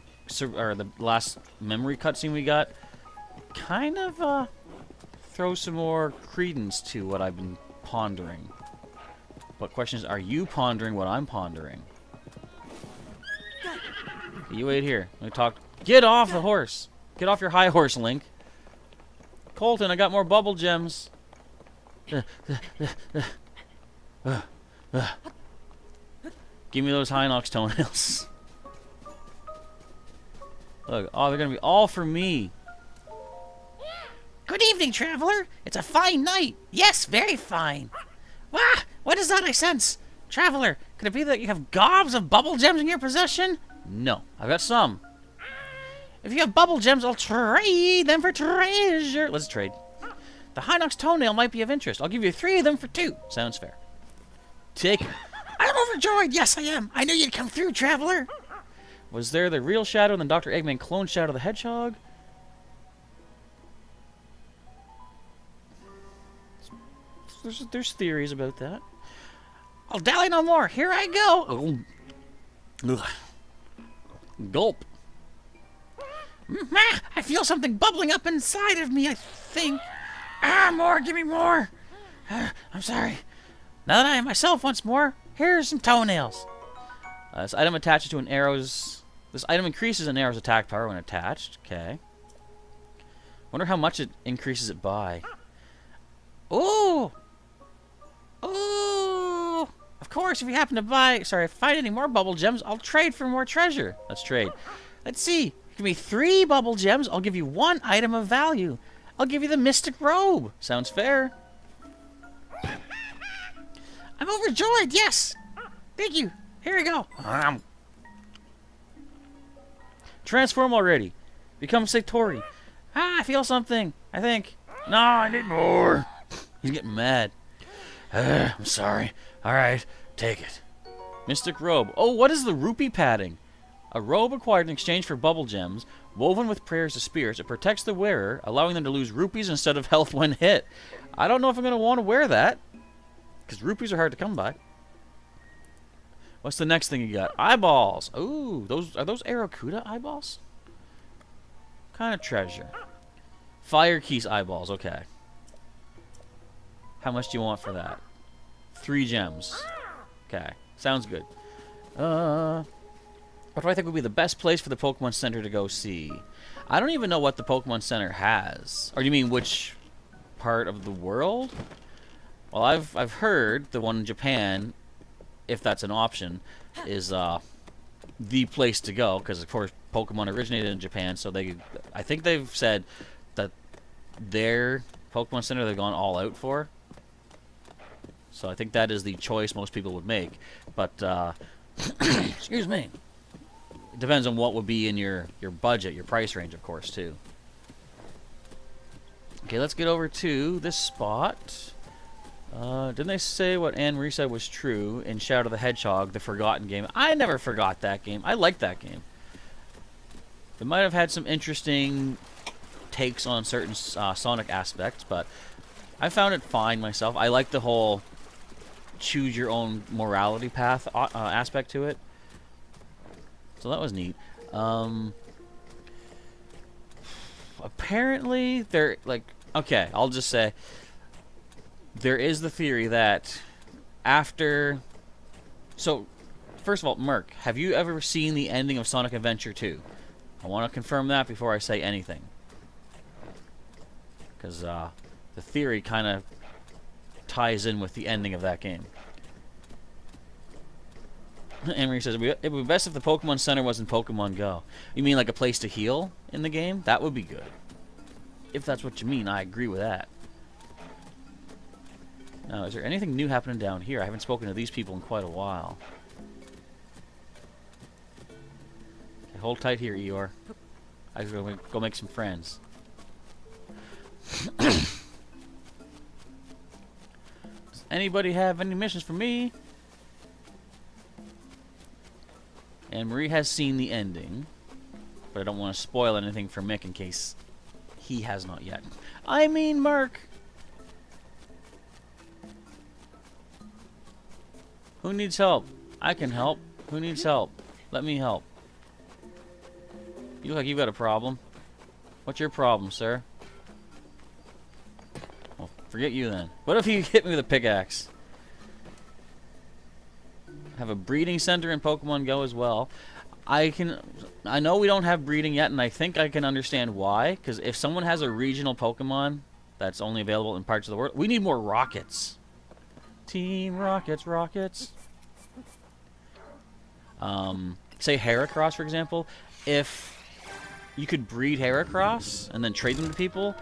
memory cutscene we got, kind of throw some more credence to what I've been pondering. But question is, are you pondering what I'm pondering? You wait here. Let me talk. Get off the horse. Get off your high horse, Link. Colton, I got more bubble gems. Give me those Hinox toenails. Look, oh, they're gonna be all for me. Good evening, traveler. It's a fine night. Yes, very fine. Wah! What is that I sense? Traveler, could it be that you have gobs of bubble gems in your possession? No, I've got some. If you have bubble gems, I'll trade them for treasure. Let's trade. The Hinox toenail might be of interest. I'll give you 3 of them for 2. Sounds fair. Take it. I'm overjoyed. Yes, I am. I knew you'd come through, traveler. Was there the real Shadow and the Dr. Eggman clone Shadow the Hedgehog? There's theories about that. I'll dally no more. Here I go. Ugh. Gulp. I feel something bubbling up inside of me, I think. More. Give me more. I'm sorry. Now that I am myself once more, here's some toenails. This item attaches to an arrow's... This item increases an arrow's attack power when attached. Okay. Wonder how much it increases it by. Ooh. Ooh. Of course, if you happen to find any more bubble gems, I'll trade for more treasure. Let's trade. Let's see. Give me 3 bubble gems. I'll give you 1 item of value. I'll give you the mystic robe. Sounds fair. I'm overjoyed. Yes. Thank you. Here we go. Transform already. Become Satori. I feel something. I think. No, I need more. He's getting mad. I'm sorry. Alright, take it. Mystic robe. Oh, what is the rupee padding? A robe acquired in exchange for bubble gems, woven with prayers to spirits. It protects the wearer, allowing them to lose rupees instead of health when hit. I don't know if I'm going to want to wear that, because rupees are hard to come by. What's the next thing you got? Eyeballs. Ooh, are those Aracuda eyeballs? Kind of treasure. Fire Keys eyeballs. Okay. How much do you want for that? 3 gems. Okay. Sounds good. What do I think would be the best place for the Pokemon Center to go see? I don't even know what the Pokemon Center has. Or do you mean which part of the world? Well, I've heard the one in Japan, if that's an option, is the place to go, because of course Pokemon originated in Japan, so I think they've said that their Pokemon Center they've gone all out for. So I think that is the choice most people would make. But excuse me. It depends on what would be in your budget, your price range, of course, too. Okay, let's get over to this spot. Didn't they say what Anne-Marie said was true in Shadow the Hedgehog, the forgotten game? I never forgot that game. I liked that game. It might have had some interesting takes on certain Sonic aspects, but I found it fine myself. I like the whole choose your own morality path aspect to it. So that was neat. Apparently, they're like... Okay, I'll just say... There is the theory that after... So, first of all, Merc, have you ever seen the ending of Sonic Adventure 2? I want to confirm that before I say anything. Because the theory kind of ties in with the ending of that game. Emery says, it would be best if the Pokemon Center was in Pokemon Go. You mean like a place to heal in the game? That would be good. If that's what you mean, I agree with that. Now, is there anything new happening down here? I haven't spoken to these people in quite a while. Okay, hold tight here, Eeyore. I gotta go make some friends. Does anybody have any missions for me? And Marie has seen the ending, but I don't want to spoil anything for Mick in case he has not yet. I mean, Mark. Who needs help? I can help. Who needs help? Let me help. You look like you've got a problem. What's your problem, sir? Well, forget you then. What if you hit me with a pickaxe? Have a breeding center in Pokemon Go as well. I know we don't have breeding yet, and I think I can understand why. Because if someone has a regional Pokemon that's only available in parts of the world. We need more rockets. Team Rockets, rockets. Say Heracross, for example. If you could breed Heracross and then trade them to people,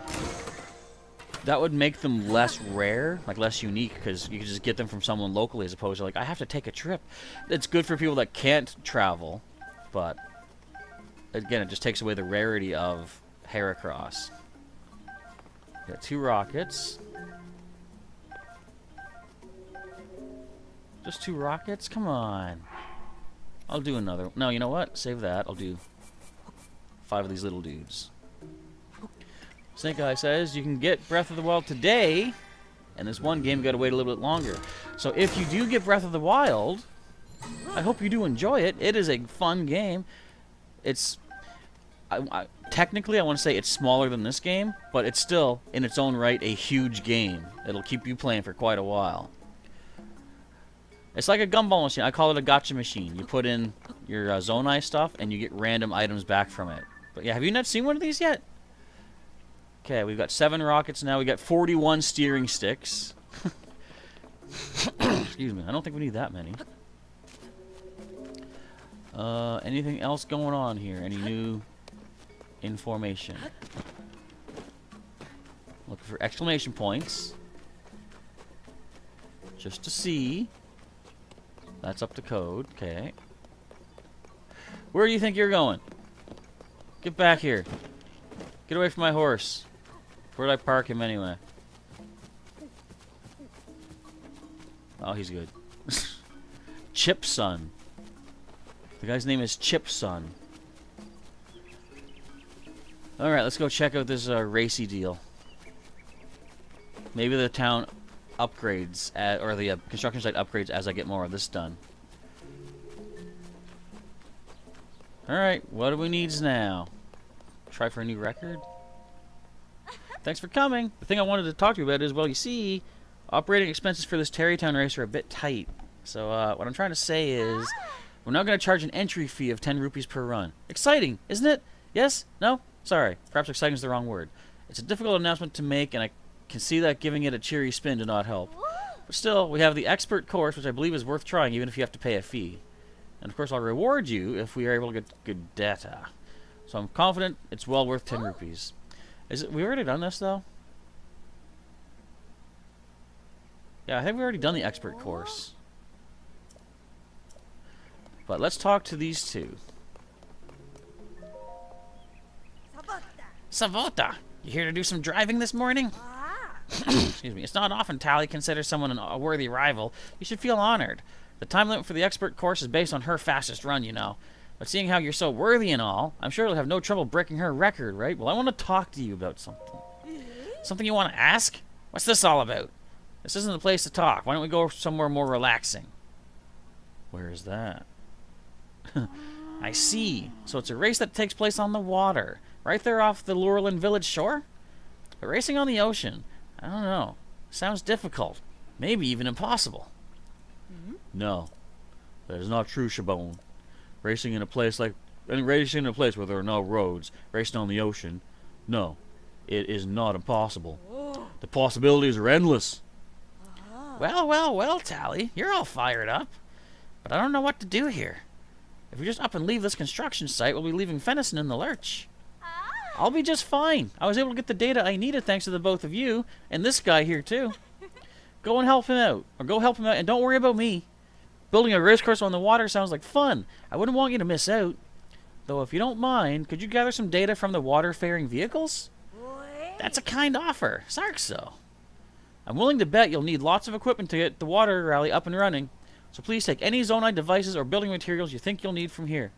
that would make them less rare, like less unique, because you could just get them from someone locally as opposed to like, I have to take a trip. It's good for people that can't travel, but again, it just takes away the rarity of Heracross. Got 2 rockets. Just 2 rockets? Come on. I'll do another. No, you know what? Save that. I'll do 5 of these little dudes. Snake Eye says you can get Breath of the Wild today, and this one game you gotta wait a little bit longer. So if you do get Breath of the Wild, I hope you do enjoy it. It is a fun game. It's technically, I want to say it's smaller than this game, but it's still, in its own right, a huge game. It'll keep you playing for quite a while. It's like a gumball machine. I call it a gotcha machine. You put in your Zonai stuff, and you get random items back from it. But yeah, have you not seen one of these yet? Okay, we've got 7 rockets now. We got 41 steering sticks. Excuse me. I don't think we need that many. Anything else going on here? Any new information? Looking for exclamation points. Just to see. That's up to code. Okay. Where do you think you're going? Get back here. Get away from my horse. Where'd I park him anyway? Oh, he's good. Chip Son. The guy's name is Chip Son. Alright, let's go check out this racy deal. Maybe the town upgrades, or the construction site upgrades as I get more of this done. Alright, what do we need now? Try for a new record? Thanks for coming. The thing I wanted to talk to you about is, well, you see, operating expenses for this Terrytown race are a bit tight. So what I'm trying to say is, we're now going to charge an entry fee of 10 rupees per run. Exciting, isn't it? Yes? No? Sorry. Perhaps exciting is the wrong word. It's a difficult announcement to make, and I can see that giving it a cheery spin did not help. But still, we have the expert course, which I believe is worth trying, even if you have to pay a fee. And of course, I'll reward you if we are able to get good data. So I'm confident it's well worth 10 rupees. Is it? We already done this, though? Yeah, I think we already done the expert course. But let's talk to these two. Savota, you here to do some driving this morning? Excuse me. It's not often Tally considers someone a worthy rival. You should feel honored. The time limit for the expert course is based on her fastest run, you know. But seeing how you're so worthy and all, I'm sure you'll have no trouble breaking her record, right? Well, I want to talk to you about something. Something you want to ask? What's this all about? This isn't the place to talk. Why don't we go somewhere more relaxing? Where is that? I see. So it's a race that takes place on the water. Right there off the Hyrulean village shore? But racing on the ocean, I don't know. Sounds difficult. Maybe even impossible. No. That is not true, Shabone. Racing in a place where there are no roads, racing on the ocean, no. It is not impossible. The possibilities are endless. Well, well, well, Tally. You're all fired up. But I don't know what to do here. If we just up and leave this construction site, we'll be leaving Fennison in the lurch. I'll be just fine. I was able to get the data I needed thanks to the both of you, and this guy here too. Go and help him out. Or go help him out, and don't worry about me. Building a race course on the water sounds like fun. I wouldn't want you to miss out. Though if you don't mind, could you gather some data from the water-faring vehicles? That's a kind offer. Sarkso. I'm willing to bet you'll need lots of equipment to get the water rally up and running. So please take any Zonai devices or building materials you think you'll need from here.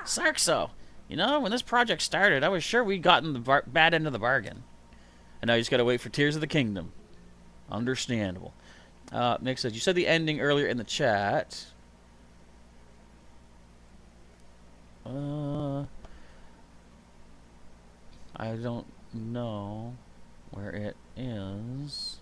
Sarkso. You know, when this project started, I was sure we'd gotten the bad end of the bargain. And now you just gotta wait for Tears of the Kingdom. Understandable. Nick says, you said the ending earlier in the chat. I don't know where it is.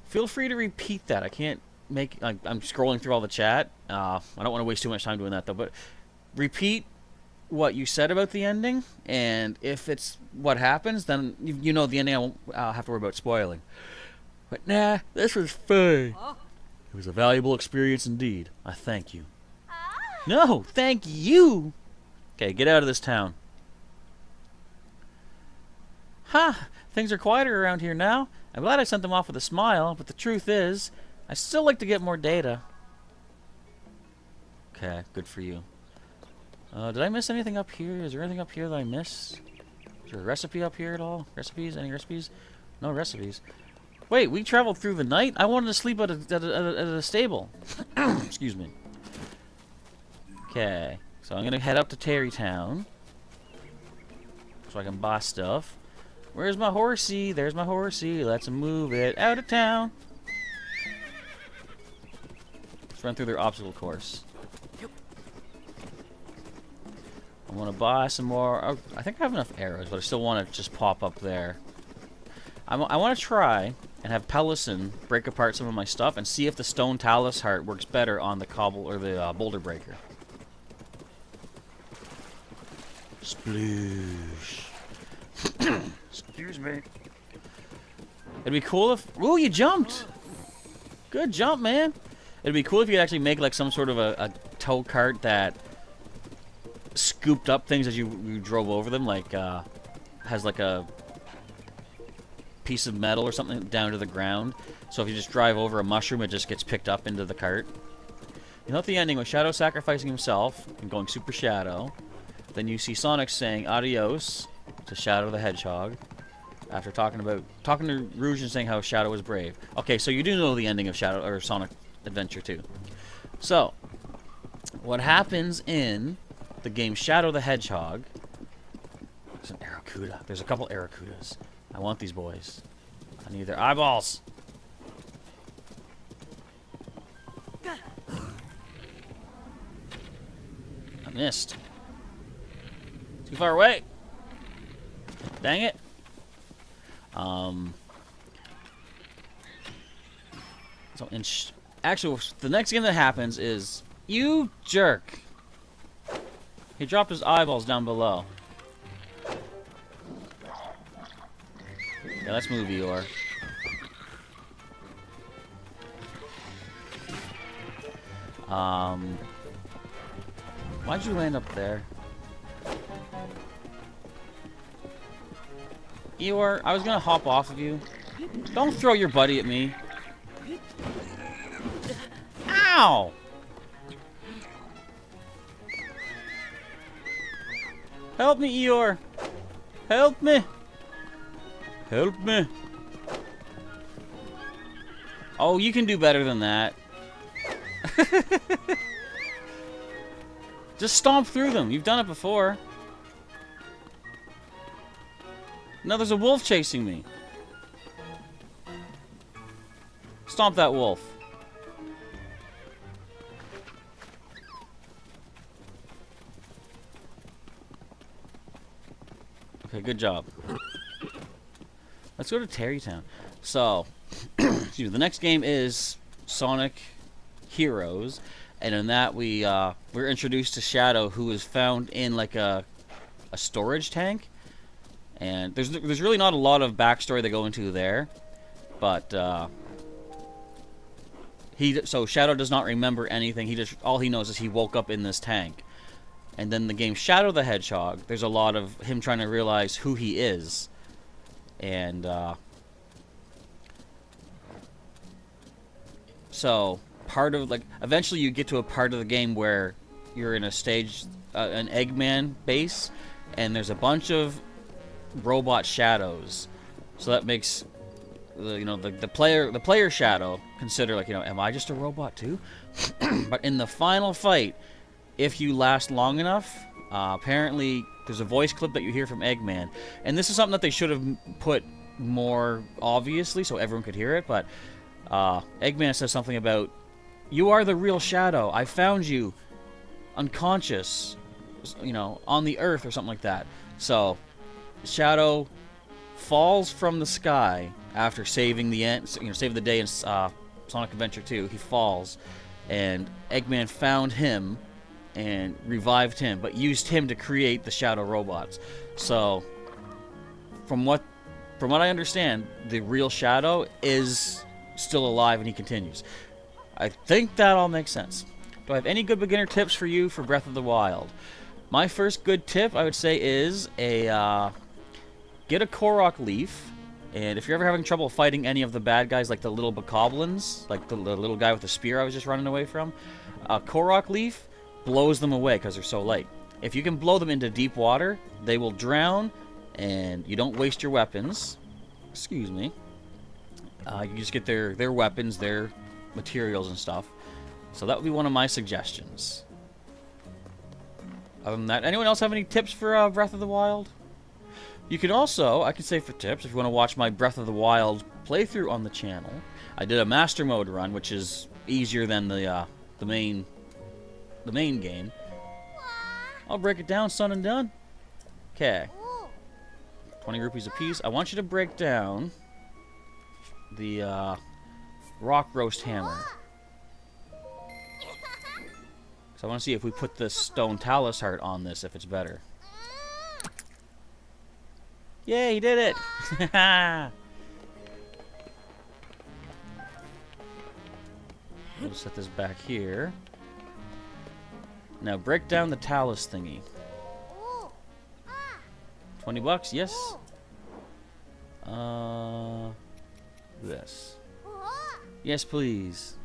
Feel free to repeat that. I can't make... I'm scrolling through all the chat. I don't want to waste too much time doing that, though. But repeat what you said about the ending, and if it's what happens, then you know the ending. I won't have to worry about spoiling. But nah, this was fun. Oh. It was a valuable experience indeed. I thank you. Ah. No, thank you. Okay, get out of this town. Ha! Things are quieter around here now. I'm glad I sent them off with a smile, but the truth is, I still like to get more data. Okay, good for you. Did I miss anything up here? Is there anything up here that I missed? Is there a recipe up here at all? Recipes? Any recipes? No recipes. Wait, we traveled through the night? I wanted to sleep at a stable. Excuse me. Okay, so I'm gonna head up to Terrytown so I can buy stuff. Where's my horsey? There's my horsey. Let's move it out of town. Let's run through their obstacle course. I want to buy some more. Oh, I think I have enough arrows, but I still want to just pop up there. I want to try and have Pellison break apart some of my stuff and see if the stone talus heart works better on the cobble or the boulder breaker. Sploosh. Excuse me. It'd be cool if... Ooh, you jumped! Good jump, man. It'd be cool if you could actually make like some sort of a tow cart that scooped up things as you drove over them, like has like a piece of metal or something down to the ground. So if you just drive over a mushroom, it just gets picked up into the cart. You know, at the ending, with Shadow sacrificing himself and going Super Shadow, then you see Sonic saying adios to Shadow the Hedgehog after talking to Rouge and saying how Shadow was brave. Okay, so you do know the ending of Shadow or Sonic Adventure 2. So, what happens in the game Shadow the Hedgehog? There's an Aracuda. There's a couple Aracudas. I want these boys. I need their eyeballs. I missed. Too far away. Dang it. So actually, the next game that happens is you jerk. He dropped his eyeballs down below. Yeah, let's move, Eeyore. Why'd you land up there? Eeyore, I was gonna hop off of you. Don't throw your buddy at me. Ow! Help me, Eeyore! Help me! Help me! Oh, you can do better than that. Just stomp through them. You've done it before. No, there's a wolf chasing me. Stomp that wolf. Okay, good job. Let's go to Terrytown. So, excuse me, the next game is Sonic Heroes, and in that we're introduced to Shadow, who is found in like a storage tank. And there's really not a lot of backstory they go into there, but so Shadow does not remember anything. All he knows is he woke up in this tank. And then the game Shadow the Hedgehog, there's a lot of him trying to realize who he is, and so part of eventually you get to a part of the game where you're in a stage, an Eggman base, and there's a bunch of robot shadows, so that makes the player Shadow consider am I just a robot too? But in the final fight, if you last long enough, apparently there's a voice clip that you hear from Eggman, and this is something that they should have put more obviously so everyone could hear it, but Eggman says something about, "You are the real Shadow. I found you unconscious, on the earth," or something like that. So Shadow falls from the sky after saving the day in Sonic Adventure 2. He falls, and Eggman found him and revived him, but used him to create the shadow robots. So, from what I understand, the real Shadow is still alive and he continues. I think that all makes sense. Do I have any good beginner tips for you for Breath of the Wild? My first good tip, I would say, is get a Korok leaf, and if you're ever having trouble fighting any of the bad guys, like the little bokoblins, like the little guy with the spear I was just running away from, a Korok leaf blows them away because they're so light. If you can blow them into deep water, they will drown, and you don't waste your weapons. Excuse me. You just get their weapons, their materials and stuff. So that would be one of my suggestions. Other than that, anyone else have any tips for Breath of the Wild? You can also, I can say for tips, if you want to watch my Breath of the Wild playthrough on the channel, I did a Master Mode run, which is easier than the main game. I'll break it down, son and done. Okay. 20 rupees apiece. I want you to break down the rock roast hammer. So I want to see if we put this stone talus heart on this, if it's better. Yay, he did it! We'll set this back here. Now break down the talus thingy. 20 bucks, yes. This. Yes, please.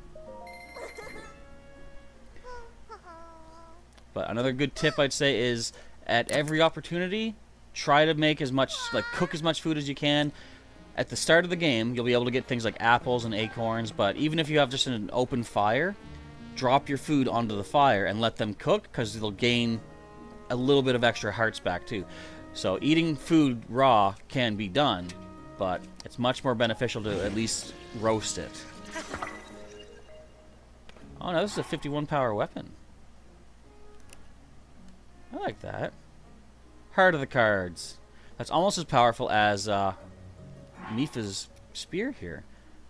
But another good tip I'd say is, at every opportunity, try to make as much, cook as much food as you can. At the start of the game, you'll be able to get things like apples and acorns, but even if you have just an open fire, drop your food onto the fire and let them cook, because they'll gain a little bit of extra hearts back too. So eating food raw can be done, but it's much more beneficial to at least roast it. Oh no, this is a 51 power weapon. I like that. Heart of the cards. That's almost as powerful as Mipha's spear here,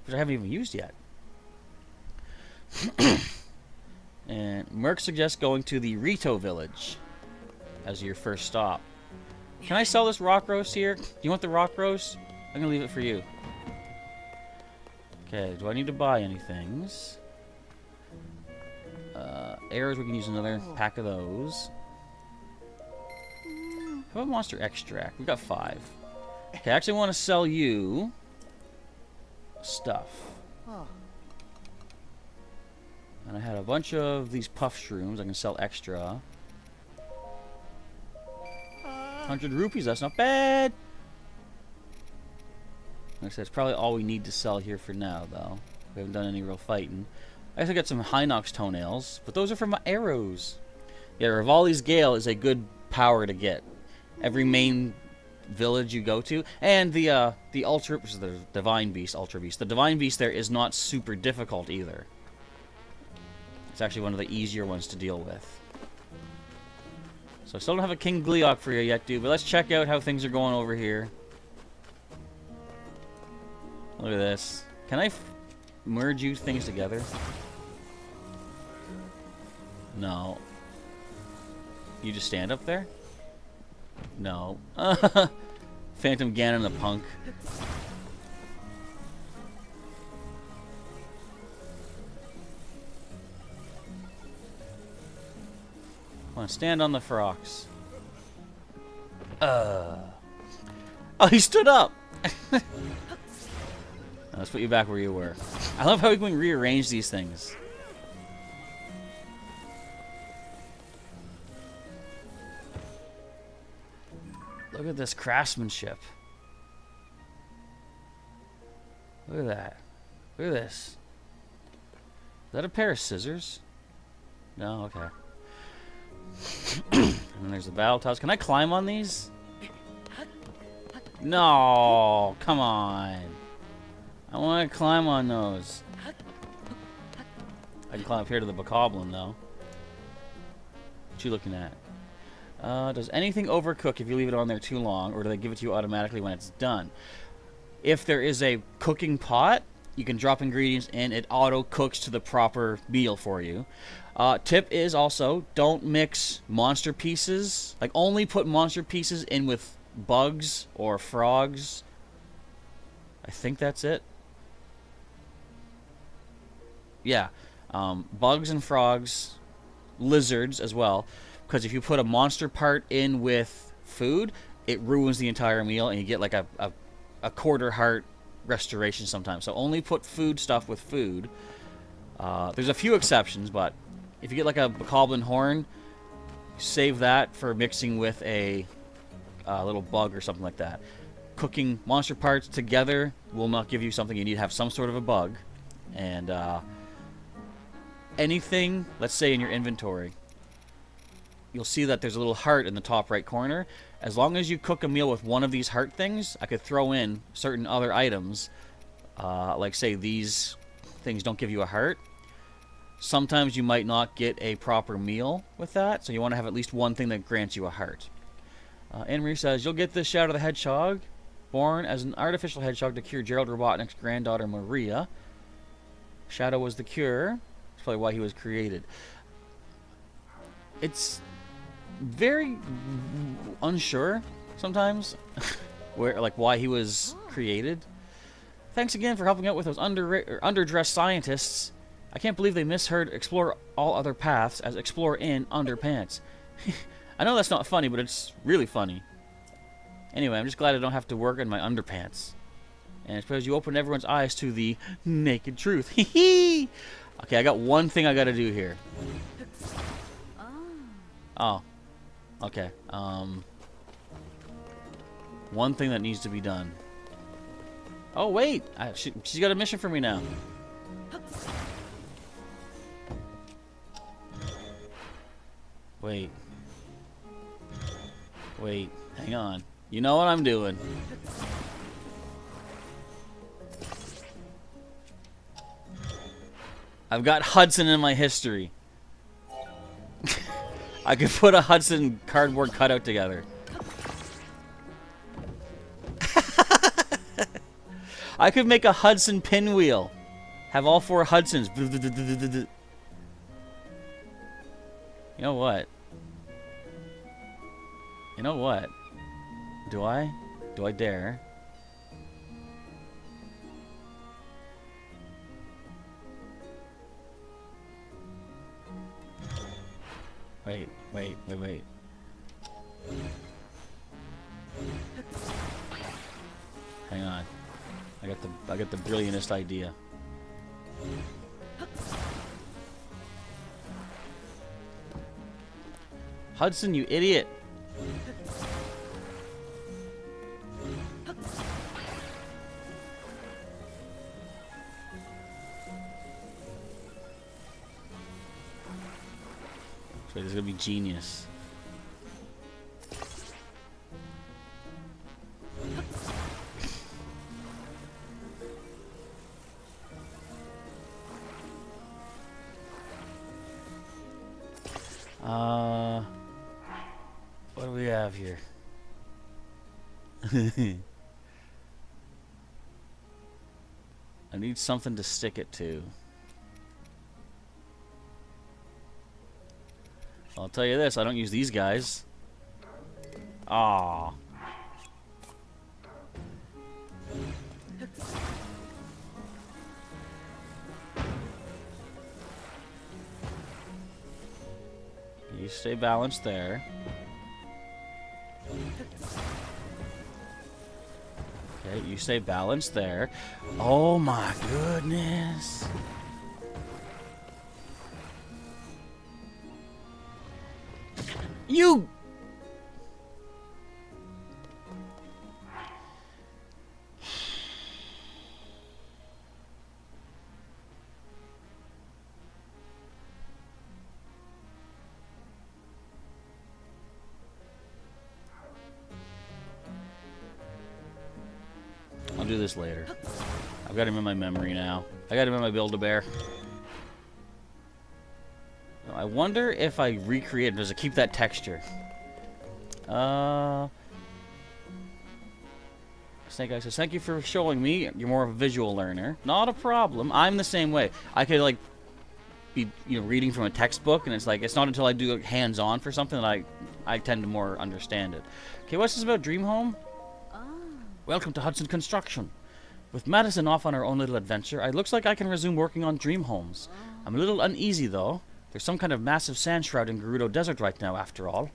which I haven't even used yet. And Merc suggests going to the Rito village as your first stop. Can I sell this rock roast here? Do you want the rock roast? I'm gonna leave it for you. Okay, do I need to buy anything? Arrows, we can use another pack of those. How about monster extract? We got 5. Okay, I actually want to sell you stuff. And I had a bunch of these puff shrooms I can sell extra. 100 rupees, that's not bad. Like I said, it's probably all we need to sell here for now, though. We haven't done any real fighting. I guess I got some Hinox toenails, but those are for my arrows. Yeah, Rivali's Gale is a good power to get. Every main village you go to, and the Ultra, which is the Divine Beast, Ultra Beast. The Divine Beast there is not super difficult either. It's actually one of the easier ones to deal with. So I still don't have a King Gleeok for you yet, dude, but let's check out how things are going over here. Look at this. Can I merge you things together? No. You just stand up there? No. Phantom Ganon the punk. Come on, stand on the frocks. Oh, he stood up! Let's put you back where you were. I love how we can rearrange these things. Look at this craftsmanship. Look at that. Look at this. Is that a pair of scissors? No, okay. And then there's the battle tiles. Can I climb on these? No, come on. I want to climb on those. I can climb up here to the bokoblin, though. What you looking at? Does anything overcook if you leave it on there too long, or do they give it to you automatically when it's done? If there is a cooking pot, You can drop ingredients in, it auto cooks to the proper meal for you. Tip is also, don't mix monster pieces. Like, only put monster pieces in with bugs or frogs. I think that's it. Yeah. Bugs and frogs, lizards as well. Because if you put a monster part in with food, it ruins the entire meal, and you get like a quarter heart restoration sometimes. So only put food stuff with food. There's a few exceptions, but if you get like a bokoblin horn, save that for mixing with a little bug or something like that. Cooking monster parts together will not give you something. You need to have some sort of a bug. And anything, let's say in your inventory, you'll see that there's a little heart in the top right corner. As long as you cook a meal with one of these heart things, I could throw in certain other items. Like, say, these things don't give you a heart. Sometimes you might not get a proper meal with that, so you want to have at least one thing that grants you a heart. Anne-Marie says, you'll get this Shadow the Hedgehog, born as an artificial hedgehog to cure Gerald Robotnik's granddaughter Maria. Shadow was the cure. That's probably why he was created. It's very unsure sometimes where, like, why he was created. Thanks again for helping out with those underdressed scientists. I can't believe they misheard explore all other paths as explore in underpants. I know that's not funny, but it's really funny. Anyway, I'm just glad I don't have to work in my underpants. And I suppose you opened everyone's eyes to the naked truth. Okay, I got one thing I gotta do here. Oh. Okay. One thing that needs to be done. Oh, wait! She's got a mission for me now. Wait. Wait. Hang on. You know what I'm doing. I've got Hudson in my history. I could put a Hudson cardboard cutout together. I could make a Hudson pinwheel. Have all 4 Hudsons. You know what? You know what? Do I? Do I dare? Wait. Hang on. I got the brilliantest idea. Hudson, you idiot. So this is gonna be genius. What do we have here? I need something to stick it to. I'll tell you this, I don't use these guys. Aww. You stay balanced there. Okay, you stay balanced there. Oh my goodness. You... I'll do this later. I've got him in my memory now. I got him in my Build-A-Bear. I wonder if I recreate him. Does it keep that texture? Snake Eye says, thank you for showing me. You're more of a visual learner. Not a problem. I'm the same way. I could, like, be, reading from a textbook, and it's like, it's not until I do hands-on for something that I tend to more understand it. Okay, what's this about Dream Home? Oh. Welcome to Hudson Construction. With Madison off on her own little adventure, it looks like I can resume working on Dream Homes. I'm a little uneasy, though. There's some kind of massive sand shroud in Gerudo Desert right now, after all.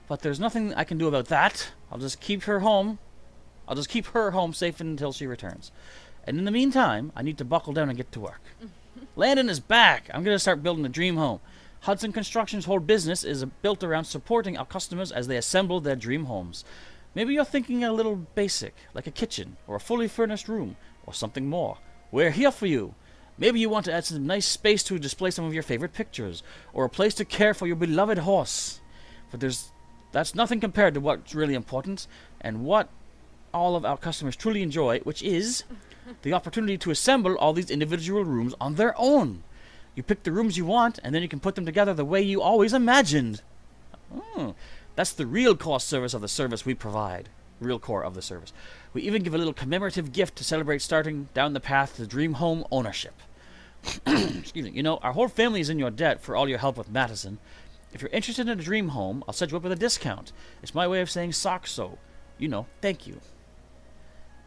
But there's nothing I can do about that. I'll just keep her home safe until she returns. And in the meantime, I need to buckle down and get to work. Landon is back. I'm going to start building the dream home. Hudson Construction's whole business is built around supporting our customers as they assemble their dream homes. Maybe you're thinking a little basic, like a kitchen, or a fully furnished room, or something more. We're here for you. Maybe you want to add some nice space to display some of your favorite pictures, or a place to care for your beloved horse. But that's nothing compared to what's really important, and what all of our customers truly enjoy, which is the opportunity to assemble all these individual rooms on their own. You pick the rooms you want, and then you can put them together the way you always imagined. That's the real core service of the service we provide. Real core of the service. We even give a little commemorative gift to celebrate starting down the path to dream home ownership. Excuse me. Our whole family is in your debt for all your help with Madison. If you're interested in a dream home, I'll set you up with a discount. It's my way of saying SOXO. Thank you.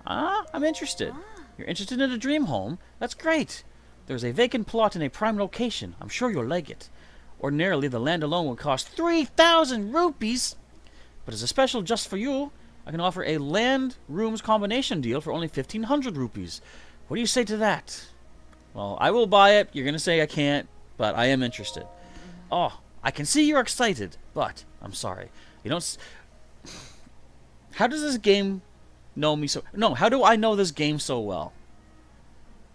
I'm interested. You're interested in a dream home? That's great. There's a vacant plot in a prime location. I'm sure you'll like it. Ordinarily, the land alone would cost 3,000 rupees. But as a special just for you, I can offer a land rooms combination deal for only 1,500 rupees. What do you say to that? Well, I will buy it. You're going to say I can't, but I am interested. Oh, I can see you're excited, but I'm sorry. How does this game know me so... No, how do I know this game so well?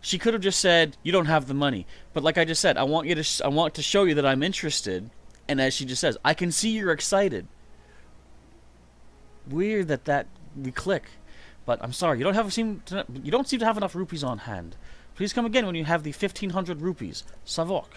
She could have just said, you don't have the money. But like I just said, I want to show you that I'm interested. And as she just says, I can see you're excited. Weird that we click. But I'm sorry, you don't seem to have enough rupees on hand. Please come again when you have the 1,500 rupees. Savok.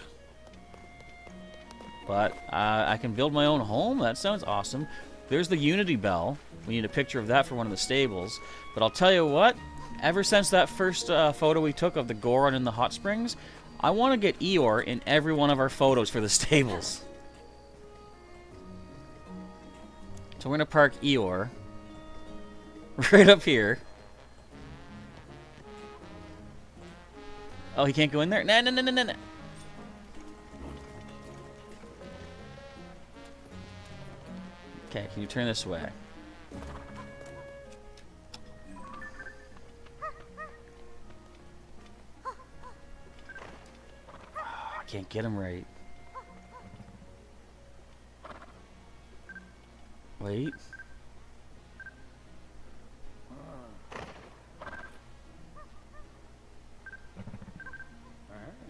But I can build my own home? That sounds awesome. There's the Unity Bell. We need a picture of that for one of the stables. But I'll tell you what, ever since that first photo we took of the Goron in the hot springs, I want to get Eeyore in every one of our photos for the stables. So we're going to park Eeyore right up here. Oh, he can't go in there? No. Okay, can you turn this way? I can't get him right. Wait.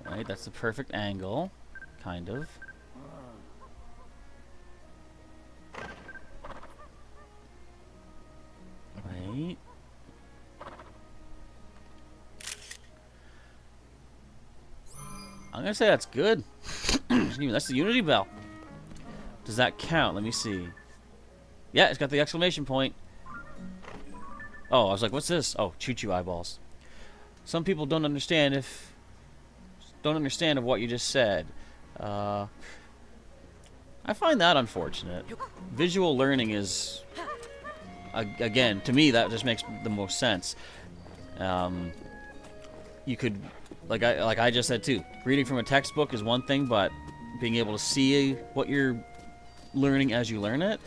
Alright, that's the perfect angle. Kind of. Wait. I'm gonna say that's good. That's the Unity Bell. Does that count? Let me see. Yeah, it's got the exclamation point. Oh, I was like, what's this? Oh, choo-choo eyeballs. Some people don't understand of what you just said. I find that unfortunate. Visual learning is, again, to me, that just makes the most sense. You could, like I just said too, reading from a textbook is one thing, but being able to see what you're learning as you learn it,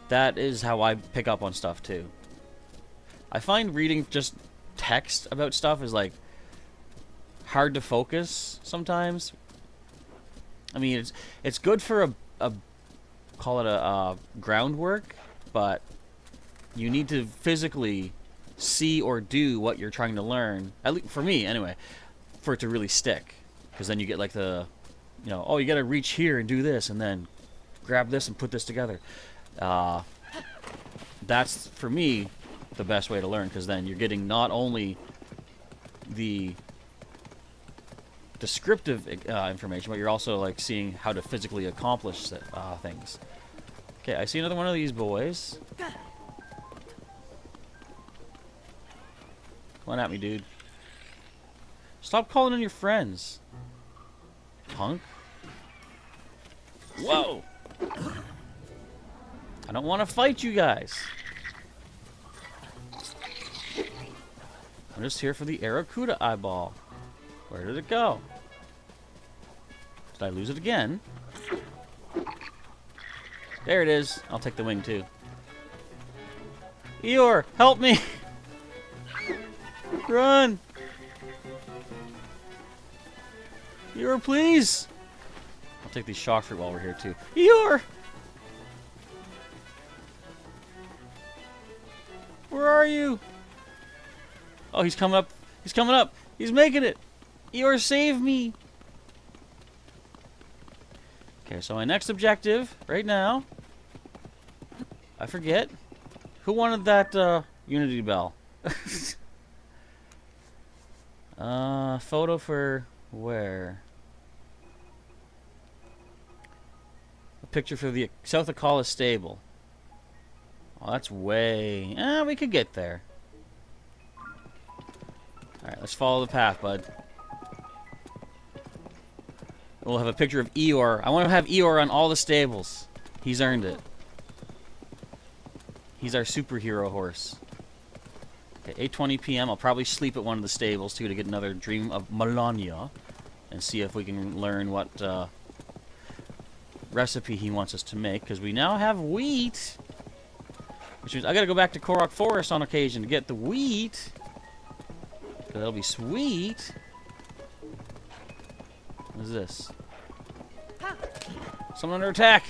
that is how I pick up on stuff too. I find reading just text about stuff is like hard to focus sometimes. I mean, it's good for a call it a groundwork, but you need to physically see or do what you're trying to learn. At least for me, anyway, for it to really stick. Because then you get like the, oh, you got to reach here and do this, and then grab this and put this together. That's for me the best way to learn, because then you're getting not only the descriptive information, but you're also like seeing how to physically accomplish things. Okay, I see another one of these boys. Come on at me, dude. Stop calling in your friends. Punk. Whoa! I don't want to fight you guys. I'm just here for the Aracuda eyeball. Where did it go? Did I lose it again? There it is. I'll take the wing too. Eeyore, help me! Run! Eeyore, please! I'll take these shock fruit while we're here too. Eeyore! Where are you? Oh, he's coming up. He's coming up. He's making it. Eeyore, save me. Okay, so my next objective right now. I forget. Who wanted that Unity bell? Photo for where? A picture for the South Akala stable. Oh, that's way... we could get there. Alright, let's follow the path, bud. We'll have a picture of Eeyore. I want to have Eeyore on all the stables. He's earned it. He's our superhero horse. Okay, 8:20 p.m. I'll probably sleep at one of the stables, too, to get another Dream of Melania. And see if we can learn what recipe he wants us to make. Because we now have wheat. Which means I gotta go back to Korok Forest on occasion to get the wheat. That'll be sweet. What is this? Someone under attack!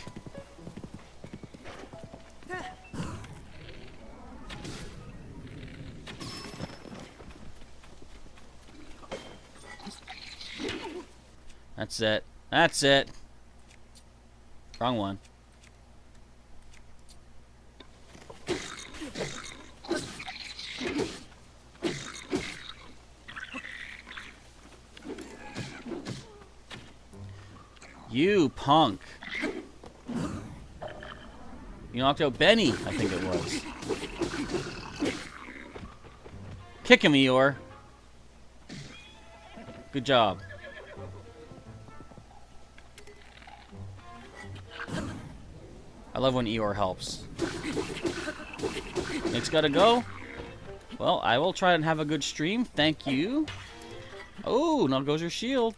That's it. That's it. Wrong one. You punk. You knocked out Benny, I think it was. Kick him, Eeyore. Good job. I love when Eeyore helps. Nick's gotta go. Well, I will try and have a good stream. Thank you. Oh, now goes your shield.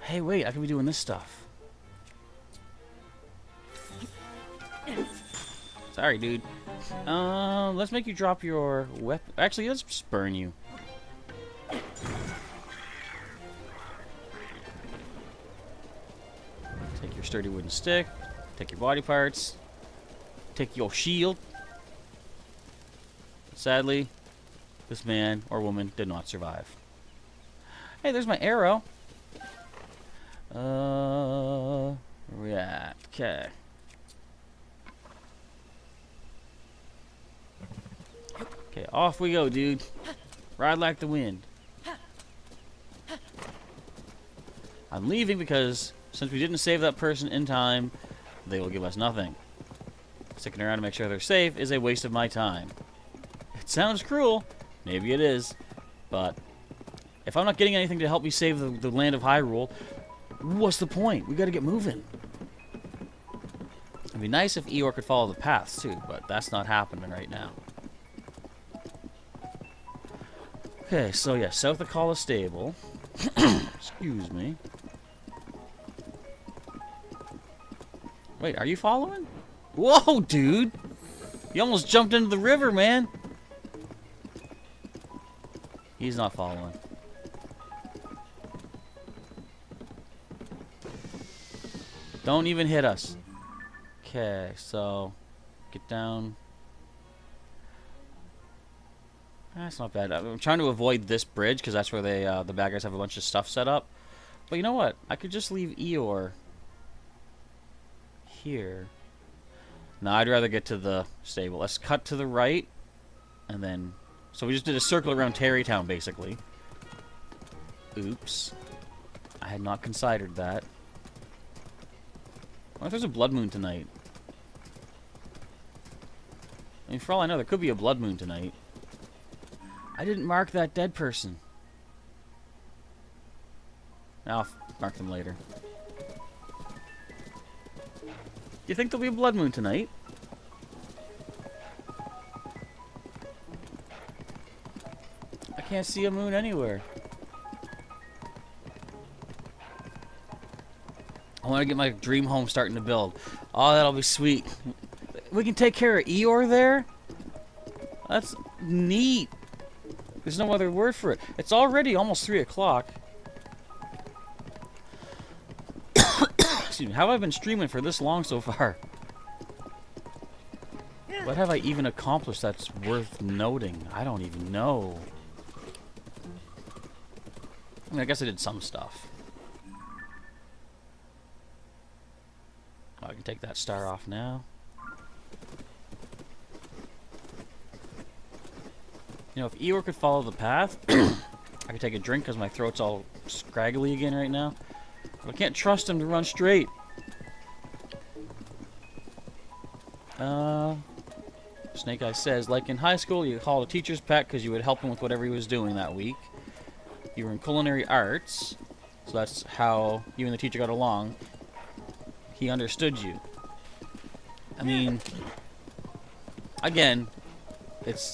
Hey, wait, I could be doing this stuff. Sorry, dude. Let's make you drop your weapon. Actually, let's just burn you. Take your sturdy wooden stick. Take your body parts. Take your shield. Sadly, this man or woman did not survive. Hey, there's my arrow. Yeah, okay. Okay, off we go, dude. Ride like the wind. I'm leaving because since we didn't save that person in time, they will give us nothing. Sticking around to make sure they're safe is a waste of my time. It sounds cruel. Maybe it is. But if I'm not getting anything to help me save the land of Hyrule, what's the point? We gotta get moving. It'd be nice if Eeyore could follow the paths too, but that's not happening right now. Okay, so yeah, South Akala Stable. Excuse me. Wait, are you following? Whoa, dude! You almost jumped into the river, man! He's not following. Don't even hit us. Okay, so get down. That's not bad. I'm trying to avoid this bridge because that's where they the bad guys have a bunch of stuff set up. But you know what? I could just leave Eeyore here. No, I'd rather get to the stable. Let's cut to the right, and then so we just did a circle around Terrytown basically. Oops, I had not considered that. What if there's a blood moon tonight? I mean, for all I know, there could be a blood moon tonight. I didn't mark that dead person. I'll mark them later. Do you think there'll be a blood moon tonight? I can't see a moon anywhere. I want to get my dream home starting to build. Oh, that'll be sweet. We can take care of Eeyore there? That's neat. There's no other word for it. It's already almost 3 o'clock. Excuse me. How have I been streaming for this long so far? What have I even accomplished that's worth noting? I don't even know. I mean, I guess I did some stuff. I can take that star off now. You know, if Eeyore could follow the path, I could take a drink because my throat's all scraggly again right now. But I can't trust him to run straight. Snake Eye says, like in high school, you called a teacher's pet because you would help him with whatever he was doing that week. You were in culinary arts, so that's how you and the teacher got along. He understood you. I mean, again,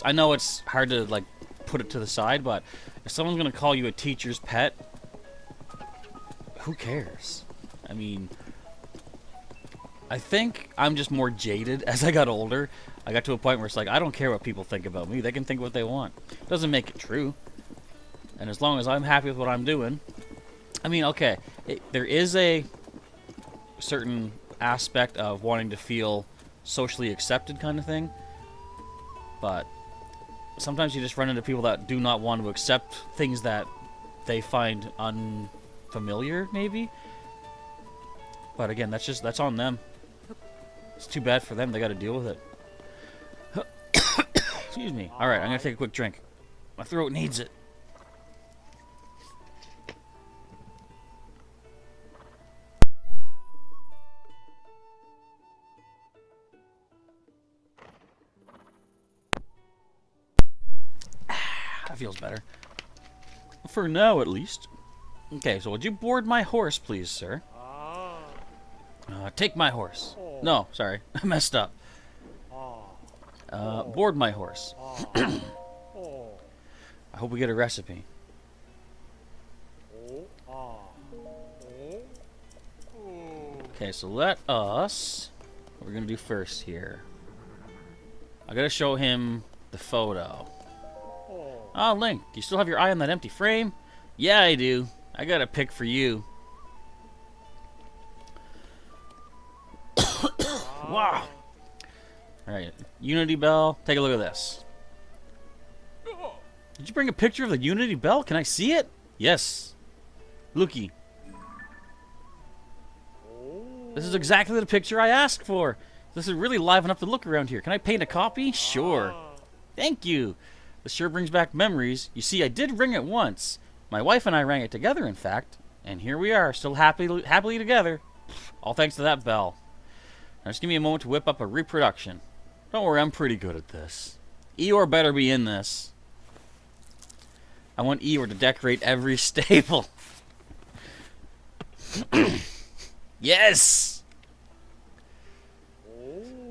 I know it's hard to like put it to the side, but if someone's gonna call you a teacher's pet, who cares? I mean, I think I'm just more jaded as I got older. I got to a point where it's like, I don't care what people think about me. They can think what they want. Doesn't make it true. And as long as I'm happy with what I'm doing, I mean, okay, there is a certain aspect of wanting to feel socially accepted kind of thing, but sometimes you just run into people that do not want to accept things that they find unfamiliar, maybe. But again, that's on them. It's too bad for them. They got to deal with it. Excuse me. All right, I'm gonna take a quick drink. My throat needs it. That feels better. For now, at least. Okay, so would you board my horse, please, sir? Take my horse. No, sorry. I messed up. Board my horse. I hope we get a recipe. Okay, so let us... What we're going to do first here. I got to show him the photo. Ah, Link, do you still have your eye on that empty frame? Yeah, I do. I got a pick for you. Wow. Alright, Unity Bell, take a look at this. Did you bring a picture of the Unity Bell? Can I see it? Yes. Looky. This is exactly the picture I asked for. This is really liven up the look around here. Can I paint a copy? Sure. Thank you. This sure brings back memories. You see, I did ring it once. My wife and I rang it together, in fact. And here we are, still happily together. All thanks to that bell. Now just give me a moment to whip up a reproduction. Don't worry, I'm pretty good at this. Eeyore better be in this. I want Eeyore to decorate every stable. Yes!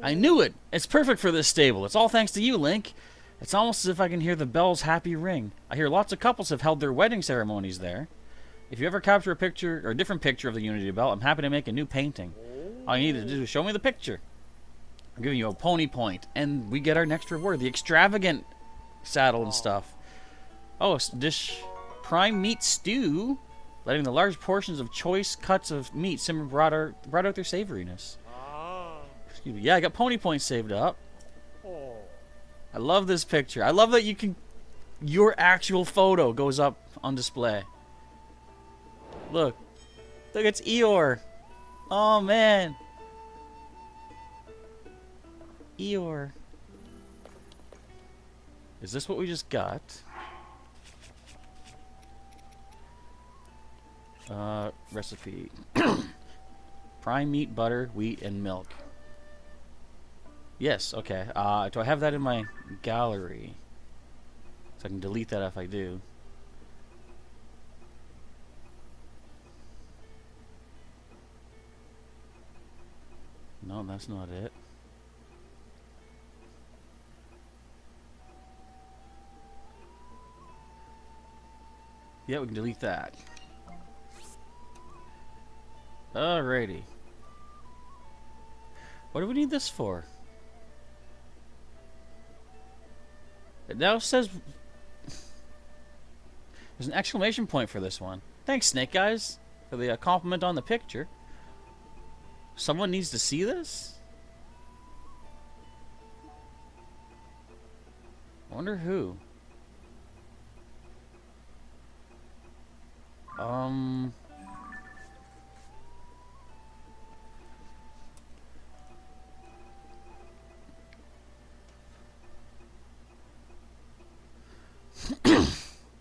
I knew it! It's perfect for this stable. It's all thanks to you, Link. It's almost as if I can hear the bell's happy ring. I hear lots of couples have held their wedding ceremonies there. If you ever capture a picture, or a different picture of the Unity Bell, I'm happy to make a new painting. All you need to do is show me the picture. I'm giving you a pony point, and we get our next reward, the extravagant saddle and stuff. Oh, a dish prime meat stew, letting the large portions of choice cuts of meat simmer brought out their savoriness. Excuse me. Yeah, I got pony points saved up. I love this picture. I love that your actual photo goes up on display. Look, it's Eeyore. Oh man, Eeyore. Is this what we just got? Recipe. Prime meat, butter, wheat, and milk. Yes, okay. Do I have that in my gallery? So I can delete that if I do. No, that's not it. Yeah, we can delete that. Alrighty. What do we need this for? It now says... There's an exclamation point for this one. Thanks, Snake Eyes, for the compliment on the picture. Someone needs to see this? I wonder who.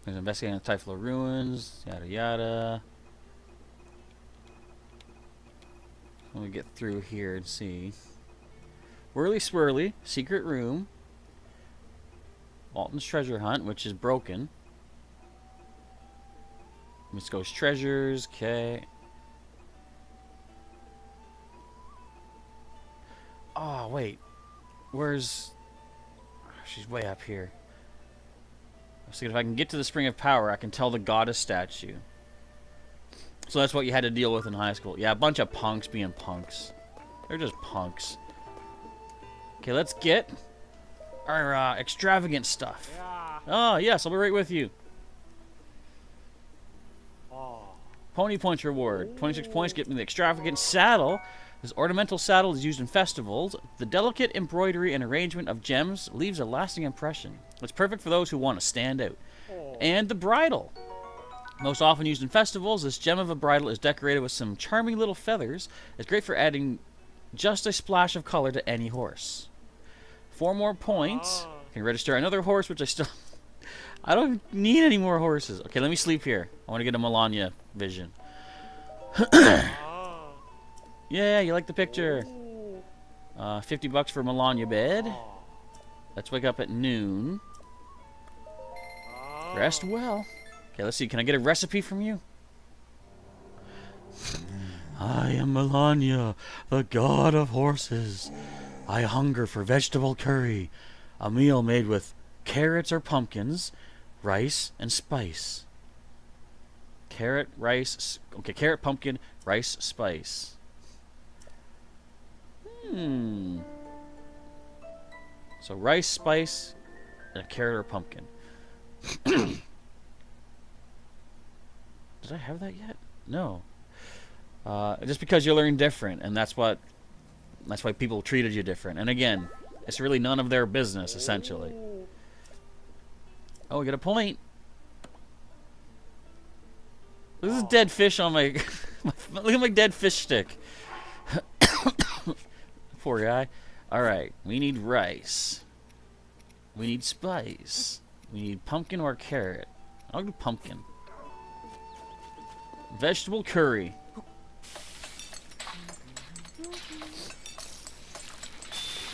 There's investigating the Typhlo ruins, yada yada. Let me get through here and see. Whirly Swirly, secret room. Walton's treasure hunt, which is broken. Miss Ghost treasures, okay. Oh, wait. Where's... She's way up here. I was thinking if I can get to the Spring of Power, I can tell the goddess statue. So that's what you had to deal with in high school. Yeah, a bunch of punks being punks. They're just punks. Okay, let's get our extravagant stuff. Oh, yes, I'll be right with you. Pony points reward. 26 points get me the extravagant saddle. This ornamental saddle is used in festivals. The delicate embroidery and arrangement of gems leaves a lasting impression. It's perfect for those who want to stand out. And the bridle. Most often used in festivals, this gem of a bridle is decorated with some charming little feathers. It's great for adding just a splash of color to any horse. 4 more points. Can register another horse, which I still... I don't need any more horses. Okay, let me sleep here. I want to get a Melania vision. Yeah, you like the picture. 50 bucks for Melania bed. Let's wake up at noon. Rest well. Okay, let's see. Can I get a recipe from you? I am Melania, the god of horses. I hunger for vegetable curry, a meal made with carrots or pumpkins, rice, and spice. Carrot, rice... Okay, carrot, pumpkin, rice, spice. So rice, spice, and a carrot or pumpkin. Did I have that yet? No. Just because you learn different, and that's why people treated you different. And again, it's really none of their business, essentially. Oh, we got a point. Look at this dead fish on my... Look at my dead fish stick. Poor guy. Alright, we need rice. We need spice. We need pumpkin or carrot. I'll do pumpkin. Vegetable curry.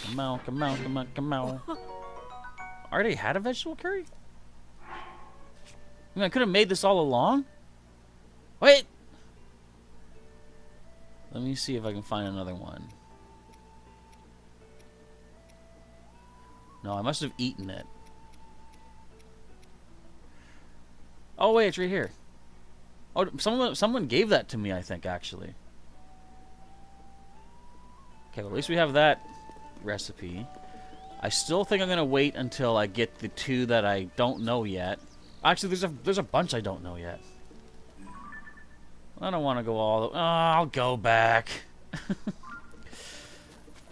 Come on, come on, come on, come on. I already had a vegetable curry? I mean, I could have made this all along? Wait! Let me see if I can find another one. No, I must have eaten it. Oh, wait, it's right here. Oh, someone gave that to me, I think, actually. Okay, well, at least we have that recipe. I still think I'm going to wait until I get the 2 that I don't know yet. Actually, there's a bunch I don't know yet. I don't want to go all the... Oh, I'll go back.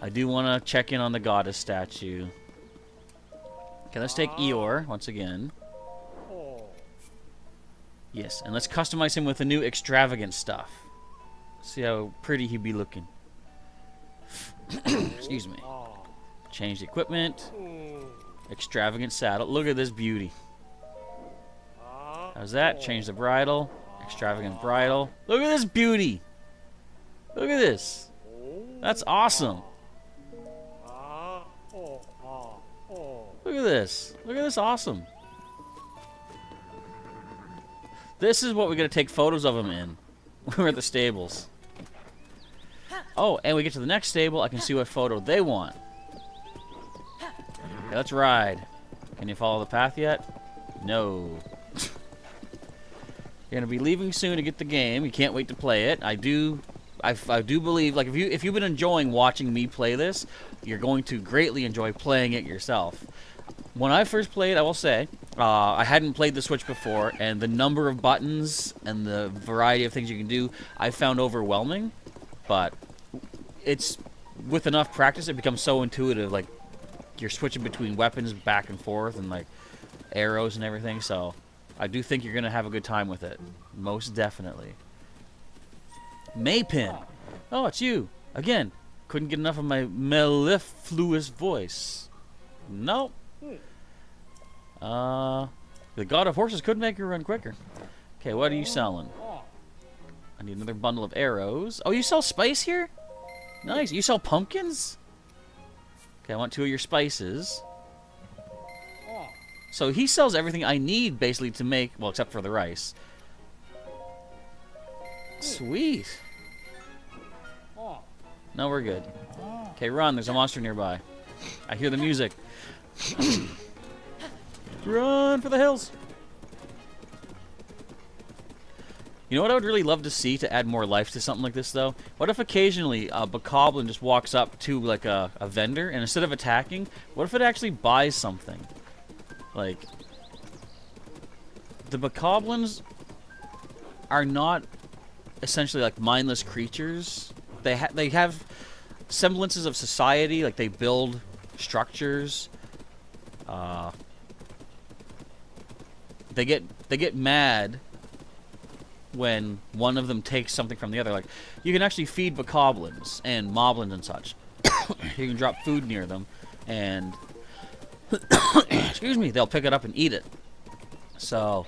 I do want to check in on the goddess statue. Okay, let's take Eeyore once again. Yes, and let's customize him with the new extravagant stuff. See how pretty he'd be looking. Excuse me. Change the equipment. Extravagant saddle. Look at this beauty. How's that? Change the bridle. Extravagant bridle. Look at this beauty. Look at this. That's awesome. Look at this. Look at this awesome. This is what we're going to take photos of him in. We're at the stables. Oh, and we get to the next stable. I can see what photo they want. Okay, let's ride. Can you follow the path yet? No. You're gonna be leaving soon to get the game. You can't wait to play it. I do believe, like, if you've been enjoying watching me play this, you're going to greatly enjoy playing it yourself. When I first played, I will say, I hadn't played the Switch before, and the number of buttons and the variety of things you can do, I found overwhelming. But it's, with enough practice, it becomes so intuitive. Like, you're switching between weapons back and forth, and like arrows and everything. So I do think you're gonna have a good time with it, most definitely. Maypin, oh, it's you again. Couldn't get enough of my mellifluous voice. Nope. The god of horses could make her run quicker. Okay, what are you selling? I need another bundle of arrows. Oh, you sell spice here? Nice. You sell pumpkins? Okay, I want 2 of your spices. So he sells everything I need, basically, to make... Well, except for the rice. Sweet. No, we're good. Okay, run. There's a monster nearby. I hear the music. Run for the hills. You know what I would really love to see to add more life to something like this, though? What if occasionally a bokoblin just walks up to, like, a vendor, and instead of attacking, what if it actually buys something? Like, the bokoblins are not essentially, like, mindless creatures. They have semblances of society, like, they build structures. They get mad when one of them takes something from the other. Like, you can actually feed bokoblins and moblins and such. You can drop food near them, and excuse me, they'll pick it up and eat it. So,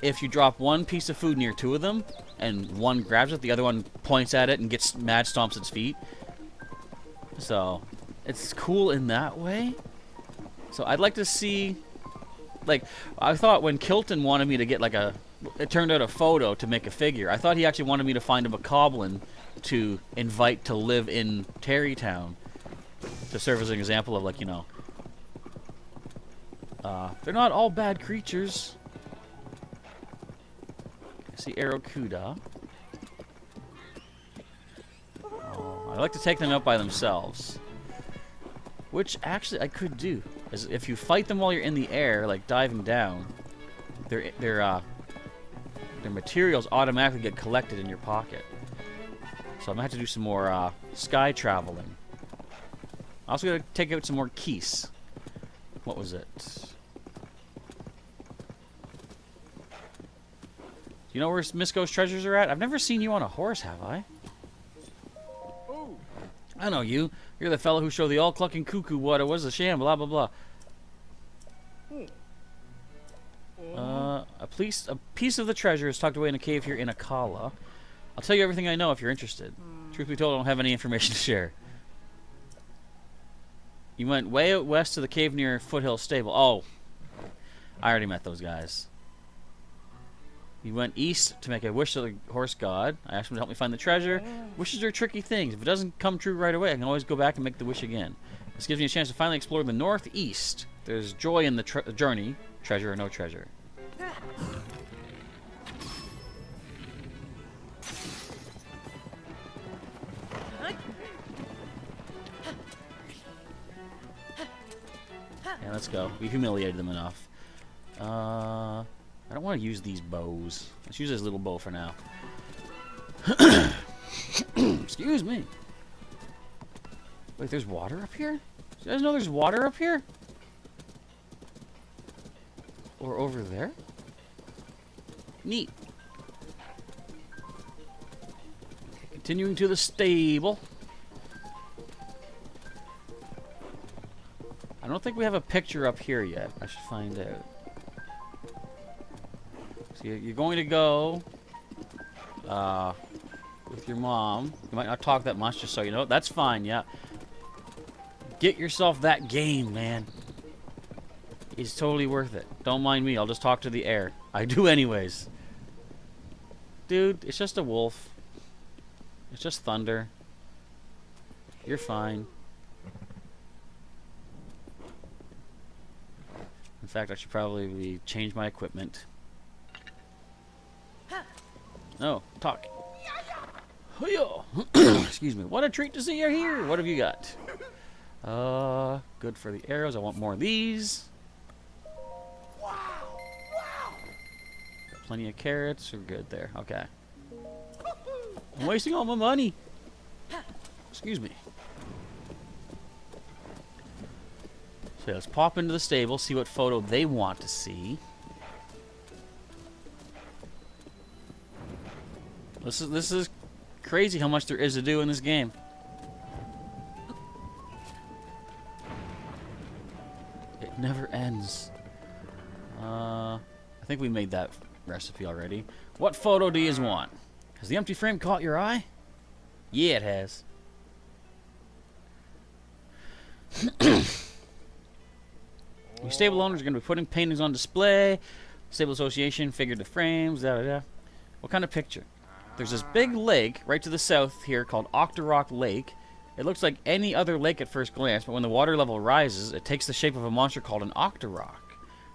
if you drop one piece of food near 2 of them, and one grabs it, the other one points at it and gets mad, stomps its feet. So, it's cool in that way. So, I'd like to see... Like, I thought when Kilton wanted me to get, like, it turned out a photo to make a figure. I thought he actually wanted me to find a bokoblin to invite to live in Terrytown, to serve as an example of, like, you know, they're not all bad creatures. I see Arakuda. Oh, I like to take them out by themselves, which actually I could do. Is if you fight them while you're in the air, like diving down, their materials automatically get collected in your pocket. So I'm gonna have to do some more sky traveling. I'm also gonna take out some more keys. What was it? Do you know where Misko's treasures are at? I've never seen you on a horse, have I? I know you. You're the fellow who showed the all-clucking cuckoo what it was a sham, blah, blah, blah. A piece of the treasure is tucked away in a cave here in Akala. I'll tell you everything I know if you're interested. Truth be told, I don't have any information to share. You went way out west to the cave near Foothill Stable. Oh, I already met those guys. You went east to make a wish to the horse god. I asked him to help me find the treasure. Wishes are tricky things. If it doesn't come true right away, I can always go back and make the wish again. This gives me a chance to finally explore the northeast. There's joy in the journey, treasure or no treasure. Yeah, let's go. We humiliated them enough. I don't want to use these bows. Let's use this little bow for now. Excuse me. Wait, there's water up here? Do you guys know there's water up here? Or over there? Neat. Continuing to the stable. I don't think we have a picture up here yet. I should find out. So you're going to go with your mom. You might not talk that much, just so you know. That's fine, yeah. Get yourself that game, man. It's totally worth it. Don't mind me. I'll just talk to the air. I do anyways. Dude, it's just a wolf. It's just thunder. You're fine. In fact, I should probably change my equipment. No, talk. Excuse me. What a treat to see you here. What have you got? Good for the arrows. I want more of these. Got plenty of carrots. We're good there. Okay. I'm wasting all my money. Excuse me. So let's pop into the stable, see what photo they want to see. This is crazy how much there is to do in this game. It never ends. I think we made that recipe already. What photo do you want? Has the empty frame caught your eye? Yeah, it has. Your stable owners are going to be putting paintings on display. Stable association figured the frames. Da, da, da. What kind of picture? There's this big lake right to the south here called Octorok Lake. It looks like any other lake at first glance, but when the water level rises, it takes the shape of a monster called an Octorok.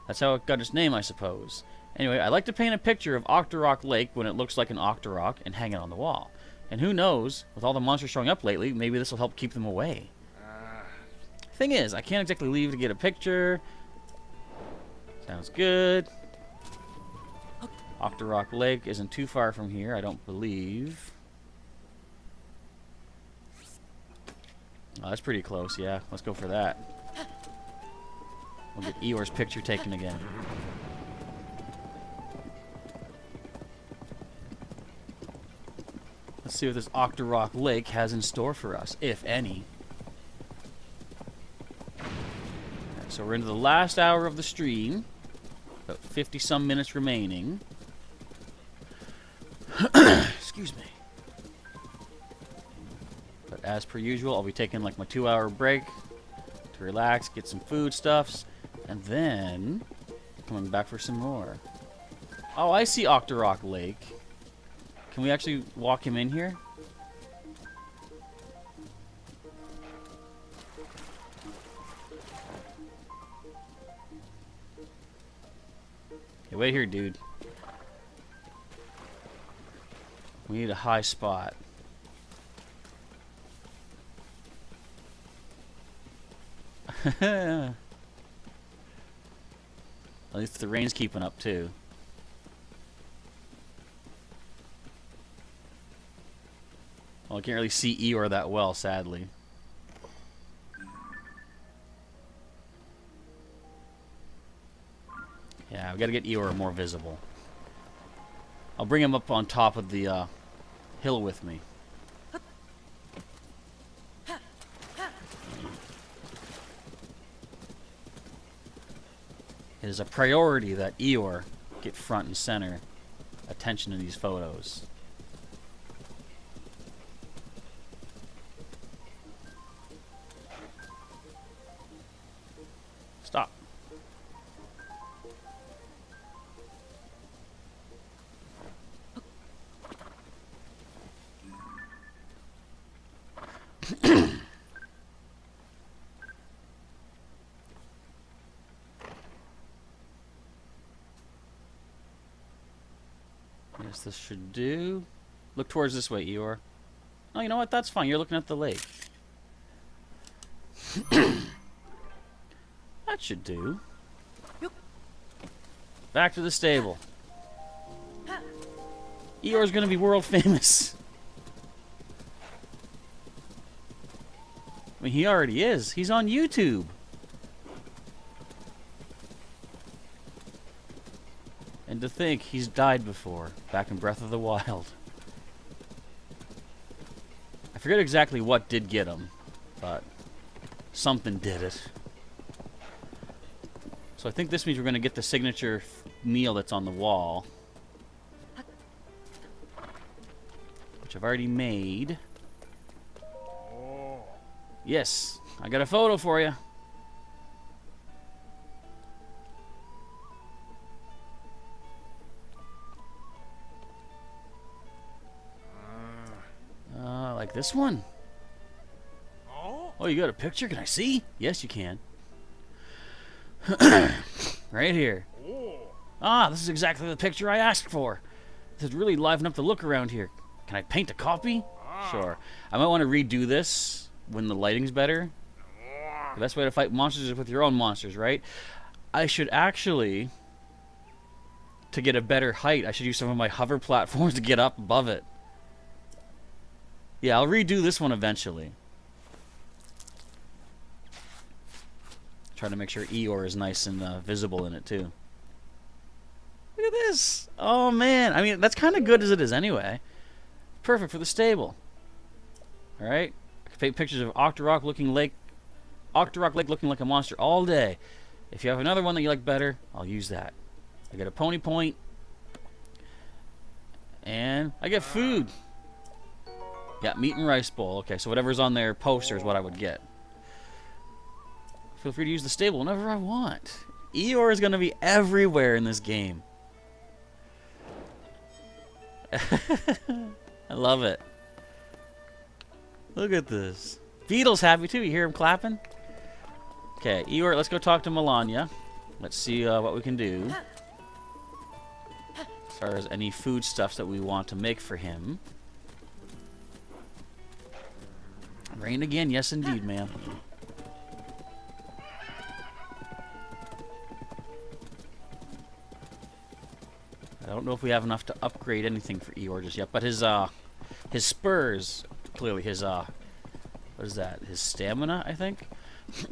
That's how it got its name, I suppose. Anyway, I like to paint a picture of Octorok Lake when it looks like an Octorok and hang it on the wall. And who knows, with all the monsters showing up lately, maybe this will help keep them away. Thing is, I can't exactly leave to get a picture. Sounds good. Octorok Lake isn't too far from here, I don't believe. Oh, that's pretty close, yeah. Let's go for that. We'll get Eeyore's picture taken again. Let's see what this Octorok Lake has in store for us, if any. Right, so we're into the last hour of the stream. About 50-some minutes remaining. Excuse me. But as per usual, I'll be taking like my 2-hour break to relax, get some foodstuffs, and then coming back for some more. Oh, I see Octorok Lake. Can we actually walk him in here? Hey, wait here, dude. We need a high spot. At least the rain's keeping up too. Well, I can't really see Eeyore that well, sadly. Yeah, we gotta get Eeyore more visible. I'll bring him up on top of the hill with me. It is a priority that Eeyore get front and center attention in these photos. Stop. Yes, this should do. Look towards this way, Eeyore. Oh, you know what? That's fine. You're looking at the lake. That should do. Back to the stable. Eeyore's gonna be world famous. I mean, he already is. He's on YouTube. And to think, he's died before, back in Breath of the Wild. I forget exactly what did get him, but something did it. So I think this means we're going to get the signature meal that's on the wall, which I've already made. Yes, I got a photo for you. like this one. Oh, you got a picture? Can I see? Yes, you can. Right here. Ah, this is exactly the picture I asked for. This is really liven up the look around here. Can I paint a copy? Sure. I might want to redo this when the lighting's better. The best way to fight monsters is with your own monsters, right? I should actually, to get a better height, I should use some of my hover platforms to get up above it. Yeah, I'll redo this one eventually. Try to make sure Eeyore is nice and visible in it too. Look at this! Oh man, I mean that's kind of good as it is anyway. Perfect for the stable. All right, take pictures of Octorok Lake looking like a monster all day. If you have another one that you like better, I'll use that. I get a pony point, and I get food. Yeah, meat and rice bowl. Okay, so whatever's on their poster is what I would get. Feel free to use the stable whenever I want. Eeyore is going to be everywhere in this game. I love it. Look at this. Beetle's happy too. You hear him clapping? Okay, Eeyore, let's go talk to Melania. Let's see what we can do. As far as any foodstuffs that we want to make for him. Rain again. Yes, indeed, ma'am. I don't know if we have enough to upgrade anything for Eeyore just yet, but his spurs, clearly his what is that? His stamina, I think.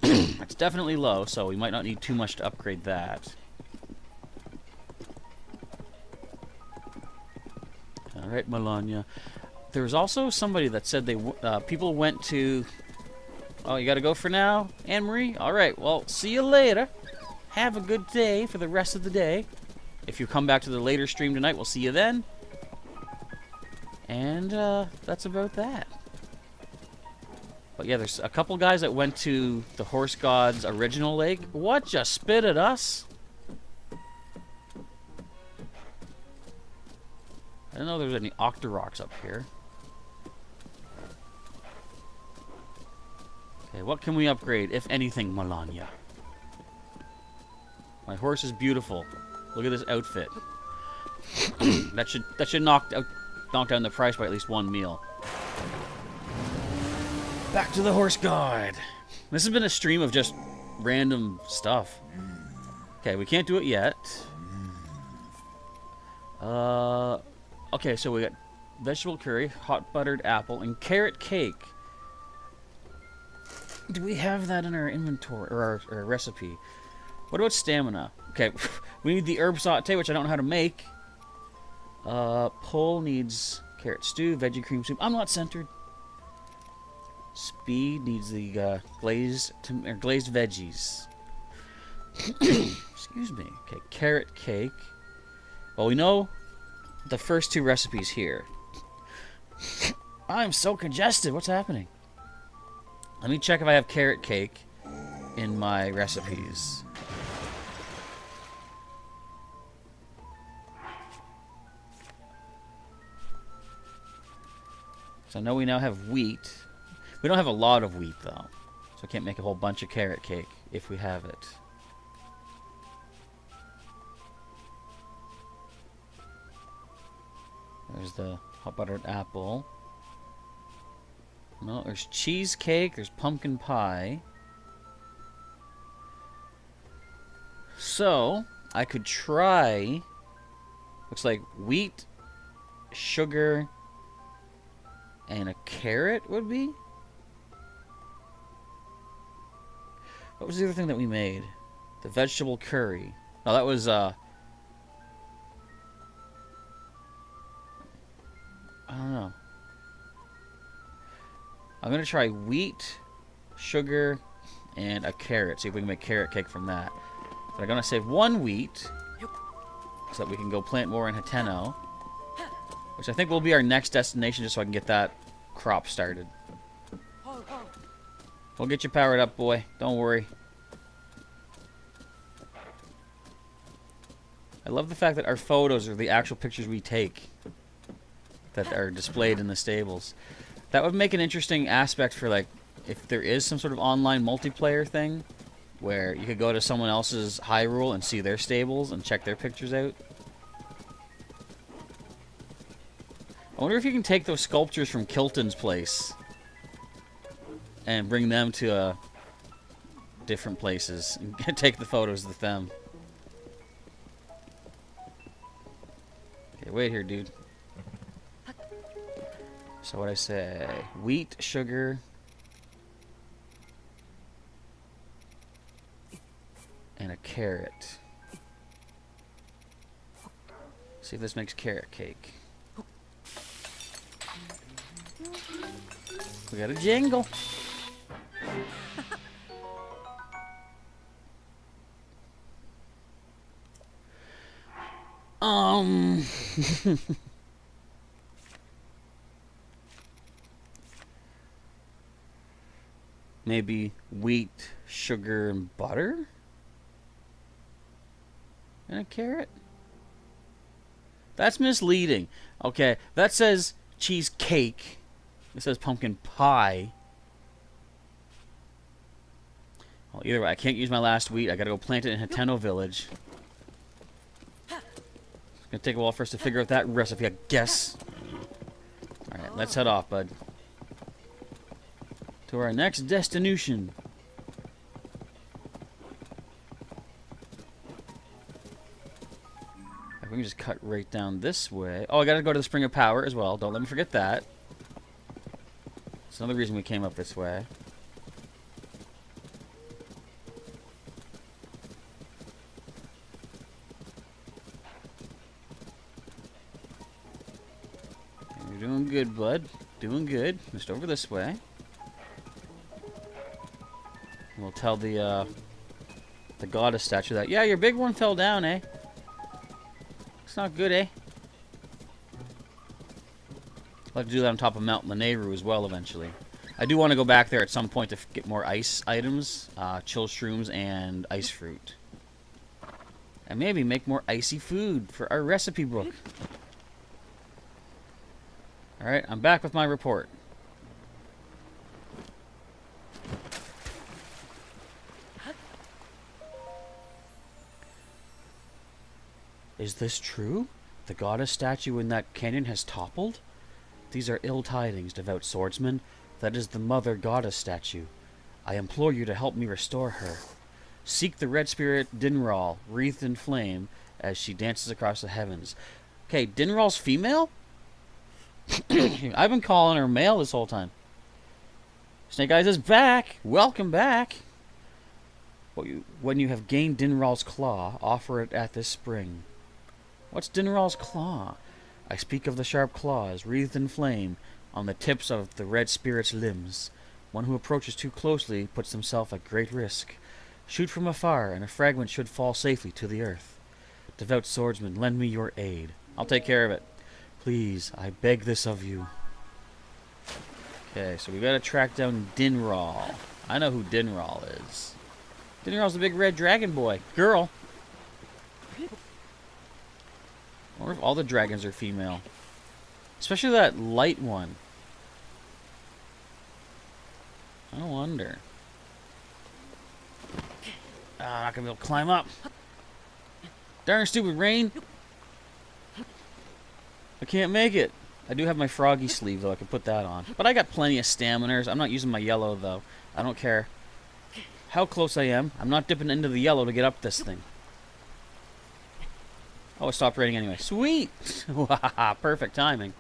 It's definitely low, so we might not need too much to upgrade that. All right, Melania. There was also somebody that said they people went to. Oh, you got to go for now, Anne-Marie. All right. Well, see you later. Have a good day for the rest of the day. If you come back to the later stream tonight, we'll see you then. And that's about that. But yeah, there's a couple guys that went to the Horse God's original lake. What? Just spit at us? I didn't know there was any Octoroks up here. Okay, what can we upgrade, if anything, Melania? My horse is beautiful. Look at this outfit. that should knock down the price by at least one meal. Back to the Horse God. This has been a stream of just random stuff. Okay, we can't do it yet. Okay, so we got vegetable curry, hot buttered apple, and carrot cake. Do we have that in our inventory or our recipe? What about stamina? Okay, we need the herb saute, which I don't know how to make. Pole needs carrot stew, veggie cream soup. I'm not centered. Speed needs the glazed veggies. Excuse me. Okay, carrot cake. Well, we know the first two recipes here. I'm so congested. What's happening? Let me check if I have carrot cake in my recipes. So I know we now have wheat. We don't have a lot of wheat, though. So I can't make a whole bunch of carrot cake if we have it. There's the hot buttered apple. No, there's cheesecake. There's pumpkin pie. So, I could try... Looks like wheat, sugar, and a carrot would be? What was the other thing that we made? The vegetable curry. Oh, that was, I don't know. I'm going to try wheat, sugar, and a carrot. See if we can make carrot cake from that. But I'm going to save one wheat so that we can go plant more in Hateno. Which I think will be our next destination just so I can get that crop started. We'll get you powered up, boy. Don't worry. I love the fact that our photos are the actual pictures we take that are displayed in the stables. That would make an interesting aspect for, like, if there is some sort of online multiplayer thing where you could go to someone else's Hyrule and see their stables and check their pictures out. I wonder if you can take those sculptures from Kilton's place and bring them to different places and take the photos with them. Okay, wait here, dude. So what I say? Wheat, sugar, and a carrot. See if this makes carrot cake. We got a jingle. Maybe wheat, sugar, and butter? And a carrot? That's misleading. Okay, that says cheesecake. It says pumpkin pie. Well, either way, I can't use my last wheat. I gotta go plant it in Hateno Village. It's gonna take a while for us to figure out that recipe, I guess. Alright, let's head off, bud. To our next destination. We can just cut right down this way. Oh, I gotta go to the Spring of Power as well. Don't let me forget that. It's another reason we came up this way. You're doing good, bud. Doing good. Just over this way. We'll tell the goddess statue that, yeah, your big one fell down, eh? It's not good, eh? I'll have to do that on top of Mount Lanayru as well eventually. I do want to go back there at some point to get more ice items, chill shrooms, and ice fruit. And maybe make more icy food for our recipe book. Alright, I'm back with my report. Is this true? The goddess statue in that canyon has toppled? These are ill tidings, devout swordsman. That is the mother goddess statue. I implore you to help me restore her. Seek the red spirit Dinral, wreathed in flame, as she dances across the heavens. Okay, Dinral's female? I've been calling her male this whole time. Snake Eyes is back! Welcome back! When you have gained Dinral's claw, offer it at this spring. What's Dinral's claw? I speak of the sharp claws, wreathed in flame, on the tips of the red spirit's limbs. One who approaches too closely puts himself at great risk. Shoot from afar, and a fragment should fall safely to the earth. Devout swordsman, lend me your aid. I'll take care of it. Please, I beg this of you. Okay, so we gotta track down Dinral. I know who Dinral is. Dinral's the big red dragon boy. Girl. I wonder if all the dragons are female. Especially that light one. I wonder. I'm not gonna be able to climb up. Darn stupid rain. I can't make it. I do have my froggy sleeve though, I can put that on. But I got plenty of staminers. I'm not using my yellow though. I don't care how close I am. I'm not dipping into the yellow to get up this thing. Oh, it stopped raining anyway. Sweet! Perfect timing.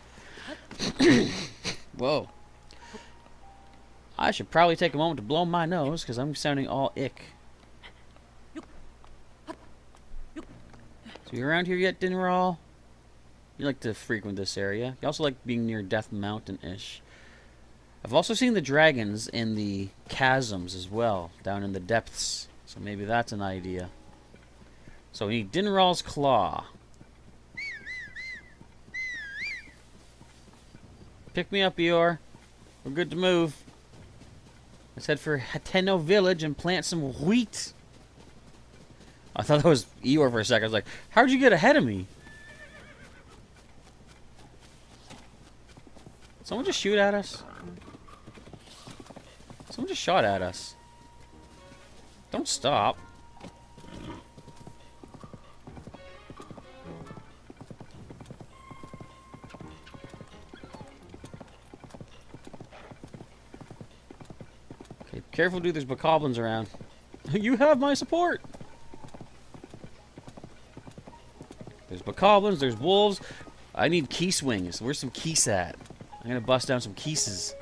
Whoa. I should probably take a moment to blow my nose, because I'm sounding all ick. So you around here yet, Dinral? You like to frequent this area. You also like being near Death Mountain-ish. I've also seen the dragons in the chasms as well, down in the depths. So maybe that's an idea. So we need Dinral's claw. Pick me up, Eeyore. We're good to move. Let's head for Hateno Village and plant some wheat. I thought that was Eeyore for a second. I was like, how'd you get ahead of me? Someone just shoot at us? Someone just shot at us. Don't stop. Okay, careful, dude. There's bokoblins around. You have my support. There's bokoblins. There's wolves. I need keese wings. Where's some keese at? I'm gonna bust down some keeses.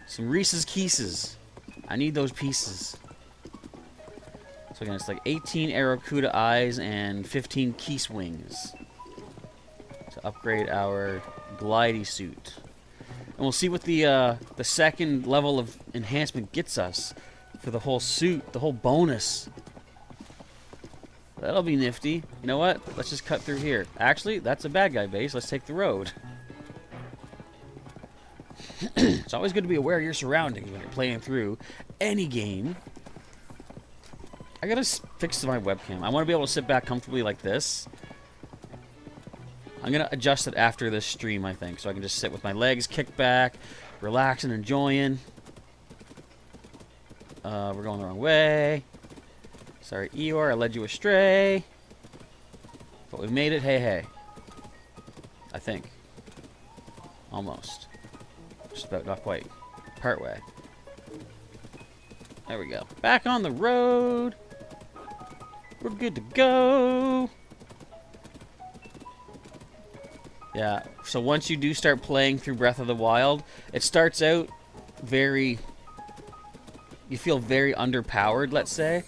Some Reese's Keeses. I need those pieces. So again, it's like 18 Aracuda eyes and 15 Keese wings to upgrade our glidey suit. And we'll see what the second level of enhancement gets us for the whole suit, the whole bonus. That'll be nifty. You know what? Let's just cut through here. Actually, that's a bad guy base. Let's take the road. It's always good to be aware of your surroundings when you're playing through any game. I gotta fix my webcam. I want to be able to sit back comfortably like this. I'm gonna adjust it after this stream, I think, so I can just sit with my legs kicked back, relax and enjoying. We're going the wrong way. Sorry, Eeyore, I led you astray. But we've made it. Hey, hey. I think. Almost. Just about, not quite. Part way. There we go. Back on the road. We're good to go. Yeah, so once you do start playing through Breath of the Wild, it starts out very... You feel very underpowered, let's say.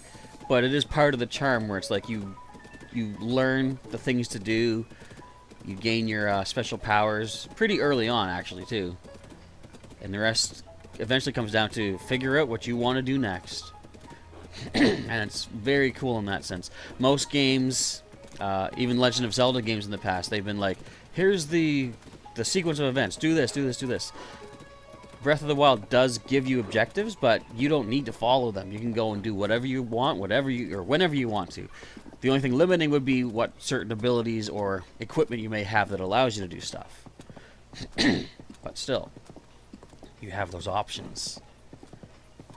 But it is part of the charm where it's like you learn the things to do. You gain your special powers pretty early on, actually, too. And the rest eventually comes down to figure out what you want to do next. And it's very cool in that sense. Most games, even Legend of Zelda games in the past, they've been like, here's the sequence of events. Do this, do this, do this. Breath of the Wild does give you objectives, but you don't need to follow them. You can go and do whatever you want, whenever you want to. The only thing limiting would be what certain abilities or equipment you may have that allows you to do stuff. But still, you have those options.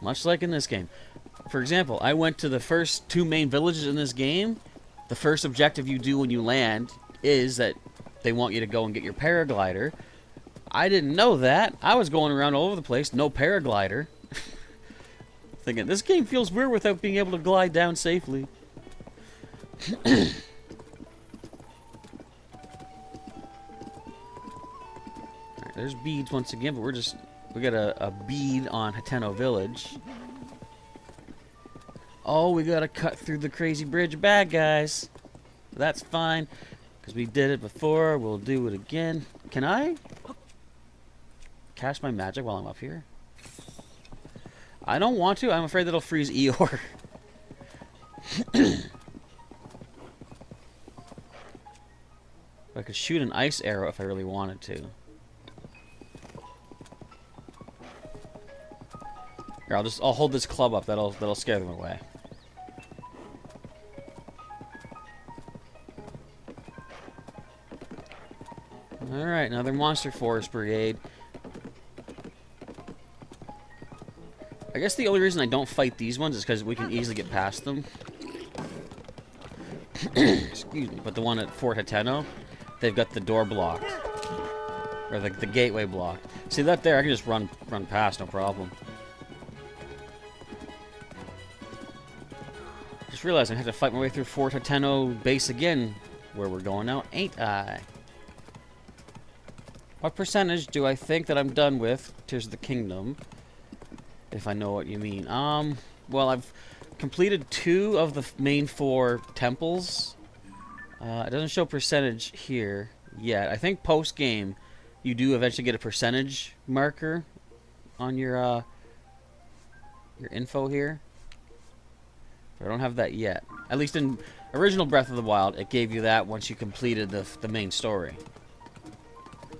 Much like in this game. For example, I went to the first 2 main villages in this game. The first objective you do when you land is that they want you to go and get your paraglider. I didn't know that. I was going around all over the place, no paraglider. Thinking, this game feels weird without being able to glide down safely. Alright, there's beads once again, but we got a bead on Hateno Village. Oh, we gotta cut through the crazy bridge of bad guys. That's fine, because we did it before. We'll do it again. Can I cast my magic while I'm up here? I don't want to. I'm afraid that'll freeze Eeyore. I could shoot an ice arrow if I really wanted to. Here, I'll hold this club up. That'll scare them away. All right, another Monster Forest Brigade. I guess the only reason I don't fight these ones is because we can easily get past them. Excuse me. But the one at Fort Hateno, they've got the door blocked. Or the gateway blocked. See that there? I can just run past, no problem. Just realized I have to fight my way through Fort Hateno base again, where we're going now, ain't I? What percentage do I think that I'm done with Tears of the Kingdom? If I know what you mean. Well, I've completed 2 of the main 4 temples. It doesn't show percentage here yet. I think post-game, you do eventually get a percentage marker on your info here. But I don't have that yet. At least in original Breath of the Wild, it gave you that once you completed the main story.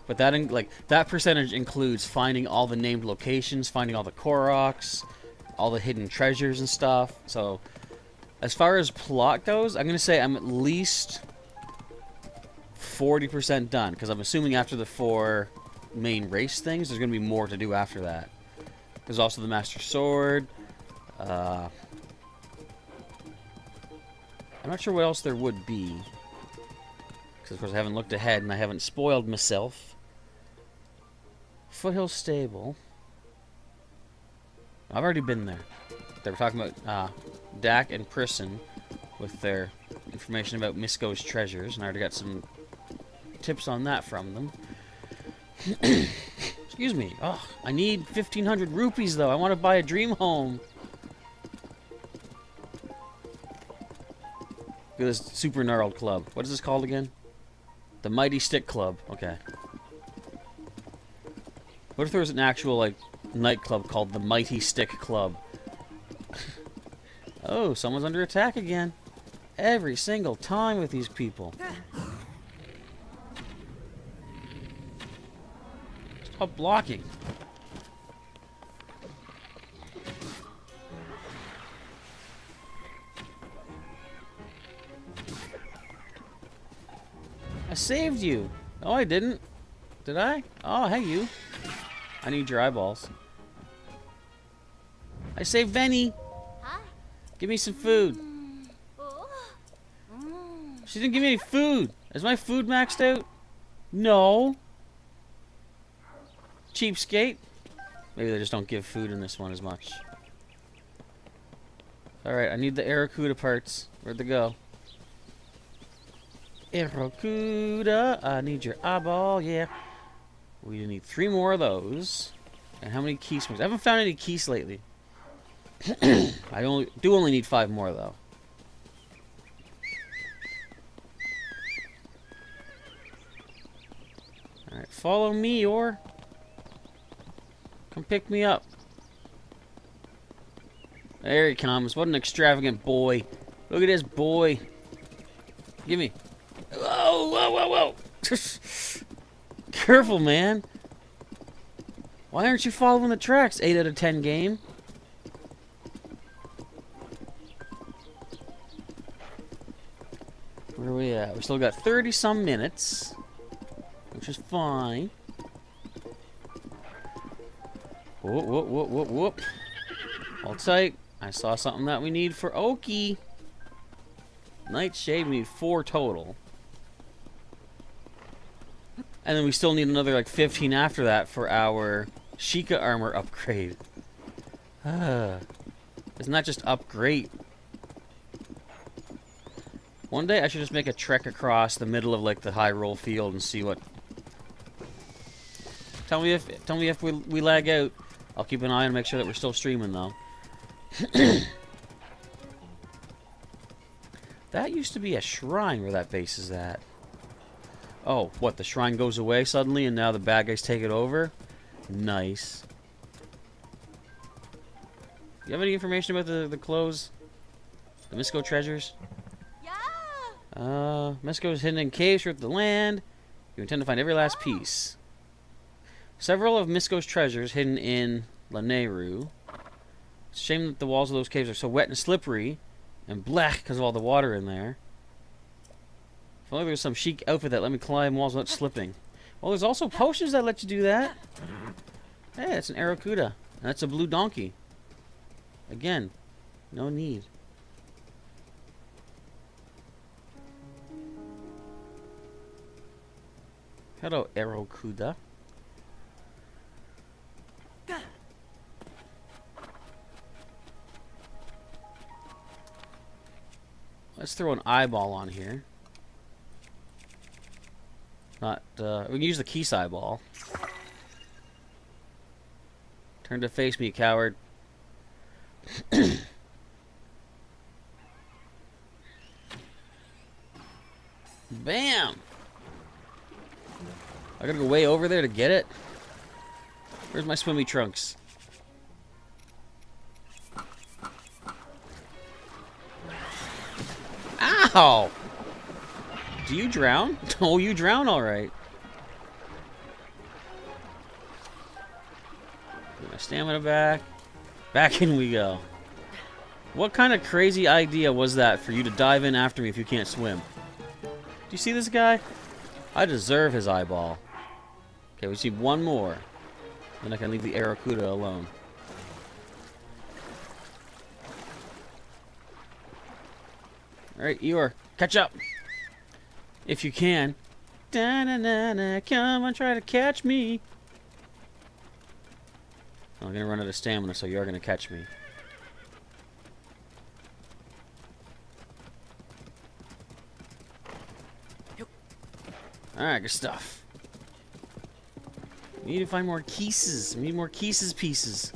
But that percentage includes finding all the named locations, finding all the Koroks, all the hidden treasures and stuff. So, as far as plot goes, I'm going to say I'm at least 40% done. Because I'm assuming after the 4 main race things. There's going to be more to do after that. There's also the Master Sword. I'm not sure what else there would be. Because, of course, I haven't looked ahead and I haven't spoiled myself. Foothill Stable. I've already been there. They were talking about Dak and Prison with their information about Misko's treasures, and I already got some tips on that from them. Excuse me. Oh, I need 1,500 rupees, though. I want to buy a dream home. Look at this super gnarled club. What is this called again? The Mighty Stick Club. Okay. What if there was an actual, like, nightclub called the Mighty Stick Club? Oh, someone's under attack again. Every single time with these people. Stop blocking. I saved you. Oh, I didn't. Did I? Oh, hey, you. I need your eyeballs. I saved Venny. Huh? Give me some food. Oh. She didn't give me any food. Is my food maxed out? No. Cheapskate. Maybe they just don't give food in this one as much. Alright, I need the Aracuda parts. Where'd they go? Aracuda, I need your eyeball, yeah. We need 3 more of those. And how many key swings? I haven't found any keys lately. I only need 5 more, though. Alright, follow me, or come pick me up. There he comes. What an extravagant boy. Look at this boy. Give me. Whoa, whoa, whoa, whoa. Careful, man. Why aren't you following the tracks? 8 out of 10 game. Where are we at? We still got 30-some minutes, which is fine. Whoop, whoop, whoop, whoop, whoop. Hold tight. I saw something that we need for Oki. Nightshade, we need 4 total. And then we still need another, like, 15 after that for our Sheikah armor upgrade. Isn't that just upgrade? One day I should just make a trek across the middle of, like, the Hyrule field and see what... Tell me if we lag out. I'll keep an eye and make sure that we're still streaming, though. That used to be a shrine where that base is at. Oh, what? The shrine goes away suddenly and now the bad guys take it over? Nice. You have any information about the clothes? The Misko treasures? Yeah. Misko is hidden in caves throughout the land. You intend to find every last piece. Several of Misko's treasures hidden in Lanayru. It's a shame that the walls of those caves are so wet and slippery and black because of all the water in there. If only there was some chic outfit that let me climb walls without slipping. Well, there's also potions that let you do that. Hey, it's an Aracuda. And that's a blue donkey. Again, no need. Hello, Aracuda. Let's throw an eyeball on here. Not, we can use the Keese eyeball. Turn to face me, coward. Bam! I gotta go way over there to get it? Where's my swimmy trunks? Ow! Do you drown? Oh, you drown alright. Get my stamina back. Back in we go. What kind of crazy idea was that for you to dive in after me if you can't swim? Do you see this guy? I deserve his eyeball. Okay, Okay, we just need one more. Then I can leave the Aracuda alone. Alright, Eeyore, catch up! If you can. Da-na-na-na, come on, try to catch me! I'm gonna run out of stamina, so you're gonna catch me. Alright, good stuff. We need to find more Keeses. We need more Keeses pieces.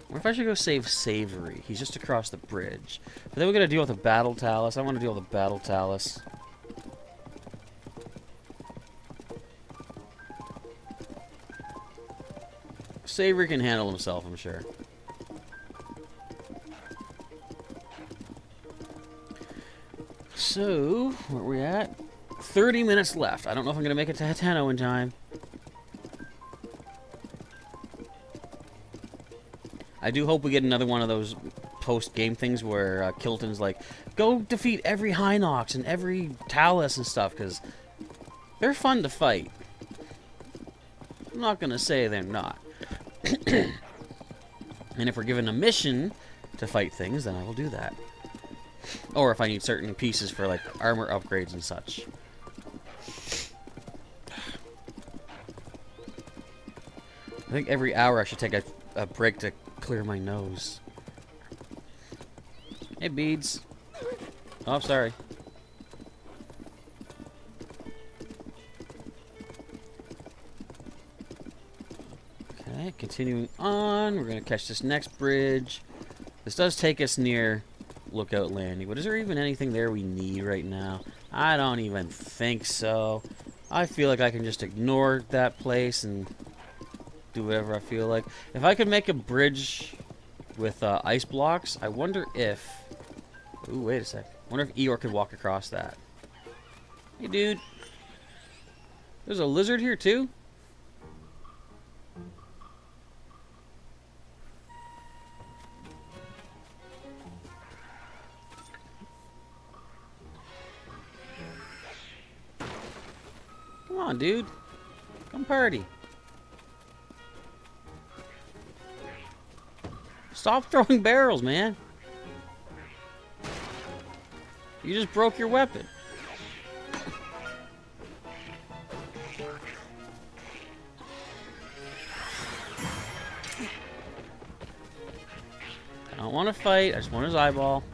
What if I should go save Savory? He's just across the bridge. But then we gotta deal with the Battle Talus. I want to deal with the Battle Talus. Savory can handle himself, I'm sure. So, where are we at? 30 minutes left. I don't know if I'm going to make it to Hateno in time. I do hope we get another one of those post-game things where Kilton's like, go defeat every Hinox and every Talus and stuff, because they're fun to fight. I'm not going to say they're not. And if we're given a mission to fight things, then I will do that. Or if I need certain pieces for, like, armor upgrades and such. I think every hour I should take a break to clear my nose. Hey, Beads. Oh, sorry. Okay, continuing on. We're going to catch this next bridge. This does take us near Lookout Landing, but is there even anything there we need right now? I don't even think so. I feel like I can just ignore that place and do whatever I feel like. If I could make a bridge with ice blocks, I wonder if... Ooh, wait a sec. I wonder if Eeyore could walk across that. Hey, dude. There's a lizard here, too? Come on, dude. Come party. Stop throwing barrels, man. You just broke your weapon. I don't want to fight. I just want his eyeball.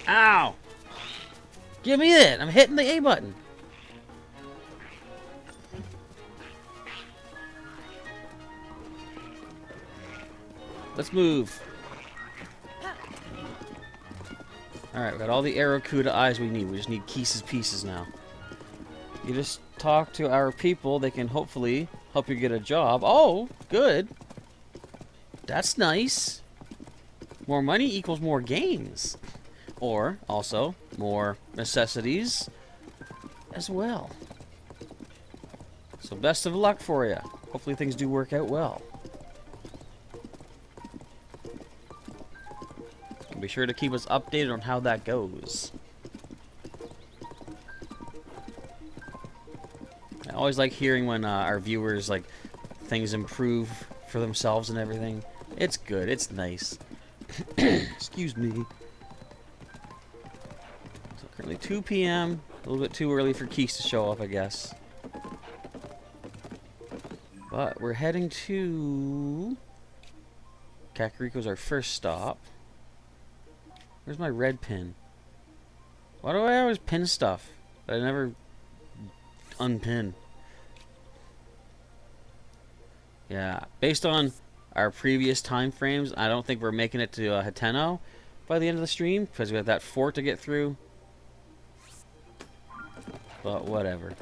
Ow! Give me it! I'm hitting the A button. Let's move. Alright, we got all the Aracuda eyes we need. We just need Keese's pieces now. You just talk to our people. They can hopefully help you get a job. Oh, good. That's nice. More money equals more games. Or, also, more necessities as well. So best of luck for you. Hopefully things do work out well. Be sure to keep us updated on how that goes. I always like hearing when our viewers, like, things improve for themselves and everything. It's good. It's nice. Excuse me. So currently 2 p.m. A little bit too early for Keys to show up, I guess. But we're heading to... Kakariko's our first stop. Where's my red pin? Why do I always pin stuff that I never unpin? Yeah, based on our previous time frames, I don't think we're making it to Hateno by the end of the stream because we have that fort to get through. But whatever.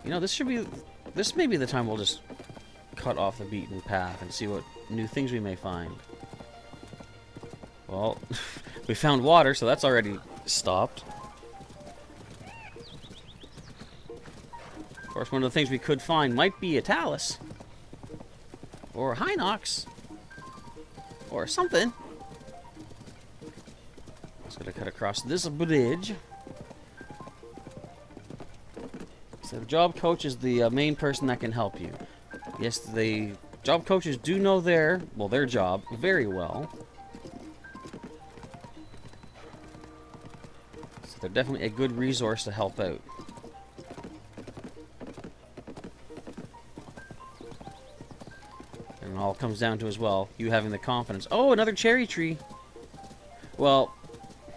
You know, this may be the time we'll just cut off the beaten path and see what new things we may find. Well, we found water, so that's already stopped. Of course, one of the things we could find might be a Talus. Or a Hinox. Or something. Just gotta cut across this bridge. So the job coach is the main person that can help you. Yes, the job coaches do know their job very well. So they're definitely a good resource to help out. And it all comes down to, as well, you having the confidence. Oh, another cherry tree. Well,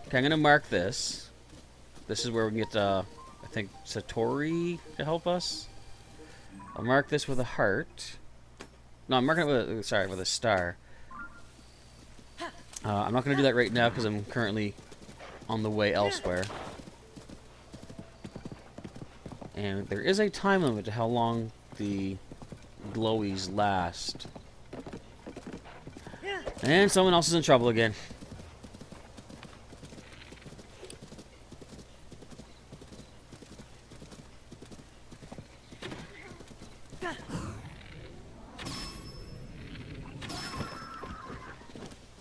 okay, I'm going to mark this. This is where we can get, I think, Satori to help us. I'll mark this with a heart. No, I'm marking it with a, sorry, with a star. I'm not going to do that right now because I'm currently on the way elsewhere. And there is a time limit to how long the glowies last. And someone else is in trouble again.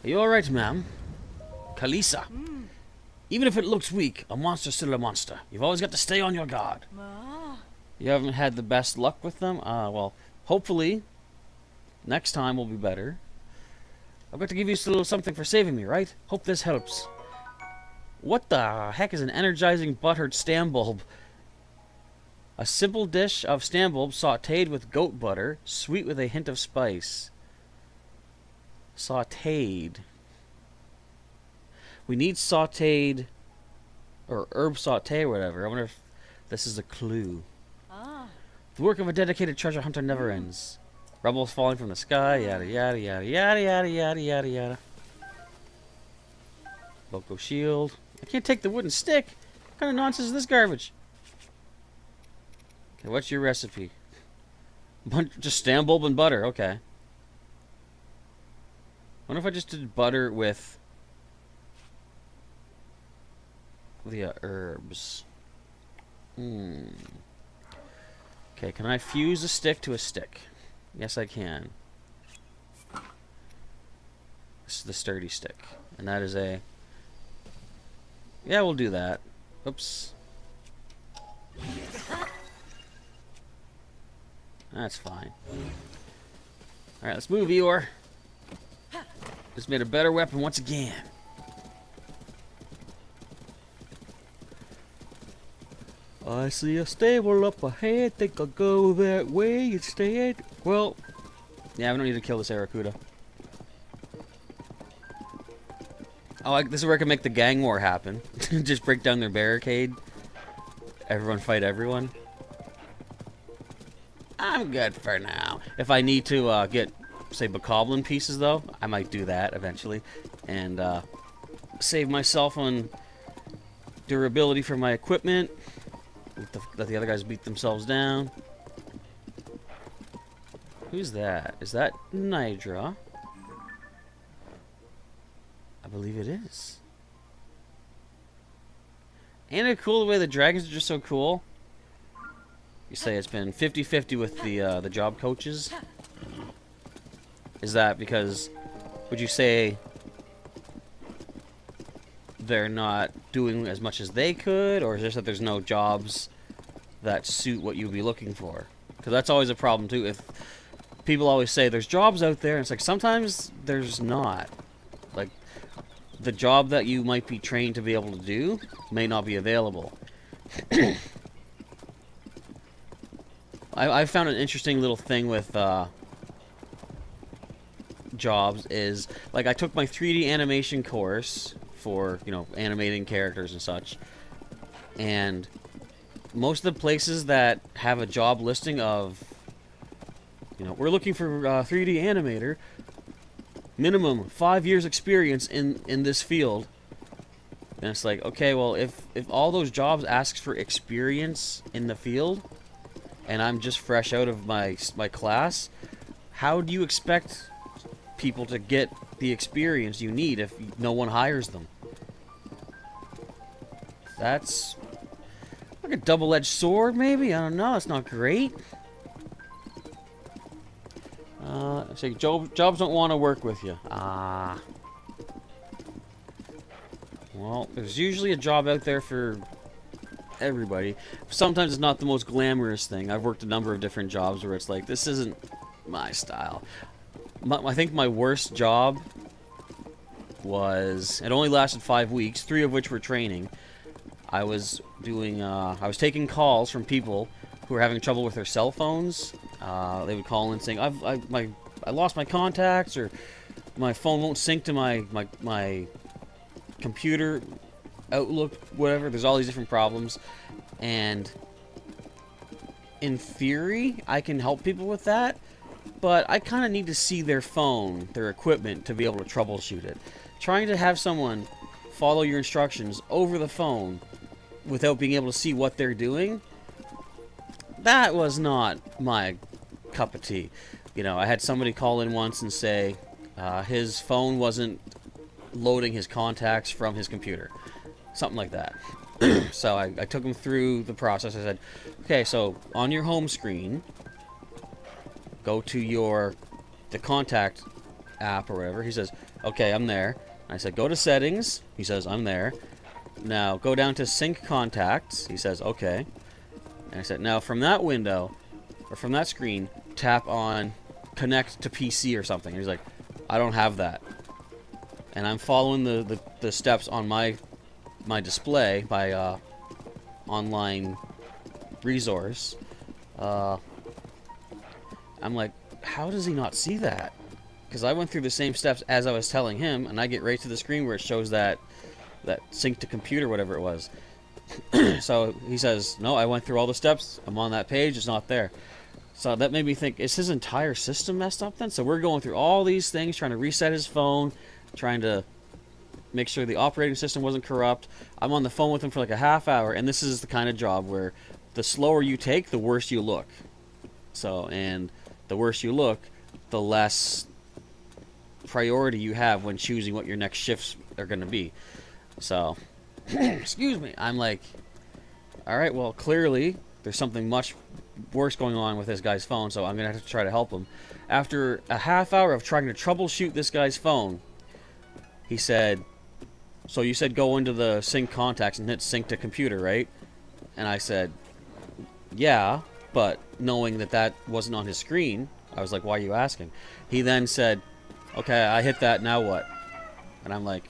Are you alright, ma'am? Kalisa. Even if it looks weak, a monster's still a monster. You've always got to stay on your guard. You haven't had the best luck with them? Well, hopefully, next time will be better. I've got to give you a little something for saving me, right? Hope this helps. What the heck is an energizing buttered stam bulb? A simple dish of stam bulb sautéed with goat butter, sweet with a hint of spice. Sautéed. We need sautéed, or herb sauté or whatever. I wonder if this is a clue. The work of a dedicated treasure hunter never ends. Rubbles falling from the sky, yada yada yada yada yada yada yada yada. Loco shield. I can't take the wooden stick. What kind of nonsense is this garbage? Okay, what's your recipe? Just stam bulb and butter. Okay. What if I just did butter with the herbs? Okay, can I fuse a stick to a stick? Yes, I can. This is the sturdy stick. And that is a... Yeah, we'll do that. Oops. That's fine. Alright, let's move, Eeyore. Just made a better weapon once again. I see a stable up ahead. Think I'll go that way instead. Well, yeah, we don't need to kill this Aracuda. Oh, this is where I can make the gang war happen. Just break down their barricade. Everyone fight everyone. I'm good for now. If I need to get, say, bokoblin pieces, though, I might do that eventually. And save myself on durability for my equipment. Let the other guys beat themselves down. Who's that? Is that Nidra? I believe it is. Ain't it cool the way the dragons are just so cool? You say it's been 50-50 with the job coaches? Is that because, would you say they're not doing as much as they could, or is it just that there's no jobs that suit what you'd be looking for? Because that's always a problem too. If people always say there's jobs out there, and it's like sometimes there's not. Like the job that you might be trained to be able to do may not be available. I found an interesting little thing with jobs is, like, I took my 3D animation course for, you know, animating characters and such, and most of the places that have a job listing of, you know, we're looking for a 3D animator, minimum 5 years experience in this field, and it's like, okay, well, if all those jobs ask for experience in the field, and I'm just fresh out of my class, how do you expect people to get the experience you need if no one hires them? That's like a double-edged sword, maybe? I don't know. It's not great. So jobs don't want to work with you. Ah. Well, there's usually a job out there for everybody. Sometimes it's not the most glamorous thing. I've worked a number of different jobs where it's like, this isn't my style. I think my worst job was, it only lasted 5 weeks, 3 of which were training. I was doing, I was taking calls from people who were having trouble with their cell phones. They would call in saying, I lost my contacts, or my phone won't sync to my computer, Outlook, whatever. There's all these different problems, and in theory, I can help people with that, but I kind of need to see their phone, their equipment, to be able to troubleshoot it. Trying to have someone follow your instructions over the phone without being able to see what they're doing, that was not my cup of tea. You know, I had somebody call in once and say his phone wasn't loading his contacts from his computer. Something like that. So I took him through the process. I said, okay, so on your home screen, go to the contact app or whatever. He says, okay, I'm there. I said, go to settings. He says, I'm there. Now go down to sync contacts. He says, okay. And I said, now from that window, or from that screen, tap on connect to PC or something. And he's like, I don't have that. And I'm following the steps on my display by online resource. I'm like, how does he not see that? Because I went through the same steps as I was telling him, and I get right to the screen where it shows that sync to computer, whatever it was. So he says, no, I went through all the steps. I'm on that page. It's not there. So that made me think, is his entire system messed up then? So we're going through all these things, trying to reset his phone, trying to make sure the operating system wasn't corrupt. I'm on the phone with him for like a half hour, and this is the kind of job where the slower you take, the worse you look. So, and the worse you look, the less priority you have when choosing what your next shifts are going to be. So, excuse me, I'm like, alright, well, clearly there's something much worse going on with this guy's phone, so I'm going to have to try to help him. After a half hour of trying to troubleshoot this guy's phone, he said, so you said go into the sync contacts and hit sync to computer, right? And I said, yeah, but knowing that wasn't on his screen, I was like, why are you asking? He then said, okay, I hit that, now what? And I'm like,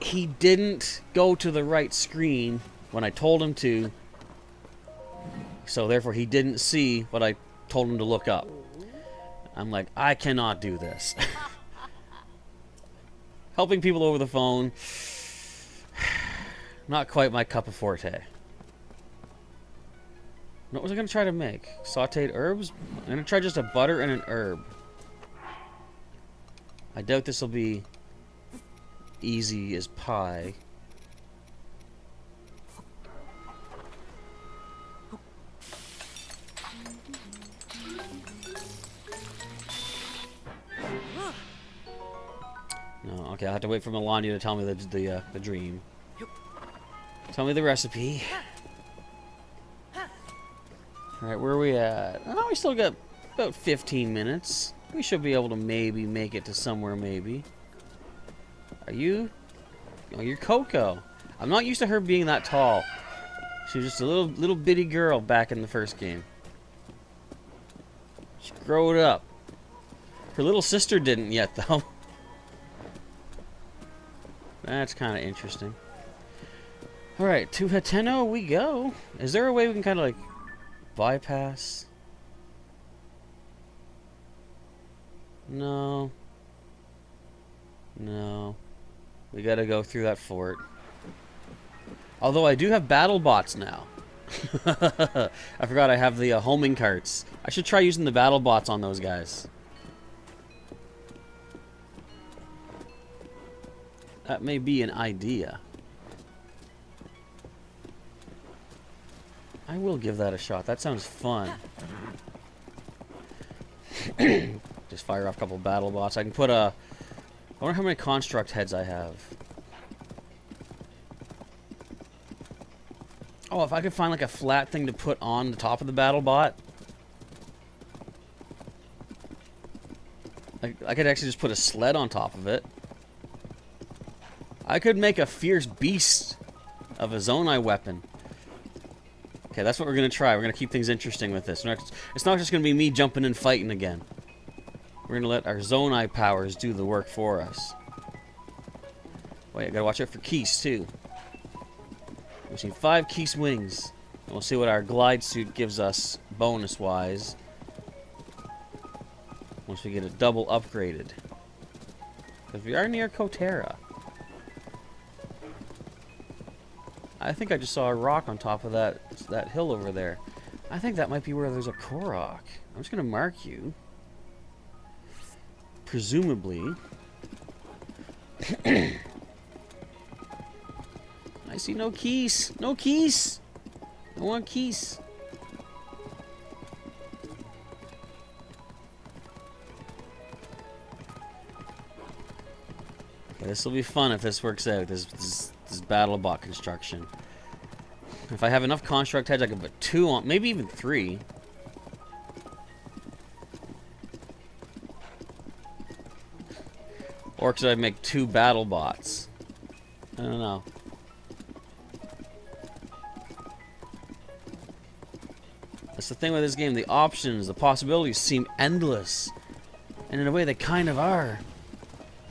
he didn't go to the right screen when I told him to, so therefore he didn't see what I told him to look up. I'm like, I cannot do this. Helping people over the phone, not quite my cup of forte. What was I going to try to make? Sauteed herbs? I'm going to try just a butter and an herb. I doubt this will be easy as pie. No, okay, I'll have to wait for Melania to tell me the dream. Tell me the recipe. Alright, where are we at? Oh, we still got about 15 minutes. We should be able to maybe make it to somewhere, maybe. Are you? Oh, you're Coco. I'm not used to her being that tall. She was just a little bitty girl back in the first game. She growed up. Her little sister didn't yet, though. That's kind of interesting. Alright, to Hateno we go. Is there a way we can kind of like bypass? No. No. We gotta go through that fort. Although I do have battle bots now. I forgot I have the homing carts. I should try using the battle bots on those guys. That may be an idea. I will give that a shot. That sounds fun. Just fire off a couple battle bots. I can put a... I wonder how many construct heads I have. Oh, if I could find like a flat thing to put on the top of the battle bot. I could actually just put a sled on top of it. I could make a fierce beast of a Zonai weapon. Okay, that's what we're going to try. We're going to keep things interesting with this. It's not just going to be me jumping and fighting again. We're going to let our Zonai powers do the work for us. Wait, I got to watch out for Keese, too. We've seen 5 Keese wings. And we'll see what our glide suit gives us bonus-wise once we get it double upgraded. Because we are near Kotera. I think I just saw a rock on top of that hill over there. I think that might be where there's a Korok. I'm just going to mark you. Presumably. I see no Keese. No Keese. I want Keese. Okay, this will be fun if this works out. This battle bot construction. If I have enough construct heads, I can put 2 on, maybe even 3. Or could I make 2 battle bots? I don't know. That's the thing with this game. The options, the possibilities seem endless. And in a way, they kind of are.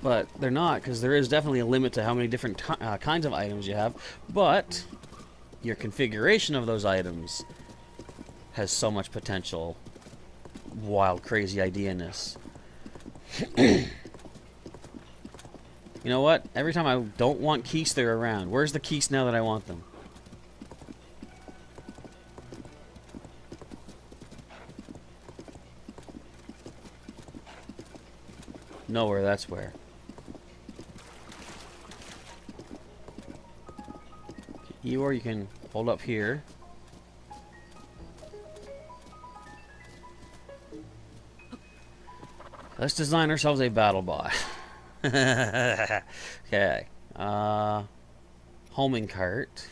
But they're not, because there is definitely a limit to how many different kinds of items you have. But your configuration of those items has so much potential. Wild, crazy idea-ness. You know what? Every time I don't want Keese, they're around. Where's the Keese now that I want them? Nowhere, that's where. You can hold up here. Let's design ourselves a battle bot. Okay. Homing cart.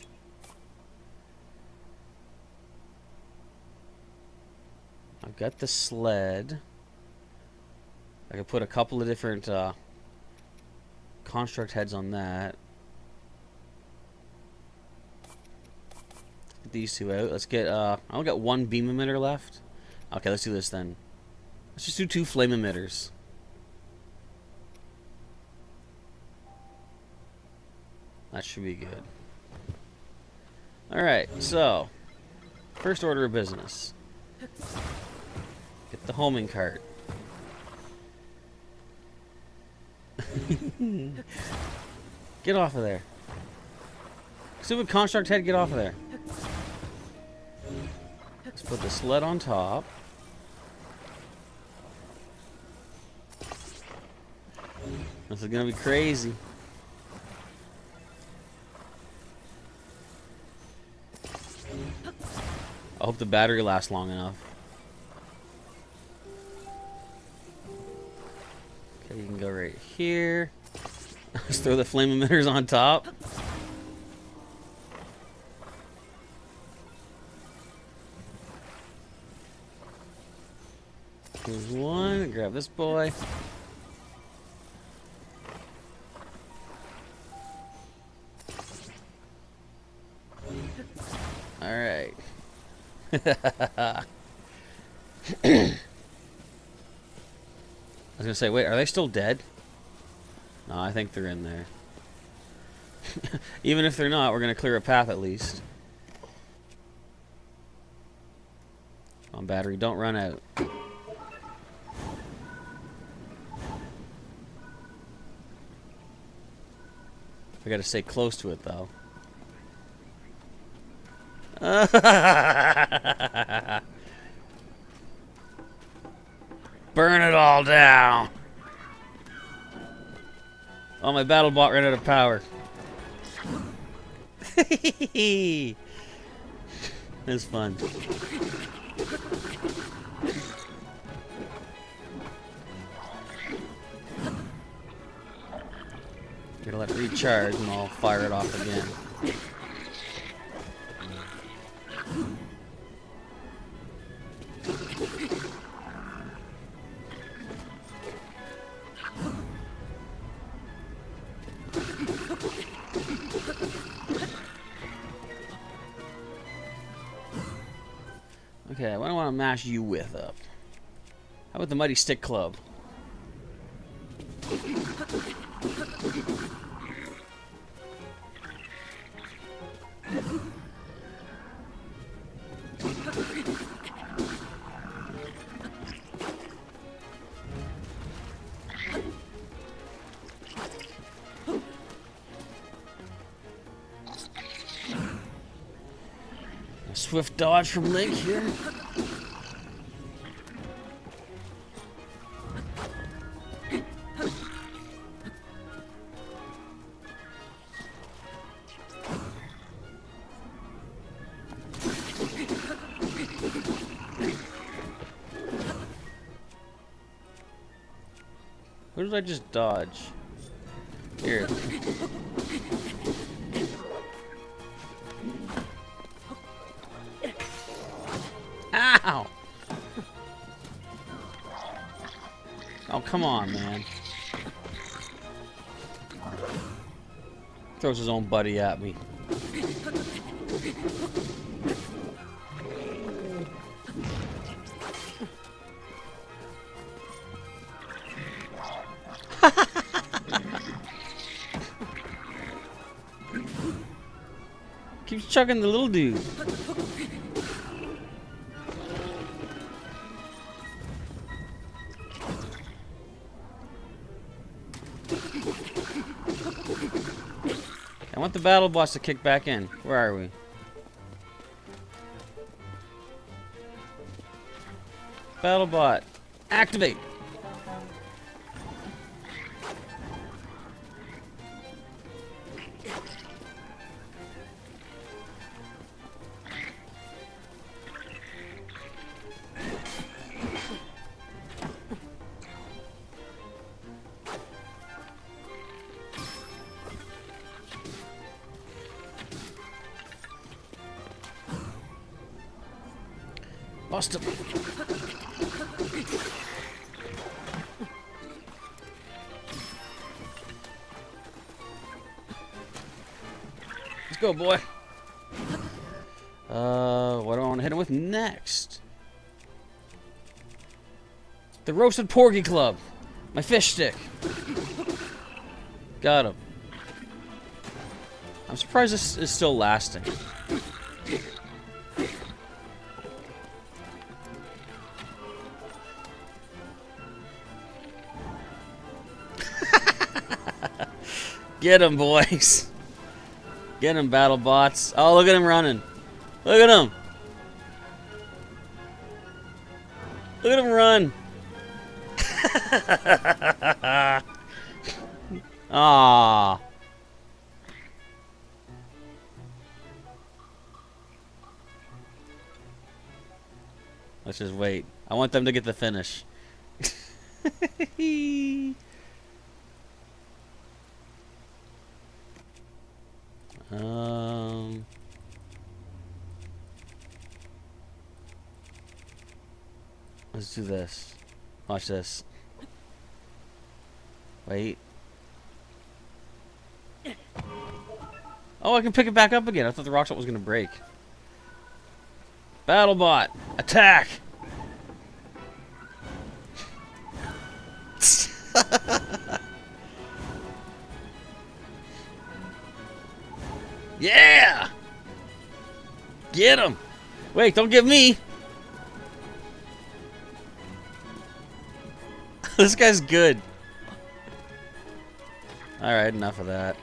I've got the sled. I could put a couple of different construct heads on that. Get these 2 out. Let's get I only got 1 beam emitter left. Okay, let's do this then. Let's just do 2 flame emitters. That should be good. Alright, so first order of business. Get the homing cart. Get off of there. Stupid construct head, get off of there. Let's put the sled on top. This is gonna be crazy. I hope the battery lasts long enough. Okay, you can go right here. Let's throw the flame emitters on top. Here's one. Grab this boy. All right. I was gonna say, wait, are they still dead? No, I think they're in there. Even if they're not, we're gonna clear a path at least. Come on, battery, don't run out. I gotta stay close to it though. Burn it all down. Oh, my battle bot ran out of power. That's fun. Gonna let it recharge and I'll fire it off again. Okay, what do I want to mash you with up? How about the Mighty Stick Club? A swift dodge from Link here. Who did I just dodge? Here. Ow! Oh, come on, man. Throws his own buddy at me. Keeps chucking the little dude. I want the battle boss to kick back in. Where are we? Battle bot, activate. Bust him. Let's go, boy. What do I want to hit him with next? The Roasted Porgy Club. My fish stick. Got him. I'm surprised this is still lasting. Get him, boys. Get him, battle bots. Oh, look at him running. Look at him. Look at him run. Ah. Let's just wait. I want them to get the finish. Let's do this. Watch this. Wait. Oh, I can pick it back up again. I thought the rock shot was going to break. Battlebot, attack! Yeah! Get him! Wait, don't get me! This guy's good. Alright, enough of that.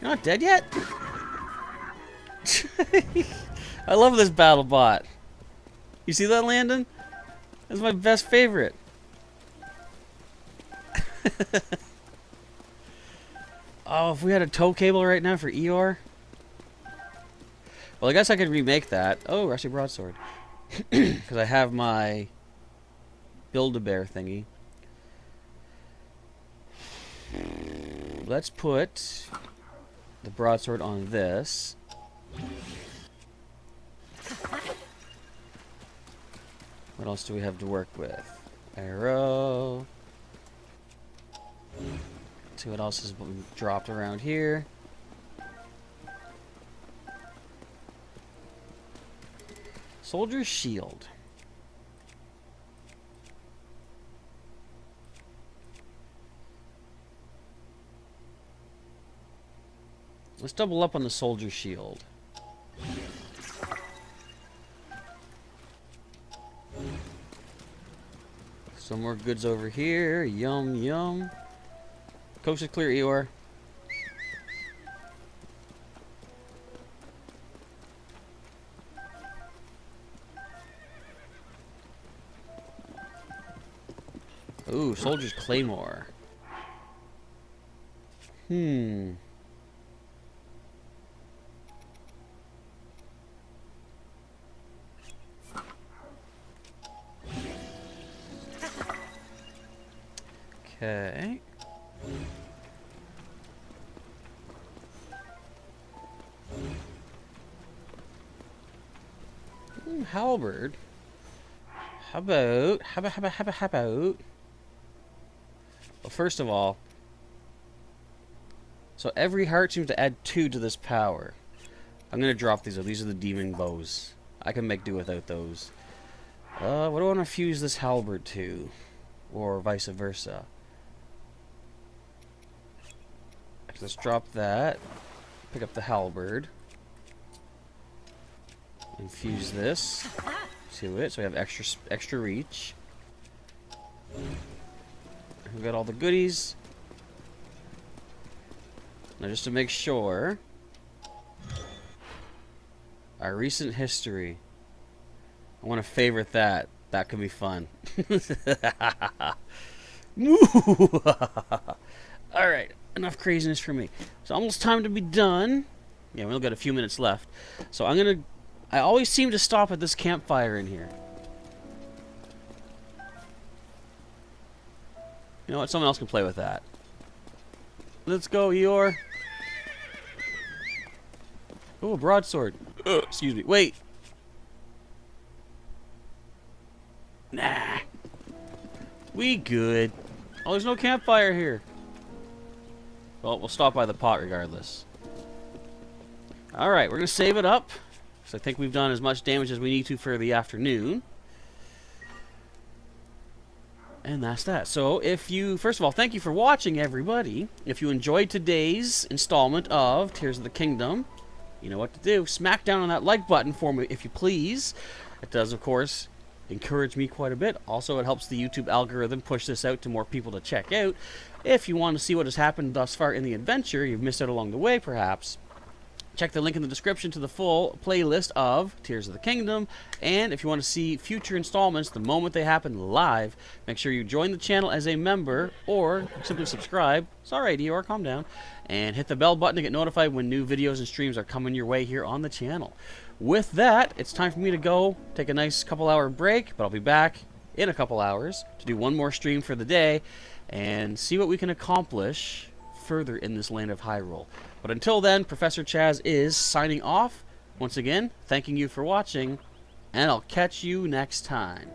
You're not dead yet? I love this battle bot. You see that, Landon? That's my best favorite. Oh, if we had a tow cable right now for Eeyore. Well, I guess I could remake that. Oh, Rusty Broadsword. Because I have my Build-A-Bear thingy. Let's put the broadsword on this. What else do we have to work with? Arrow. Let's see what else is dropped around here. Soldier's shield. Let's double up on the soldier shield. Some more goods over here. Yum, yum. Coast is clear, Eeyore. Ooh, soldier's claymore. Okay. Halberd. How about? Well, first of all, so every heart seems to add 2 to this power. I'm gonna drop these. These are the demon bows. I can make do without those. What do I want to fuse this halberd to, or vice versa? Let's drop that. Pick up the halberd. And fuse this to it, so we have extra reach. We've got all the goodies. Now, just to make sure, our recent history. I want to favorite that. That could be fun. All right. Enough craziness for me. It's almost time to be done. Yeah, we only got a few minutes left. So I always seem to stop at this campfire in here. You know what? Someone else can play with that. Let's go, Eeyore. Oh, a broadsword. Excuse me. Wait. Nah. We good. Oh, there's no campfire here. Well, we'll stop by the pot regardless. Alright, we're going to save it up. So I think we've done as much damage as we need to for the afternoon. And that's that. So if you, first of all, thank you for watching, everybody. If you enjoyed today's installment of Tears of the Kingdom, you know what to do. Smack down on that like button for me, if you please. It does, of course, encourage me quite a bit. Also, it helps the YouTube algorithm push this out to more people to check out. If you want to see what has happened thus far in the adventure, you've missed out along the way, perhaps, check the link in the description to the full playlist of Tears of the Kingdom. And if you want to see future installments the moment they happen live, make sure you join the channel as a member or simply subscribe. It's alright, Eeyore, calm down. And hit the bell button to get notified when new videos and streams are coming your way here on the channel. With that, it's time for me to go take a nice couple-hour break, but I'll be back in a couple hours to do one more stream for the day and see what we can accomplish further in this land of Hyrule. But until then, Professor Chaz is signing off. Once again, thanking you for watching, and I'll catch you next time.